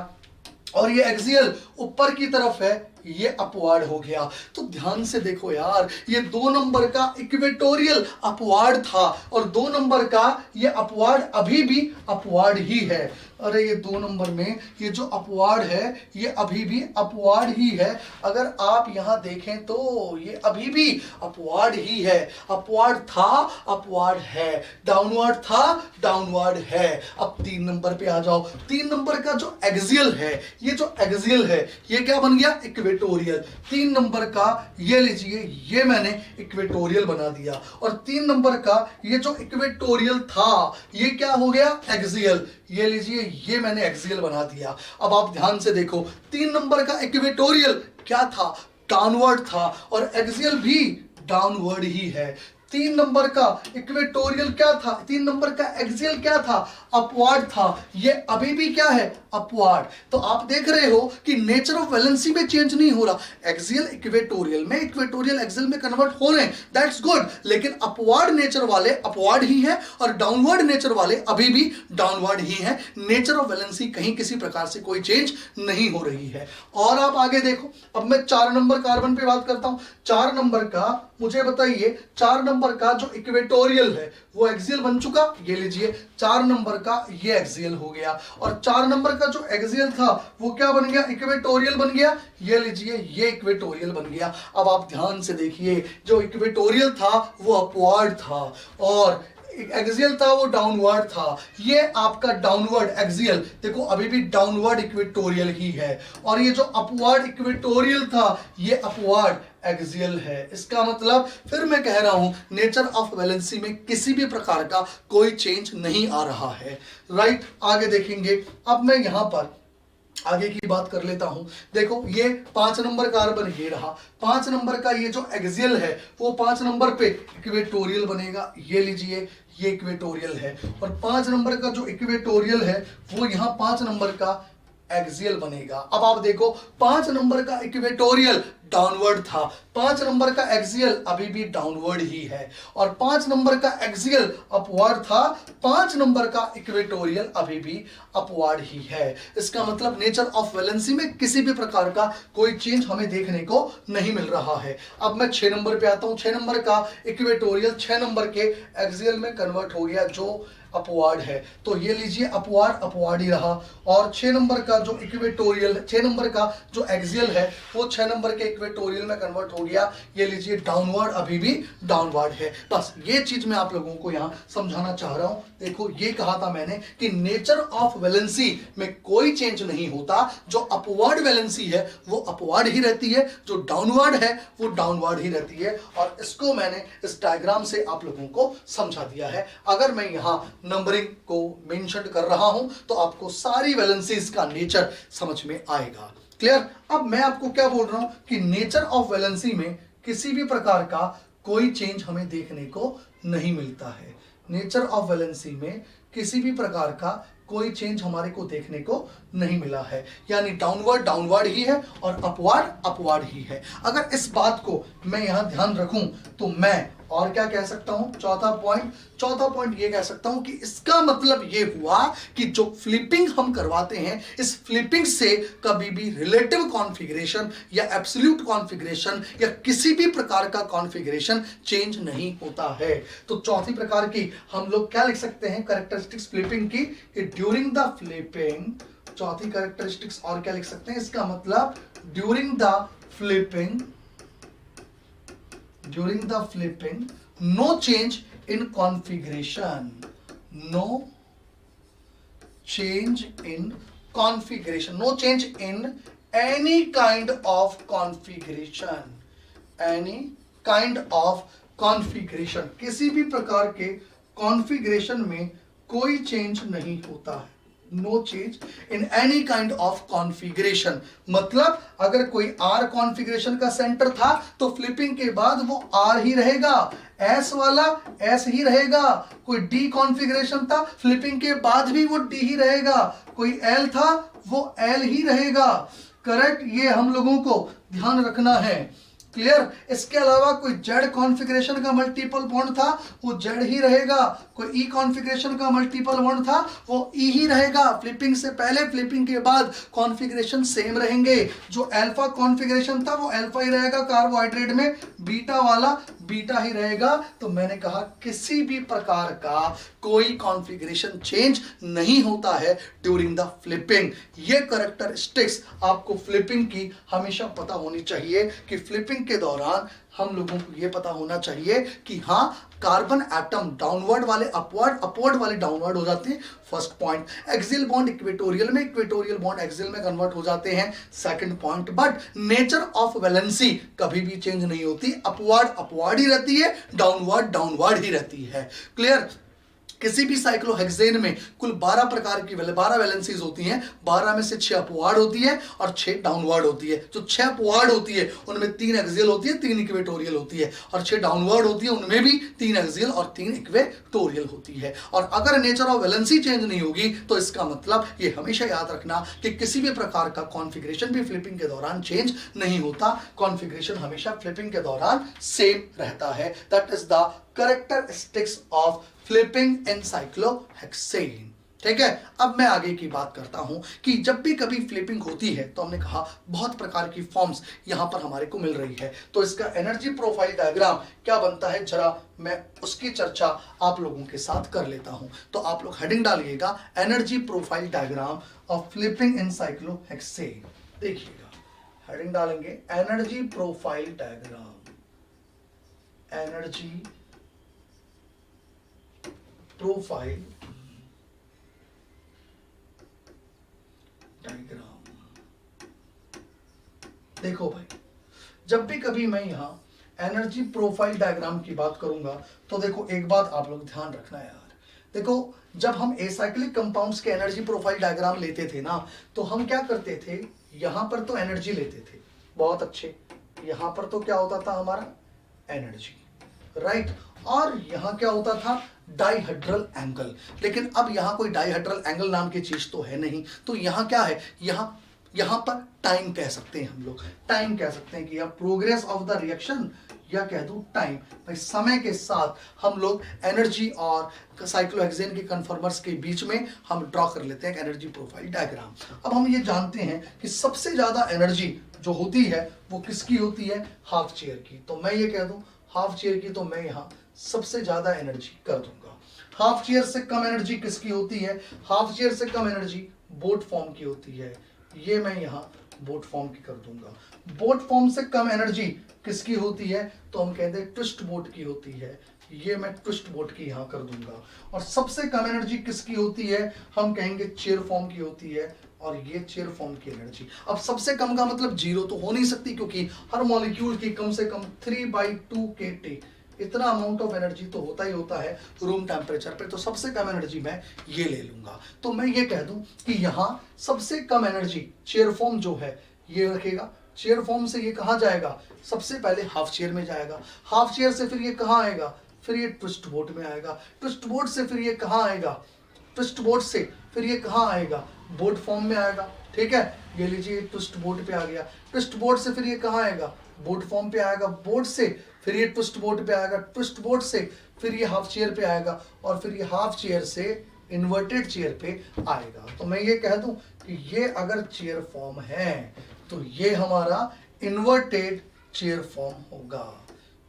Speaker 1: और ये एक्सियल ऊपर की तरफ है, ये अपवर्ड हो गया। तो ध्यान से देखो यार, ये 2 नंबर का इक्वेटोरियल अपवर्ड था और 2 नंबर का ये अपवर्ड अभी भी अपवर्ड ही है। अरे ये 2 नंबर में ये जो अपवर्ड है, ये अभी भी अपवर्ड ही है। अगर आप यहां देखें तो ये अभी भी अपवर्ड ही है। अपवर्ड था, अपवर्ड है, डाउनवर्ड था, डाउनवर्ड है। अब 3 नंबर पे आ जाओ। 3 नंबर का जो एक्सियल है, ये जो एक्सियल है, ये क्या बन गया, इक्वेटोरियल। 3 नंबर का ये लीजिए, ये मैंने इक्वेटोरियल बना दिया। और 3 नंबर का ये जो इक्वेटोरियल था, ये क्या हो गया, एक्सियल। ये लीजिए, ये मैंने एक्सियल बना दिया। अब आप ध्यान से देखो, 3 नंबर का इक्वेटोरियल क्या था, डाउनवर्ड था, और एक्सियल भी डाउनवर्ड ही है। 3 नंबर का इक्वेटोरियल क्या था, 3 नंबर का एक्सियल क्या था, अपवर्ड था। ये अभी भी क्या है, अपवर्ड। तो आप देख रहे हो कि नेचर ऑफ वैलेंसी में चेंज नहीं हो रहा। एक्सियल इक्वेटोरियल में, इक्वेटोरियल एक्सियल में कन्वर्ट हो रहे हैं, दैट्स गुड। लेकिन अपवर्ड नेचर वाले अपवर्ड ही है और डाउनवर्ड नेचर वाले अभी भी डाउनवर्ड ही है। नेचर ऑफ वैलेंसी कहीं किसी प्रकार से कोई चेंज नहीं हो रही है। और आप आगे देखो, अब मैं 4 नंबर कार्बन पे बात करता हूं। 4 नंबर का मुझे बताइए, 4 नंबर का जो इक्वेटोरियल है वो एक्सियल बन चुका। ये लीजिए, 4 नंबर का ये एक्सियल हो गया, और 4 नंबर का जो एक्सियल था वो क्या बन गया, इक्वेटोरियल बन गया। ये लीजिए, ये इक्वेटोरियल बन गया। अब आप ध्यान से देखिए, जो इक्वेटोरियल था वो अपवर्ड था और एक्सियल था वो डाउनवर्ड था। ये आपका डाउनवर्ड एक्सियल देखो अभी भी डाउनवर्ड इक्वेटोरियल ही है, और ये जो अपवर्ड इक्वेटोरियल था ये अपवर्ड एक्सियल है। इसका मतलब फिर मैं कह रहा हूं, नेचर ऑफ वैलेंसी में किसी भी प्रकार का कोई चेंज नहीं आ रहा है, राइट। आगे देखेंगे, अब मैं यहां पर आगे की बात कर लेता हूं। देखो ये 5 नंबर कार्बन ये रहा, 5 नंबर का ये जो एक्सियल है वो 5 नंबर पे इक्वेटोरियल बनेगा, ये लीजिए ये इक्वेटोरियल है, और 5 नंबर का जो इक्वेटोरियल है वो यहां 5 नंबर का एक्सियल बनेगा। अब आप देखो 5 नंबर का इक्वेटोरियल डाउनवर्ड था, 5 नंबर का एक्सियल अभी भी डाउनवर्ड ही है, और 5 नंबर का एक्सियल अपवर्ड था, 5 नंबर का इक्वेटोरियल अभी भी अपवर्ड ही है। इसका मतलब नेचर ऑफ वैलेंसी में किसी भी प्रकार का कोई चेंज हमें देखने को नहीं मिल रहा है। अब मैं 6 नंबर पे आता हूं। 6 नंबर का इक्वेटोरियल 6 नंबर के एक्सियल में कन्वर्ट हो गया जो अपवार्ड है, तो ये लीजिए अपवार्ड अपवार्ड ही रहा, और 6 नंबर का जो इक्वेटोरियल 6 नंबर का जो एक्सियल है वो 6 नंबर के इक्वेटोरियल में कन्वर्ट हो गया, ये लीजिए डाउनवर्ड अभी भी डाउनवर्ड है। बस ये चीज मैं आप लोगों को यहां समझाना चाह रहा हूं। देखो ये कहा था मैंने कि नेचर ऑफ वैलेंसी में कोई चेंज नहीं होता, जो अपवर्ड वैलेंसी है वो अपवर्ड ही रहती है, जो डाउनवर्ड है वो डाउनवर्ड ही रहती है, और इसको मैंने इस डायग्राम से आप लोगों को समझा दिया है। अगर मैं यहां नंबरिंग को मेंशन कर रहा हूं तो आपको सारी वैलेंसीज का नेचर समझ में आएगा। क्लियर? अब मैं आपको क्या बोल रहा हूं कि नेचर ऑफ वैलेंसी में किसी भी प्रकार का कोई चेंज हमें देखने को नहीं मिलता है। नेचर ऑफ वैलेंसी में किसी भी प्रकार का कोई चेंज हमारे को देखने को नहीं मिला है, यानी डाउनवर्ड डाउनवर्ड ही है और अपवर्ड अपवर्ड ही है। अगर इस बात को मैं यहां ध्यान रखूं तो मैं और क्या कह सकता हूं, चौथा पॉइंट ये कह सकता हूं कि इसका मतलब ये हुआ कि जो फ्लिपिंग हम करवाते हैं, इस फ्लिपिंग से कभी भी रिलेटिव कॉन्फ़िगरेशन या एब्सोल्यूट कॉन्फ़िगरेशन या किसी भी प्रकार का कॉन्फ़िगरेशन चेंज नहीं होता है। तो चौथी प्रकार की हम लोग क्या लिख सकते हैं कैरेक्टरिस्टिक्स फ्लिपिंग की, ड्यूरिंग द फ्लिपिंग, चौथी कैरेक्टरिस्टिक्स और क्या लिख सकते हैं, इसका मतलब during the flipping no change in configuration, no change in configuration, no change in any kind of configuration, any kind of configuration, किसी भी प्रकार के कॉन्फ़िगरेशन में कोई चेंज नहीं होता है। No change in any kind of configuration, मतलब अगर कोई आर कॉन्फ़िगरेशन का सेंटर था तो फ्लिपिंग के बाद वो आर ही रहेगा, एस वाला एस ही रहेगा। कोई डी कॉन्फ़िगरेशन था, फ्लिपिंग के बाद भी वो डी ही रहेगा। कोई एल था, वो एल ही रहेगा। करेक्ट? ये हम लोगों को ध्यान रखना है। क्लियर? इसके अलावा कोई जेड कॉन्फ़िगरेशन का मल्टीपल बॉन्ड था, वो जेड ही रहेगा। कोई ई कॉन्फ़िगरेशन का मल्टीपल बॉन्ड था, वो ई ही रहेगा। फ्लिपिंग से पहले फ्लिपिंग के बाद कॉन्फ़िगरेशन सेम रहेंगे। जो अल्फा कॉन्फ़िगरेशन था वो अल्फा ही रहेगा, कार्बोहाइड्रेट में बीटा वाला बीटा ही रहेगा। तो मैंने कहा किसी भी प्रकार का कोई कॉन्फ़िगरेशन चेंज नहीं होता है ड्यूरिंग द फ्लिपिंग। ये कैरेक्टरिस्टिक्स आपको फ्लिपिंग की हमेशा पता होनी चाहिए कि फ्लिपिंग के दौरान हम लोगों को यह पता होना चाहिए कि हाँ कार्बन एटम डाउनवर्ड वाले अपवर्ड, अपवर्ड वाले डाउनवर्ड हो जाते हैं। First point. Axial bond equatorial में, इक्वेटोरियल बॉन्ड एक्सियल में कन्वर्ट हो जाते हैं। Second point. But nature of valency कभी भी चेंज नहीं होती, अपवर्ड अपवर्ड ही रहती है, डाउनवर्ड डाउनवर्ड ही रहती है। क्लियर? किसी भी साइक्लोहेक्सेन में कुल 12 प्रकार की 12 वैलेंसीज होती हैं। 12 में से 6 अपवर्ड होती है और 6 डाउनवर्ड होती है। जो 6 अपवर्ड होती है उनमें 3 एक्सियल होती है, 3 इक्वेटोरियल होती है, और 6 डाउनवर्ड होती है उनमें भी 3 एक्सियल और 3 इक्वेटोरियल होती है। और अगर नेचर ऑफ वैलेंसी चेंज नहीं होगी तो इसका मतलब ये हमेशा याद रखना कि किसी भी प्रकार का कॉन्फ़िगरेशन भी फ्लिपिंग के दौरान चेंज नहीं होता। कॉन्फ़िगरेशन हमेशा फ्लिपिंग के दौरान सेम रहता है। That is the characteristics of flipping in cyclohexane. ठीक है? अब मैं आगे की बात करता हूं कि जब भी कभी फ्लिपिंग होती है तो हमने कहा बहुत प्रकार की फॉर्म्स यहां पर हमारे को मिल रही है। तो इसका एनर्जी प्रोफाइल डायग्राम क्या बनता है, जरा मैं उसकी चर्चा आप लोगों के साथ कर लेता हूं। तो आप लोग हेडिंग डालिएगा energy profile diagram of flipping in cyclohexane. देखिएगा, हेडिंग डालेंगे energy profile diagram, energy profile diagram. देखो भाई, जब भी कभी मैं यहां एनर्जी प्रोफाइल डायग्राम की बात करूंगा तो देखो एक बात आप लोग ध्यान रखना यार, देखो, जब हम एसाइक्लिक कंपाउंड्स के एनर्जी प्रोफाइल डायग्राम लेते थे ना, तो हम क्या करते थे, यहां पर तो एनर्जी लेते थे, बहुत अच्छे, यहां पर तो क्या होता था हमारा एनर्जी, राइट, और यहां क्या होता था डाइहेड्रल एंगल। लेकिन अब यहां कोई डाइहेड्रल एंगल नाम की चीज तो है नहीं, तो यहां क्या है, यहां पर टाइम कह सकते हैं हम लोग, टाइम कह सकते हैं कि या प्रोग्रेस ऑफ द रिएक्शन, या कह दूं टाइम, भाई समय के साथ हम लोग एनर्जी और साइक्लोहेक्सेन के कन्फर्मर्स के बीच में हम ड्रॉ कर लेते हैं एनर्जी प्रोफाइल डायग्राम। अब हम ये जानते हैं कि सबसे ज्यादा एनर्जी जो होती है वो किसकी होती है, हाफ चेयर की। तो मैं ये कह दूं हाफ चेयर की, तो मैं यहां सबसे ज्यादा एनर्जी कर दूंगा। हाफ चेयर से कम एनर्जी किसकी होती है, हाफ चेयर से कम एनर्जी बोट फॉर्म की होती है, ये मैं यहां बोट फॉर्म की कर दूंगा। बोट फॉर्म से कम एनर्जी किसकी होती है, तो हम कहते हैं ट्विस्ट बोट की होती है, ये मैं ट्विस्ट बोट की यहां कर दूंगा। और सबसे कम एनर्जी किसकी होती है, हम कहेंगे चेयर फॉर्म की होती है, और ये चेयर फॉर्म की एनर्जी। अब सबसे कम का मतलब जीरो तो हो नहीं सकती, क्योंकि हर मॉलिक्यूल की कम से कम 3/2 kT इतना अमाउंट ऑफ एनर्जी तो होता ही होता है रूम टेम्परेचर पे, तो सबसे कम एनर्जी मैं ये ले लूंगा। तो मैं ये कह दूं कि यहां सबसे कम एनर्जी चेयर फॉर्म जो है ये रखेगा, चेयर फॉर्म से ये कहां जाएगा, सबसे पहले हाफ चेयर में जाएगा, हाफ चेयर से फिर ये कहां आएगा, फिर ये ट्विस्ट बोट में आएगा, ट्विस्ट बोट से फिर ये कहां आएगा, ट्विस्ट बोट से फिर ये कहां आएगा, बोट फॉर्म में आएगा, ठीक है, ये लीजिए ट्विस्ट बोट पे आ गया, ट्विस्ट बोट से फिर ये कहां आएगा, बोट फॉर्म पे आएगा, बोट से फिर ये ट्विस्ट बोट पे आएगा, ट्विस्ट बोट से फिर ये हाफ चेयर पे आएगा, और फिर ये हाफ चेयर से इन्वर्टेड चेयर पे आएगा। तो मैं ये कह दूं कि ये अगर चेयर फॉर्म है तो ये हमारा इन्वर्टेड चेयर फॉर्म होगा।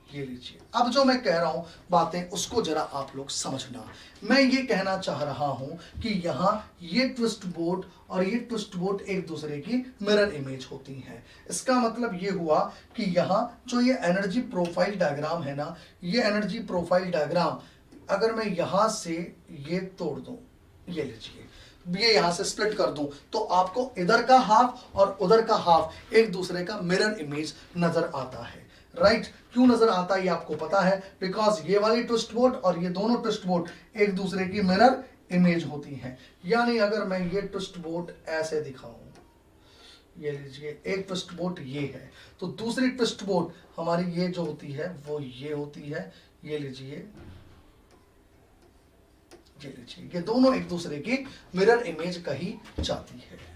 Speaker 1: ये लीजिए, अब जो मैं कह रहा हूं बातें उसको जरा आप लोग समझना। मैं ये कहना चाह रहा हूं कि यहां ये ट्विस्ट बोट और ये ट्विस्ट बोट एक दूसरे की मिरर इमेज होती हैं। इसका मतलब ये हुआ कि यहां जो ये एनर्जी प्रोफाइल डायग्राम है ना, ये एनर्जी प्रोफाइल डायग्राम अगर मैं यहां से ये तोड़ दूं, ये लीजिए, ये यहां से स्प्लिट कर दूं, तो आपको इधर का हाफ और उधर का हाफ एक दूसरे का मिरर इमेज नजर आता है, राइट। क्यों नजर आता है ये आपको पता है, बिकॉज ये वाली ट्विस्ट बोट और ये दोनों ट्विस्ट बोट एक दूसरे की मिरर इमेज होती हैं। यानी अगर मैं ये ट्विस्ट बोट ऐसे दिखाऊं, ये लीजिए एक ट्विस्ट बोट ये है, तो दूसरी ट्विस्ट बोट हमारी ये जो होती है वो ये होती है, ये लीजिए, ये लीजिए, ये दोनों एक दूसरे की मिरर इमेज कही जाती है।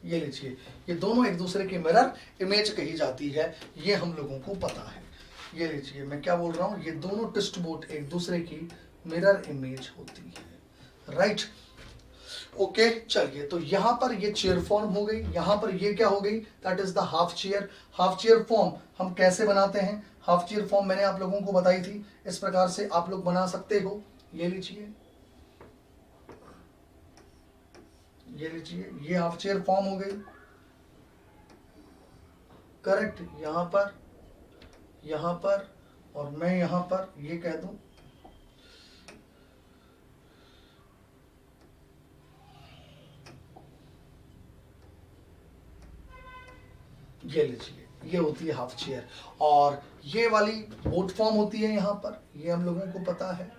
Speaker 1: ये लीजिए, ये दोनों एक दूसरे की मिरर इमेज कही जाती है, ये हम लोगों को पता है। ये लीजिए, मैं क्या बोल रहा हूं, ये दोनों ट्विस्ट बोट एक दूसरे की मिरर इमेज होती है, राइट। ओके, चलिए, तो यहां पर ये चेयर फॉर्म हो गई, यहां पर ये क्या हो गई, that is the half chair. Half chair form हम कैसे बनाते हैं, हाफ चेयर फॉर्म मैंने आप लोगों को बताई थी, इस प्रकार से आप लोग बना सकते हो। ये लीजिए, ये लीजिए, ये हाफ चेयर फॉर्म हो गई, करेक्ट। यहां पर और मैं यहां पर ये कह दूं, ये लीजिए, ये होती है हाफ चेयर, और ये वाली बोट फॉर्म होती है यहां पर, ये हम लोगों को पता है,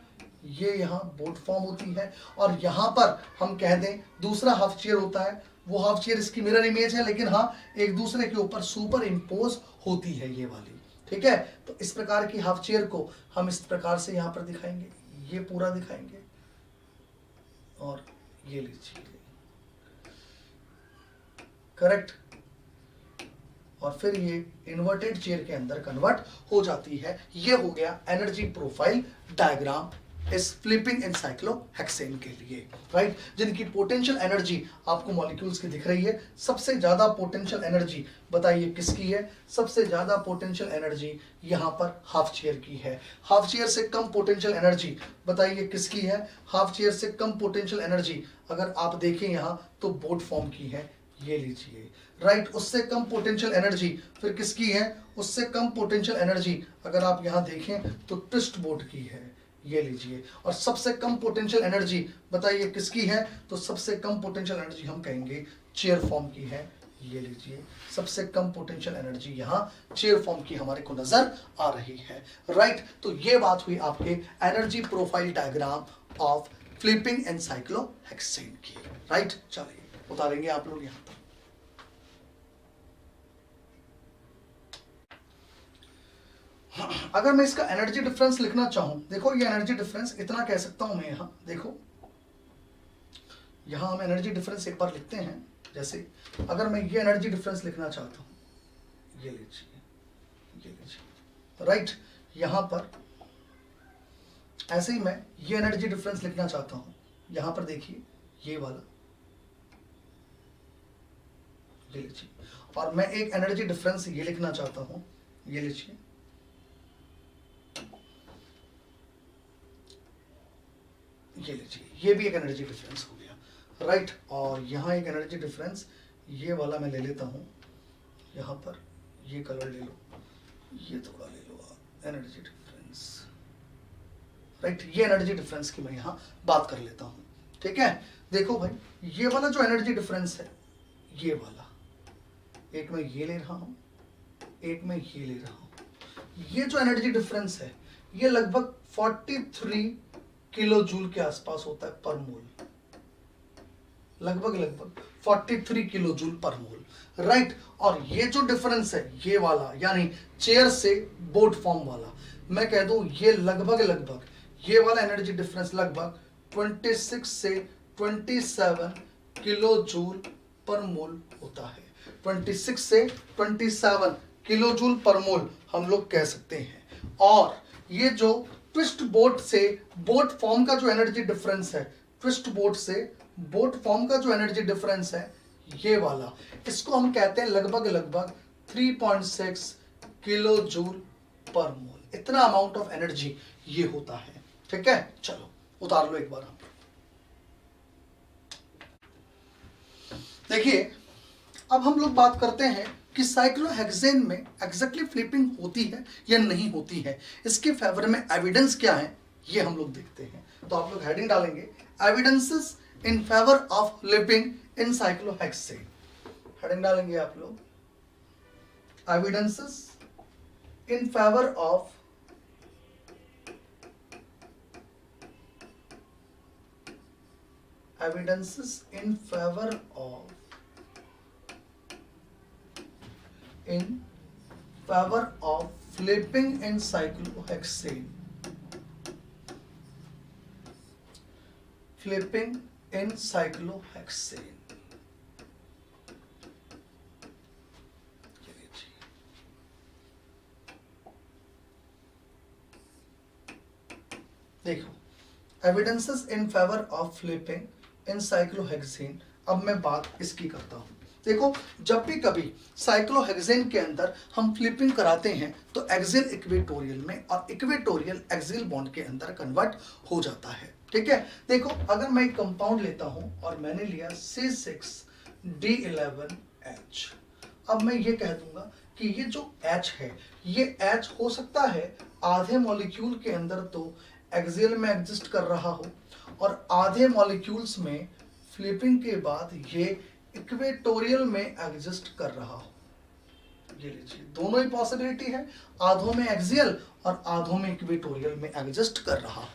Speaker 1: ये यहाँ बोट फॉर्म होती है, और यहां पर हम कह दें दूसरा हाफ चेयर होता है, वो हाफ चेयर इसकी मिरर इमेज है, लेकिन हाँ एक दूसरे के ऊपर सुपर इम्पोज होती है ये वाली, ठीक है। तो इस प्रकार की हाफ चेयर को हम इस प्रकार से यहां पर दिखाएंगे, ये पूरा दिखाएंगे, और ये लीजिए, करेक्ट, और फिर ये इन्वर्टेड चेयर के अंदर कन्वर्ट हो जाती है। ये हो गया एनर्जी प्रोफाइल डायग्राम इस फ्लिपिंग एनसाइक्लोहेक्सेन के लिए, राइट, जिनकी पोटेंशियल एनर्जी आपको मॉलिक्यूल्स की दिख रही है। सबसे ज्यादा पोटेंशियल एनर्जी बताइए किसकी है, सबसे ज्यादा पोटेंशियल एनर्जी यहां पर हाफ चेयर की है। हाफ चेयर से कम पोटेंशियल एनर्जी बताइए किसकी है, हाफ चेयर से कम पोटेंशियल एनर्जी अगर आप देखें यहां तो बोट फॉर्म की है, ये लीजिए, राइट। उससे कम पोटेंशियल एनर्जी फिर किसकी है, उससे कम पोटेंशियल एनर्जी अगर आप यहां देखें तो ट्विस्ट बोट की है, ये लीजिए। और सबसे कम पोटेंशियल एनर्जी बताइए किसकी है, तो सबसे कम पोटेंशियल एनर्जी हम कहेंगे चेयर फॉर्म की है, ये लीजिए सबसे कम पोटेंशियल एनर्जी यहाँ चेयर फॉर्म की हमारे को नजर आ रही है, राइट। तो ये बात हुई आपके energy profile diagram of flipping in cyclohexane की, राइट। चलिए उतारेंगे आप लोग यहाँ पर। अगर मैं इसका एनर्जी डिफरेंस लिखना चाहूं, देखो ये एनर्जी डिफरेंस इतना कह सकता हूं मैं यहाँ, देखो यहां हम एनर्जी डिफरेंस एक बार लिखते हैं। जैसे अगर मैं ये एनर्जी डिफरेंस लिखना चाहता हूं, ये लीजिए, राइट। यहां पर ऐसे ही मैं ये एनर्जी डिफरेंस लिखना चाहता हूं, यहां पर देखिए ये वाला, ये लीजिए। और मैं एक एनर्जी डिफरेंस ये लिखना चाहता हूं, ये लीजिए, ये लीजिए, ये भी एक एनर्जी डिफरेंस हो गया, राइट। और यहाँ एक एनर्जी डिफरेंस ये वाला मैं ले लेता हूँ, यहाँ पर ये कलर ले लो, ये थोड़ा ले लो आप, एनर्जी डिफरेंस, राइट। ये एनर्जी डिफरेंस की मैं यहाँ बात कर लेता हूँ, ठीक है। देखो भाई ये वाला जो एनर्जी डिफरेंस है, ये वाला, एक मैं ये ले रहा हूँ, एक मैं ये ले रहा हूँ, ये जो एनर्जी डिफरेंस है ये लगभग 43 किलो जूल के आसपास होता है पर मोल, लगभग 43 किलो जूल पर मोल, राइट। और ये जो डिफरेंस है ये वाला, यानी चेयर से बोट फॉर्म वाला, मैं कह दूं ये लगभग ये वाला एनर्जी डिफरेंस लगभग 26 से 27 किलो जूल पर मोल होता है। 26 से 27 किलो जूल पर मोल हम लोग कह सकते हैं। और ये जो ट्विस्ट बोट से बोट फॉर्म का जो एनर्जी डिफरेंस है, ट्विस्ट बोट से बोट फॉर्म का जो एनर्जी डिफरेंस है ये वाला, इसको हम कहते हैं लगभग 3.6 किलो जूल पर मोल। इतना अमाउंट ऑफ एनर्जी ये होता है, ठीक है। चलो उतार लो एक बार हम। देखिए अब हम लोग बात करते हैं कि साइक्लोहेक्सेन में एग्जैक्टली फ्लिपिंग होती है या नहीं होती है, इसके फेवर में एविडेंस क्या है ये हम लोग देखते हैं। तो आप लोग हेडिंग डालेंगे evidences in favour of flipping in cyclohexane, heading डालेंगे आप लोग evidences in favour of in favor of flipping in cyclohexane, flipping in cyclohexane। देखो evidences in favour of flipping in cyclohexane. अब मैं बात इसकी करता हूं। देखो जब भी कभी साइक्लोहेक्सेन के अंदर हम फ्लिपिंग कराते हैं तो एक्सियल इक्वेटोरियल में और इक्वेटोरियल एक्सियल बॉन्ड के अंदर कन्वर्ट हो जाता है, ठीक है। देखो अगर मैं एक कंपाउंड लेता हूं और मैंने लिया C6D11H, अब मैं ये कह दूंगा कि ये जो H है ये H हो सकता है आधे मॉलिक्यूल के अंदर तो एक्सियल में एग्जिस्ट कर रहा हो और आधे मॉलिक्यूल्स में फ्लिपिंग के बाद ये इक्वेटोरियल में एग्जिस्ट कर रहा हो। ये लीजिए दोनों ही पॉसिबिलिटी है, आधों में एक्सियल और आधों में इक्वेटोरियल में एग्जिस्ट कर रहा हो,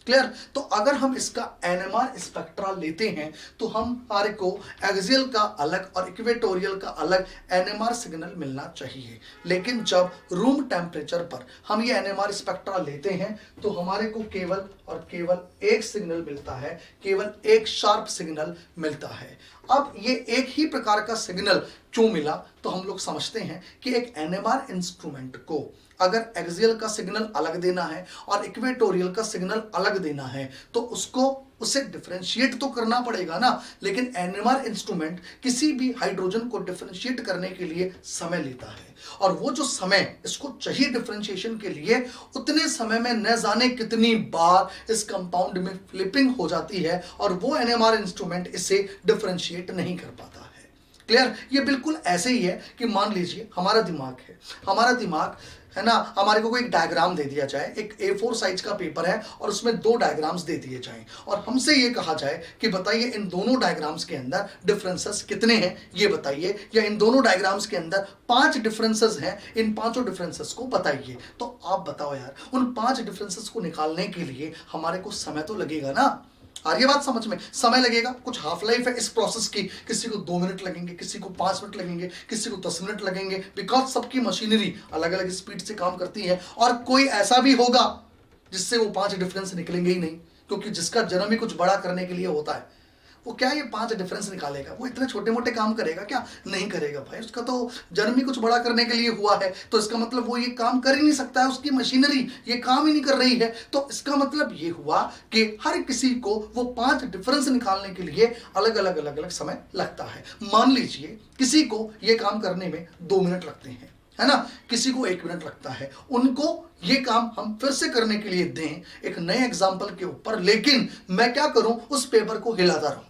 Speaker 1: क्लियर। तो अगर हम इसका एनएमआर स्पेक्ट्रा लेते हैं तो हमारे को एक्सियल का अलग और इक्वेटोरियल का अलग एनएमआर सिग्नल मिलना चाहिए, लेकिन जब रूम टेम्परेचर पर हम ये एनएमआर स्पेक्ट्रा लेते हैं तो हमारे को केवल और केवल एक सिग्नल मिलता है, केवल एक शार्प सिग्नल मिलता है। अब ये एक ही प्रकार का सिग्नल क्यों मिला, तो हम लोग समझते हैं कि एक एनएमआर इंस्ट्रूमेंट को अगर एक्सियल का सिग्नल अलग देना है और इक्वेटोरियल का सिग्नल अलग देना है तो उसे डिफरेंशिएट तो करना पड़ेगा ना, लेकिन एनएमआर इंस्ट्रूमेंट किसी भी हाइड्रोजन को डिफरेंशिएट करने के लिए समय लेता है और वो जो समय इसको चाहिए डिफरेंशिएशन के लिए, उतने समय में न जाने कितनी बार इस कंपाउंड में फ्लिपिंग हो जाती है और वो एनएमआर इंस्ट्रूमेंट इसे डिफरेंशिएट नहीं कर पाता है, क्लियर। ये बिल्कुल ऐसे ही है कि मान लीजिए हमारा दिमाग है, हमारा दिमाग है ना, हमारे को कोई डायग्राम दे दिया जाए, एक A4 साइज का पेपर है और उसमें 2 डायग्राम्स दे दिए जाएं और हमसे ये कहा जाए कि बताइए इन दोनों डायग्राम्स के अंदर डिफरेंसेस कितने हैं ये बताइए, या इन दोनों डायग्राम्स के अंदर 5 डिफरेंसेस हैं, इन पांचों डिफरेंसेस को बताइए। तो आप बताओ यार, उन 5 डिफरेंसेस को निकालने के लिए हमारे को समय तो लगेगा ना। आ रही है बात समझ में? समय लगेगा, कुछ हाफ लाइफ है इस प्रोसेस की, किसी को 2 मिनट लगेंगे, किसी को 5 मिनट लगेंगे, किसी को 10 मिनट लगेंगे, बिकॉज सबकी मशीनरी अलग अलग स्पीड से काम करती है। और कोई ऐसा भी होगा जिससे वो 5 डिफरेंस निकलेंगे ही नहीं, क्योंकि जिसका जन्म ही कुछ बड़ा करने के लिए होता है, वो क्या ये 5 डिफरेंस निकालेगा? वो इतने छोटे मोटे काम करेगा क्या? नहीं करेगा भाई, उसका तो जन्म ही कुछ बड़ा करने के लिए हुआ है, तो इसका मतलब वो ये काम कर ही नहीं सकता है, उसकी मशीनरी ये काम ही नहीं कर रही है। तो इसका मतलब ये हुआ कि हर किसी को वो 5 डिफरेंस निकालने के लिए अलग अलग समय लगता है। मान लीजिए किसी को ये काम करने में 2 मिनट लगते हैं, है ना, किसी को 1 मिनट लगता है, उनको ये काम हम फिर से करने के लिए दें एक नए एग्जाम्पल के ऊपर, लेकिन मैं क्या करूं, उस पेपर को हिलाता रहूं,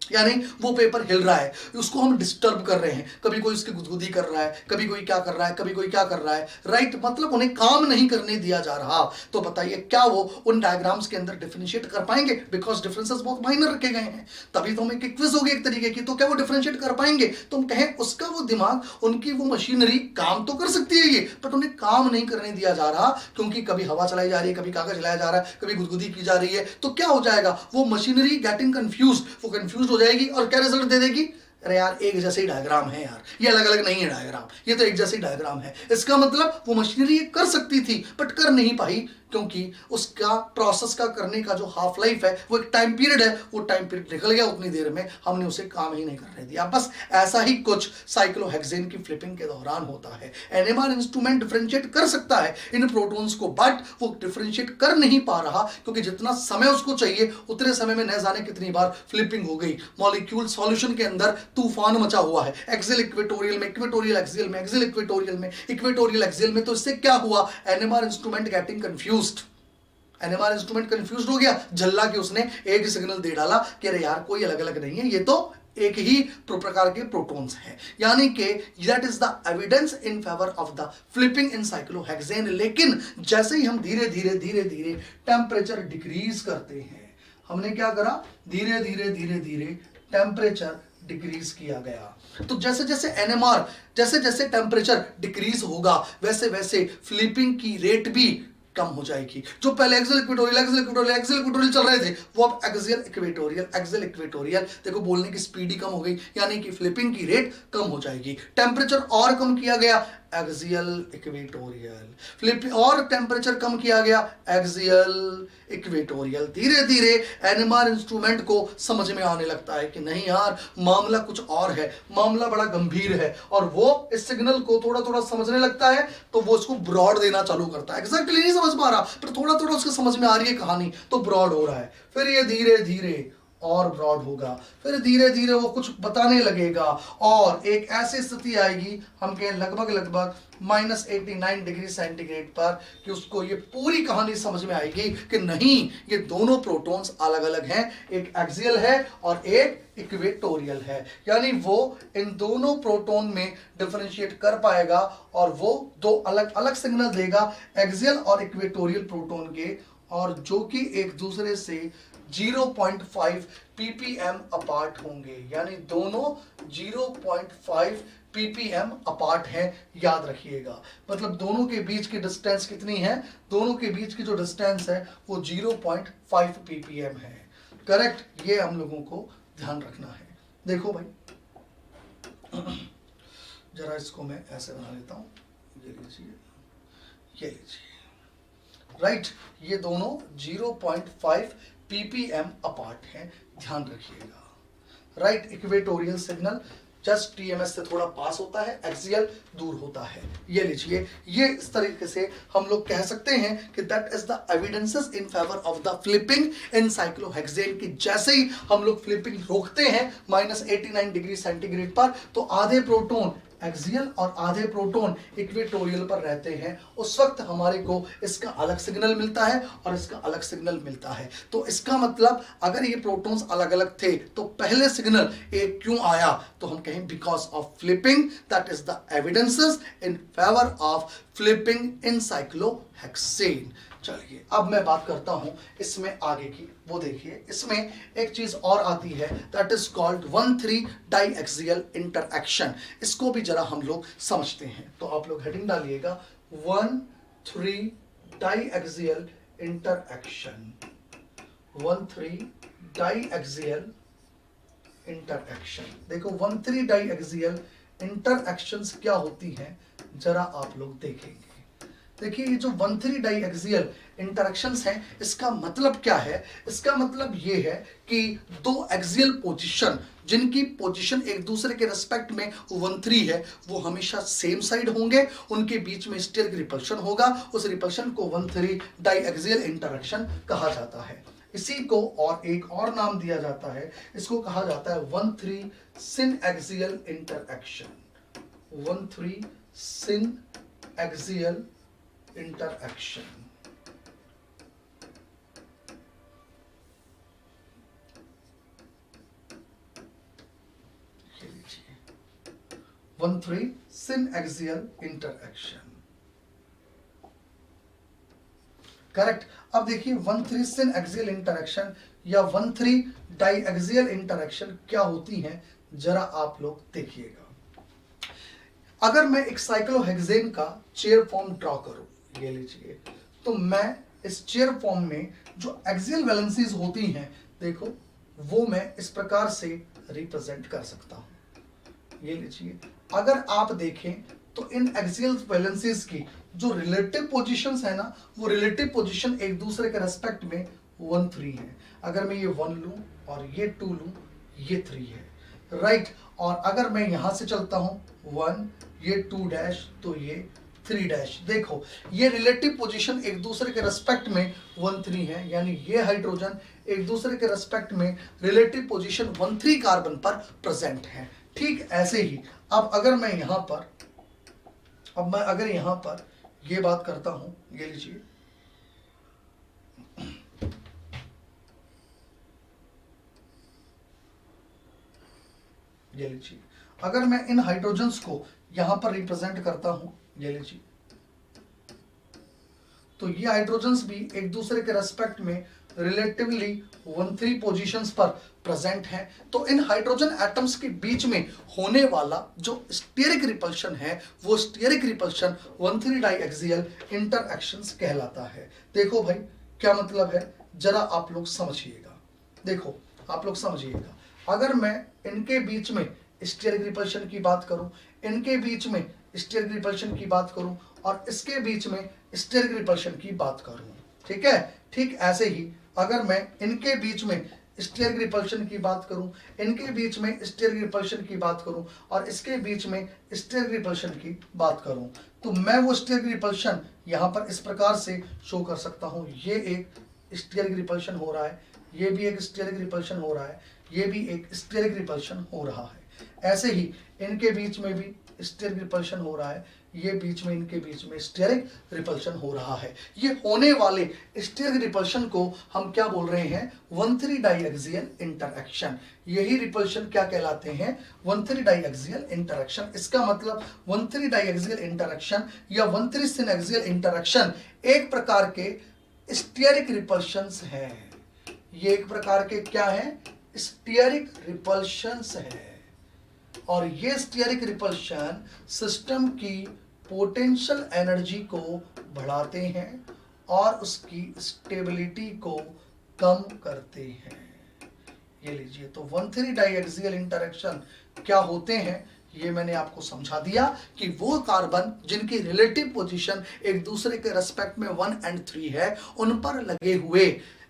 Speaker 1: यानी वो पेपर हिल रहा है, उसको हम डिस्टर्ब कर रहे हैं, कभी कोई उसकी गुदगुदी कर रहा है, कभी कोई क्या कर रहा है, कभी कोई क्या कर रहा है, राइट, मतलब उन्हें काम नहीं करने दिया जा रहा। तो बताइए क्या वो उन डायग्राम्स के अंदर डिफरेंशिएट कर पाएंगे? बिकॉज डिफरेंसेस बहुत माइनर रखे गए हैं, तभी तो हम एक क्विज होगी एक तरीके की। तो क्या वो डिफरेंशिएट कर पाएंगे? तो हम कहें उसका वो दिमाग, उनकी वो मशीनरी काम तो कर सकती है ये, बट उन्हें काम नहीं करने दिया जा रहा, क्योंकि कभी हवा चलाई जा रही है, कभी कागज चलाया जा रहा है, कभी गुदगुदी की जा रही है। तो क्या हो जाएगा, वो मशीनरी गेटिंग कंफ्यूज, वो कंफ्यूज हो जाएगी और क्या रिजल्ट दे देगी? अरे यार एक जैसे ही डायग्राम है यार, ये अलग अलग नहीं है डायग्राम, ये तो एक जैसे ही डायग्राम है। इसका मतलब वो मशीनरी ये कर सकती थी बट कर नहीं पाई, क्योंकि उसका प्रोसेस का करने का जो हाफ लाइफ है, वो एक टाइम पीरियड है, वो टाइम पीरियड निकल गया उतनी देर में, हमने उसे काम ही नहीं करने दिया। बस ऐसा ही कुछ साइक्लोहेक्सेन की फ्लिपिंग के दौरान होता है। एनएमआर इंस्ट्रूमेंट डिफरेंशिएट कर सकता है इन प्रोटॉन्स को, बट वो डिफरेंशिएट कर नहीं पा रहा, क्योंकि जितना समय उसको चाहिए उतने समय में न जाने कितनी बार फ्लिपिंग हो गई। मॉलिक्यूल सॉल्यूशन के अंदर तूफान मचा हुआ है, एक्सियल इक्वेटोरियल में, इक्वेटोरियल एक्सियल में, एक्सियल इक्वेटोरियल में, इक्वेटोरियल एक्सियल में। तो इससे क्या हुआ, NMR instrument getting confused, NMR instrument confused हो गया, झल्ला कि उसने एक सिग्नल दे डाला कि अरे यार कोई अलग अलग नहीं है, ये तो एक ही प्रकार के प्रोटॉन्स हैं। यानी कि that is the evidence in favour of the flipping in cyclohexane. लेकिन जैसे ही हम धीरे धीरे धीरे धीरे टेम्परेचर डिक्रीज करते हैं, हमने क्या करा, धीरे धीरे धीरे धीरे टेम्परेचर डिक्रीज किया गया। तो जैसे जैसे एनएमआर, जैसे जैसे टेम्परेचर डिक्रीज होगा, वैसे वैसे फ्लिपिंग की रेट भी कम हो जाएगी। जो पहले axial equatorial axial equatorial axial equatorial चल रहे थे, वो अब एक्सियल इक्वेटोरियल एक्सियल इक्वेटोरियल। देखो बोलने की स्पीड ही कम हो गई, यानी कि फ्लिपिंग की रेट कम हो जाएगी। टेम्परेचर और कम किया गया, एक्सियल इक्वेटोरियल, फ्लिप और टेम्परेचर कम किया गया, एक्सियल इक्वेटोरियल। धीरे धीरे एनएमआर इंस्ट्रूमेंट को समझ में आने लगता है कि नहीं यार मामला कुछ और है, मामला बड़ा गंभीर है, और वो इस सिग्नल को थोड़ा थोड़ा समझने लगता है। तो वो उसको ब्रॉड देना चालू करता है, एग्जैक्टली नहीं समझ पा रहा पर थोड़ा थोड़ा उसको समझ में आ रही है कहानी, तो ब्रॉड हो रहा है। फिर ये धीरे धीरे और ब्रॉड होगा, फिर धीरे धीरे वो कुछ बताने लगेगा, और एक ऐसी स्थिति आएगी, हम कहें लगभग लगभग -89 डिग्री सेंटीग्रेड पर, कि उसको ये पूरी कहानी समझ में आएगी कि नहीं ये दोनों प्रोटॉन्स अलग अलग हैं, एक एक्सियल है और एक इक्वेटोरियल है। यानी वो इन दोनों प्रोटॉन में डिफरेंशिएट कर पाएगा और वो 2 अलग अलग सिग्नल देगा, एक्सियल और इक्वेटोरियल प्रोटॉन के, और जो कि एक दूसरे से 0.5 ppm अपार्ट होंगे। यानी दोनों 0.5 ppm अपार्ट हैं, याद रखिएगा। मतलब दोनों के बीच की डिस्टेंस कितनी है, दोनों के बीच की जो डिस्टेंस है वो 0.5 ppm है। करेक्ट, ये हम लोगों को ध्यान रखना है। देखो भाई जरा इसको मैं ऐसे बना लेता हूं, ये लीजिए, ये लीजिए, राइट, ये दोनों 0.5 ppm अपार्ट हैं, ध्यान रखिएगा। Right, equatorial signal just TMS से थोड़ा पास होता है, एक्सियल दूर होता है। ये लीजिए, ये इस तरीके से हम लोग कह सकते हैं कि that is the evidences in favour of the flipping in cyclohexane की। जैसे ही हम लोग फ्लिपिंग रोकते हैं -89 डिग्री सेंटीग्रेड पर, तो आधे प्रोटॉन एक्सियल और आधे प्रोटॉन इक्वेटोरियल पर रहते हैं, उस वक्त हमारे को इसका अलग सिग्नल मिलता है और इसका अलग सिग्नल मिलता है। तो इसका मतलब अगर ये प्रोटॉन्स अलग अलग थे तो पहले सिग्नल एक क्यों आया, तो हम कहें because of flipping, that is the evidences in favour of flipping in cyclohexane. चलिए अब मैं बात करता हूं इसमें आगे की, वो देखिए इसमें एक चीज और आती है दैट इज कॉल्ड 1,3 डाइएक्सियल इंटरएक्शन। इसको भी जरा हम लोग समझते हैं, तो आप लोग हेडिंग डालिएगा 1,3 डाइएक्सियल इंटरएक्शन। 1,3 डाइएक्सियल इंटरएक्शन। देखो 1,3 डाइएक्सियल इंटरएक्शंस क्या होती हैं जरा आप लोग देखेंगे। देखिए ये जो 1,3 डाइएक्सियल इंटरैक्शंस हैं, इसका मतलब क्या है? इसका मतलब ये है कि दो एक्सियल पोजीशन जिनकी पोजीशन एक दूसरे के रेस्पेक्ट में 1,3 है, वो हमेशा सेम साइड होंगे, उनके बीच में स्टेरिक रिपल्शन होगा, उस रिपल्शन को 1,3 डाइएक्सियल इंटरैक्शन कहा जाता है। इसी को और एक और नाम दिया जाता है, इसको कहा जाता है 1,3 सिन एक्सियल इंटरैक्शन। 1,3 सिन एक्सियल इंटरएक्शन। ये लीजिए 1,3 सिन एक्सियल इंटरएक्शन। करेक्ट। अब देखिए 1,3 सिन एक्सियल इंटरएक्शन या 1,3 डाइएक्सियल इंटरएक्शन क्या होती हैं जरा आप लोग देखिएगा। अगर मैं एक साइक्लोहेक्सेन का चेयर फॉर्म ड्रॉ करूं, ये लीजिए, तो मैं इस चेयर फॉर्म में जो एक्सियल वैलेंसीज होती हैं, देखो वो मैं इस प्रकार से रिप्रेजेंट कर सकता हूं। ये लीजिए, अगर आप देखें तो इन एक्सियल वैलेंसीज की जो रिलेटिव पोजीशंस है ना, वो रिलेटिव पोजीशन एक दूसरे के रेस्पेक्ट में 1,3 है। अगर मैं ये 1 लूं और ये 2 लूं, ये 3 है, राइट। और अगर मैं यहां से चलता हूं 1, ये 2 डैश, तो ये 3 डैश। देखो ये रिलेटिव पोजीशन एक दूसरे के रेस्पेक्ट में 1,3 है, यानी ये हाइड्रोजन एक दूसरे के रेस्पेक्ट में रिलेटिव पोजीशन 1,3 कार्बन पर प्रेजेंट है। ठीक ऐसे ही अब अगर मैं यहां पर ये बात करता हूं, ये लीजिए, ये लीजिए, अगर मैं इन हाइड्रोजन्स को यहां पर रिप्रेजेंट करता हूं, ये लीजिए, तो ये हाइड्रोजन्स भी एक दूसरे के रेस्पेक्ट में रिलेटिवली 1,3 पोजीशंस पर प्रेजेंट हैं। तो इन हाइड्रोजन एटम्स के बीच में होने वाला जो स्टेरिक रिपल्शन है, वो स्टेरिक रिपल्शन 1,3 डाइएक्सियल इंटरएक्शंस कहलाता है। देखो भाई क्या मतलब है, जरा आप लोग समझिएगा। देखो आप लोग समझिएगा, अगर मैं इनके बीच में स्टेरिक रिपल्शन की बात करूं, इनके बीच में स्टेरिक रिपल्शन की बात करूं और इसके बीच में स्टेरिक रिपल्शन की बात करूं, ठीक है। ठीक ऐसे ही अगर मैं इनके बीच में स्टेरिक रिपल्शन की बात करूं, इनके बीच में स्टेरिक रिपल्शन की बात करूं और इसके बीच में स्टेरिक रिपल्शन की बात करूं, तो मैं वो स्टेरिक रिपल्शन यहां पर इस प्रकार से शो कर सकता हूं। ये एक स्टेरिक रिपल्शन हो रहा है, ये भी एक स्टेरिक रिपल्शन हो रहा है, ये भी एक स्टेरिक रिपल्शन हो रहा है। ऐसे ही इनके बीच में भी स्टेरिक रिपल्शन हो रहा है, ये बीच में इनके बीच में स्टेरिक रिपल्शन हो रहा है। ये होने वाले स्टेरिक रिपल्शन को हम क्या बोल रहे हैं? 1,3 डाइएक्सियल इंटरएक्शन। यही रिपल्शन क्या कहलाते हैं? 1,3 डाइएक्सियल इंटरएक्शन। इसका मतलब 1,3 डाइएक्सियल इंटरएक्शन या 1,3 सिनएक्सियल इंटरएक्शन एक प्रकार के स्टेरिक रिपल्शंस हैं। ये एक प्रकार के क्या हैं? स्टेरिक रिपल्शंस हैं। और ये स्टेरिक रिपल्शन सिस्टम की पोटेंशियल एनर्जी को बढ़ाते हैं और उसकी स्टेबिलिटी को कम करते हैं। ये लीजिए, तो 1,3 डाइएक्सियल इंटरैक्शन क्या होते हैं ये मैंने आपको समझा दिया कि वो कार्बन जिनकी रिलेटिव पोजीशन एक दूसरे के रेस्पेक्ट में 1 और 3 है, उन पर लगे हुए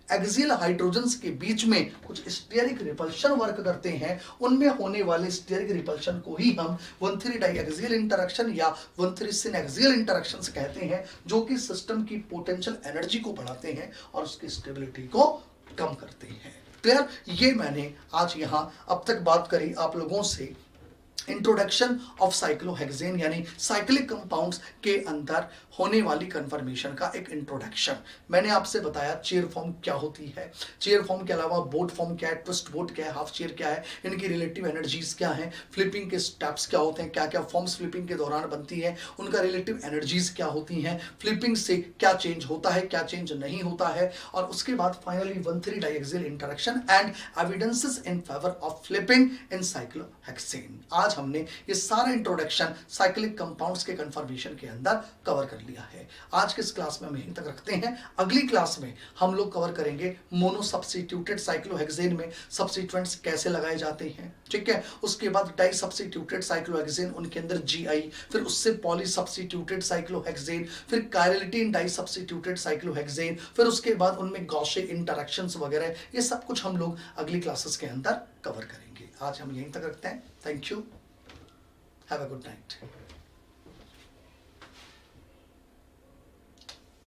Speaker 1: एक्सियल हाइड्रोजन्स के बीच में कुछ स्टेरिक रिपल्शन वर्क करते हैं। उनमें होने वाले स्टेरिक रिपल्शन को ही हम 1,3 डाइएक्सियल इंटरैक्शन या 1,3 सिनएक्सियल इंटरैक्शंस कहते हैं, जो कि सिस्टम की पोटेंशियल एनर्जी को बढ़ाते हैं और उसकी स्टेबिलिटी को कम करते हैं। क्लियर? ये मैंने आज यहाँ अब तक बात करी आप लोगों से इंट्रोडक्शन ऑफ साइक्लोहेक्सेन यानी साइक्लिक कंपाउंड्स के अंदर होने वाली कन्फर्मेशन का एक इंट्रोडक्शन। मैंने आपसे बताया चेयर फॉर्म क्या होती है, चेयर फॉर्म के अलावा बोट फॉर्म क्या है, ट्विस्ट बोट क्या है, हाफ चेयर क्या है, इनकी रिलेटिव एनर्जीज क्या है, फ्लिपिंग के स्टेप्स क्या होते हैं, क्या क्या फॉर्म्स फ्लिपिंग के दौरान बनती है, उनका रिलेटिव एनर्जीज क्या होती हैं, फ्लिपिंग से क्या चेंज होता है, क्या चेंज नहीं होता है, और उसके बाद finally 1,3 diaxial interaction and evidences in favour of flipping in cyclohexane. आज हमने ये सारा इंट्रोडक्शन साइक्लिक कंपाउंड्स के कंफर्मेशन के अंदर कवर कर लिया है। आज के इस क्लास में हम यहीं तक रखते हैं। अगली क्लास में हम लोग कवर करेंगे मोनो सब्स्टिट्यूटेड साइक्लोहेक्सेन में सब्स्टिट्यूएंट्स कैसे लगाए जाते हैं, ठीक है। उसके बाद डाई सब्स्टिट्यूटेड साइक्लोहेक्सेन, उनके अंदर जीआई, फिर उससे पॉली सब्स्टिट्यूटेड साइक्लोहेक्सेन, फिर कायरलिटीन डाई सब्स्टिट्यूटेड साइक्लोहेक्सेन, फिर उसके बाद उनमें गॉशे इंटरैक्शंस वगैरह, ये सब कुछ हम लोग अगली क्लासेस के अंदर कवर करेंगे। आज हम यहीं तक रखते हैं। Thank you, have a good night.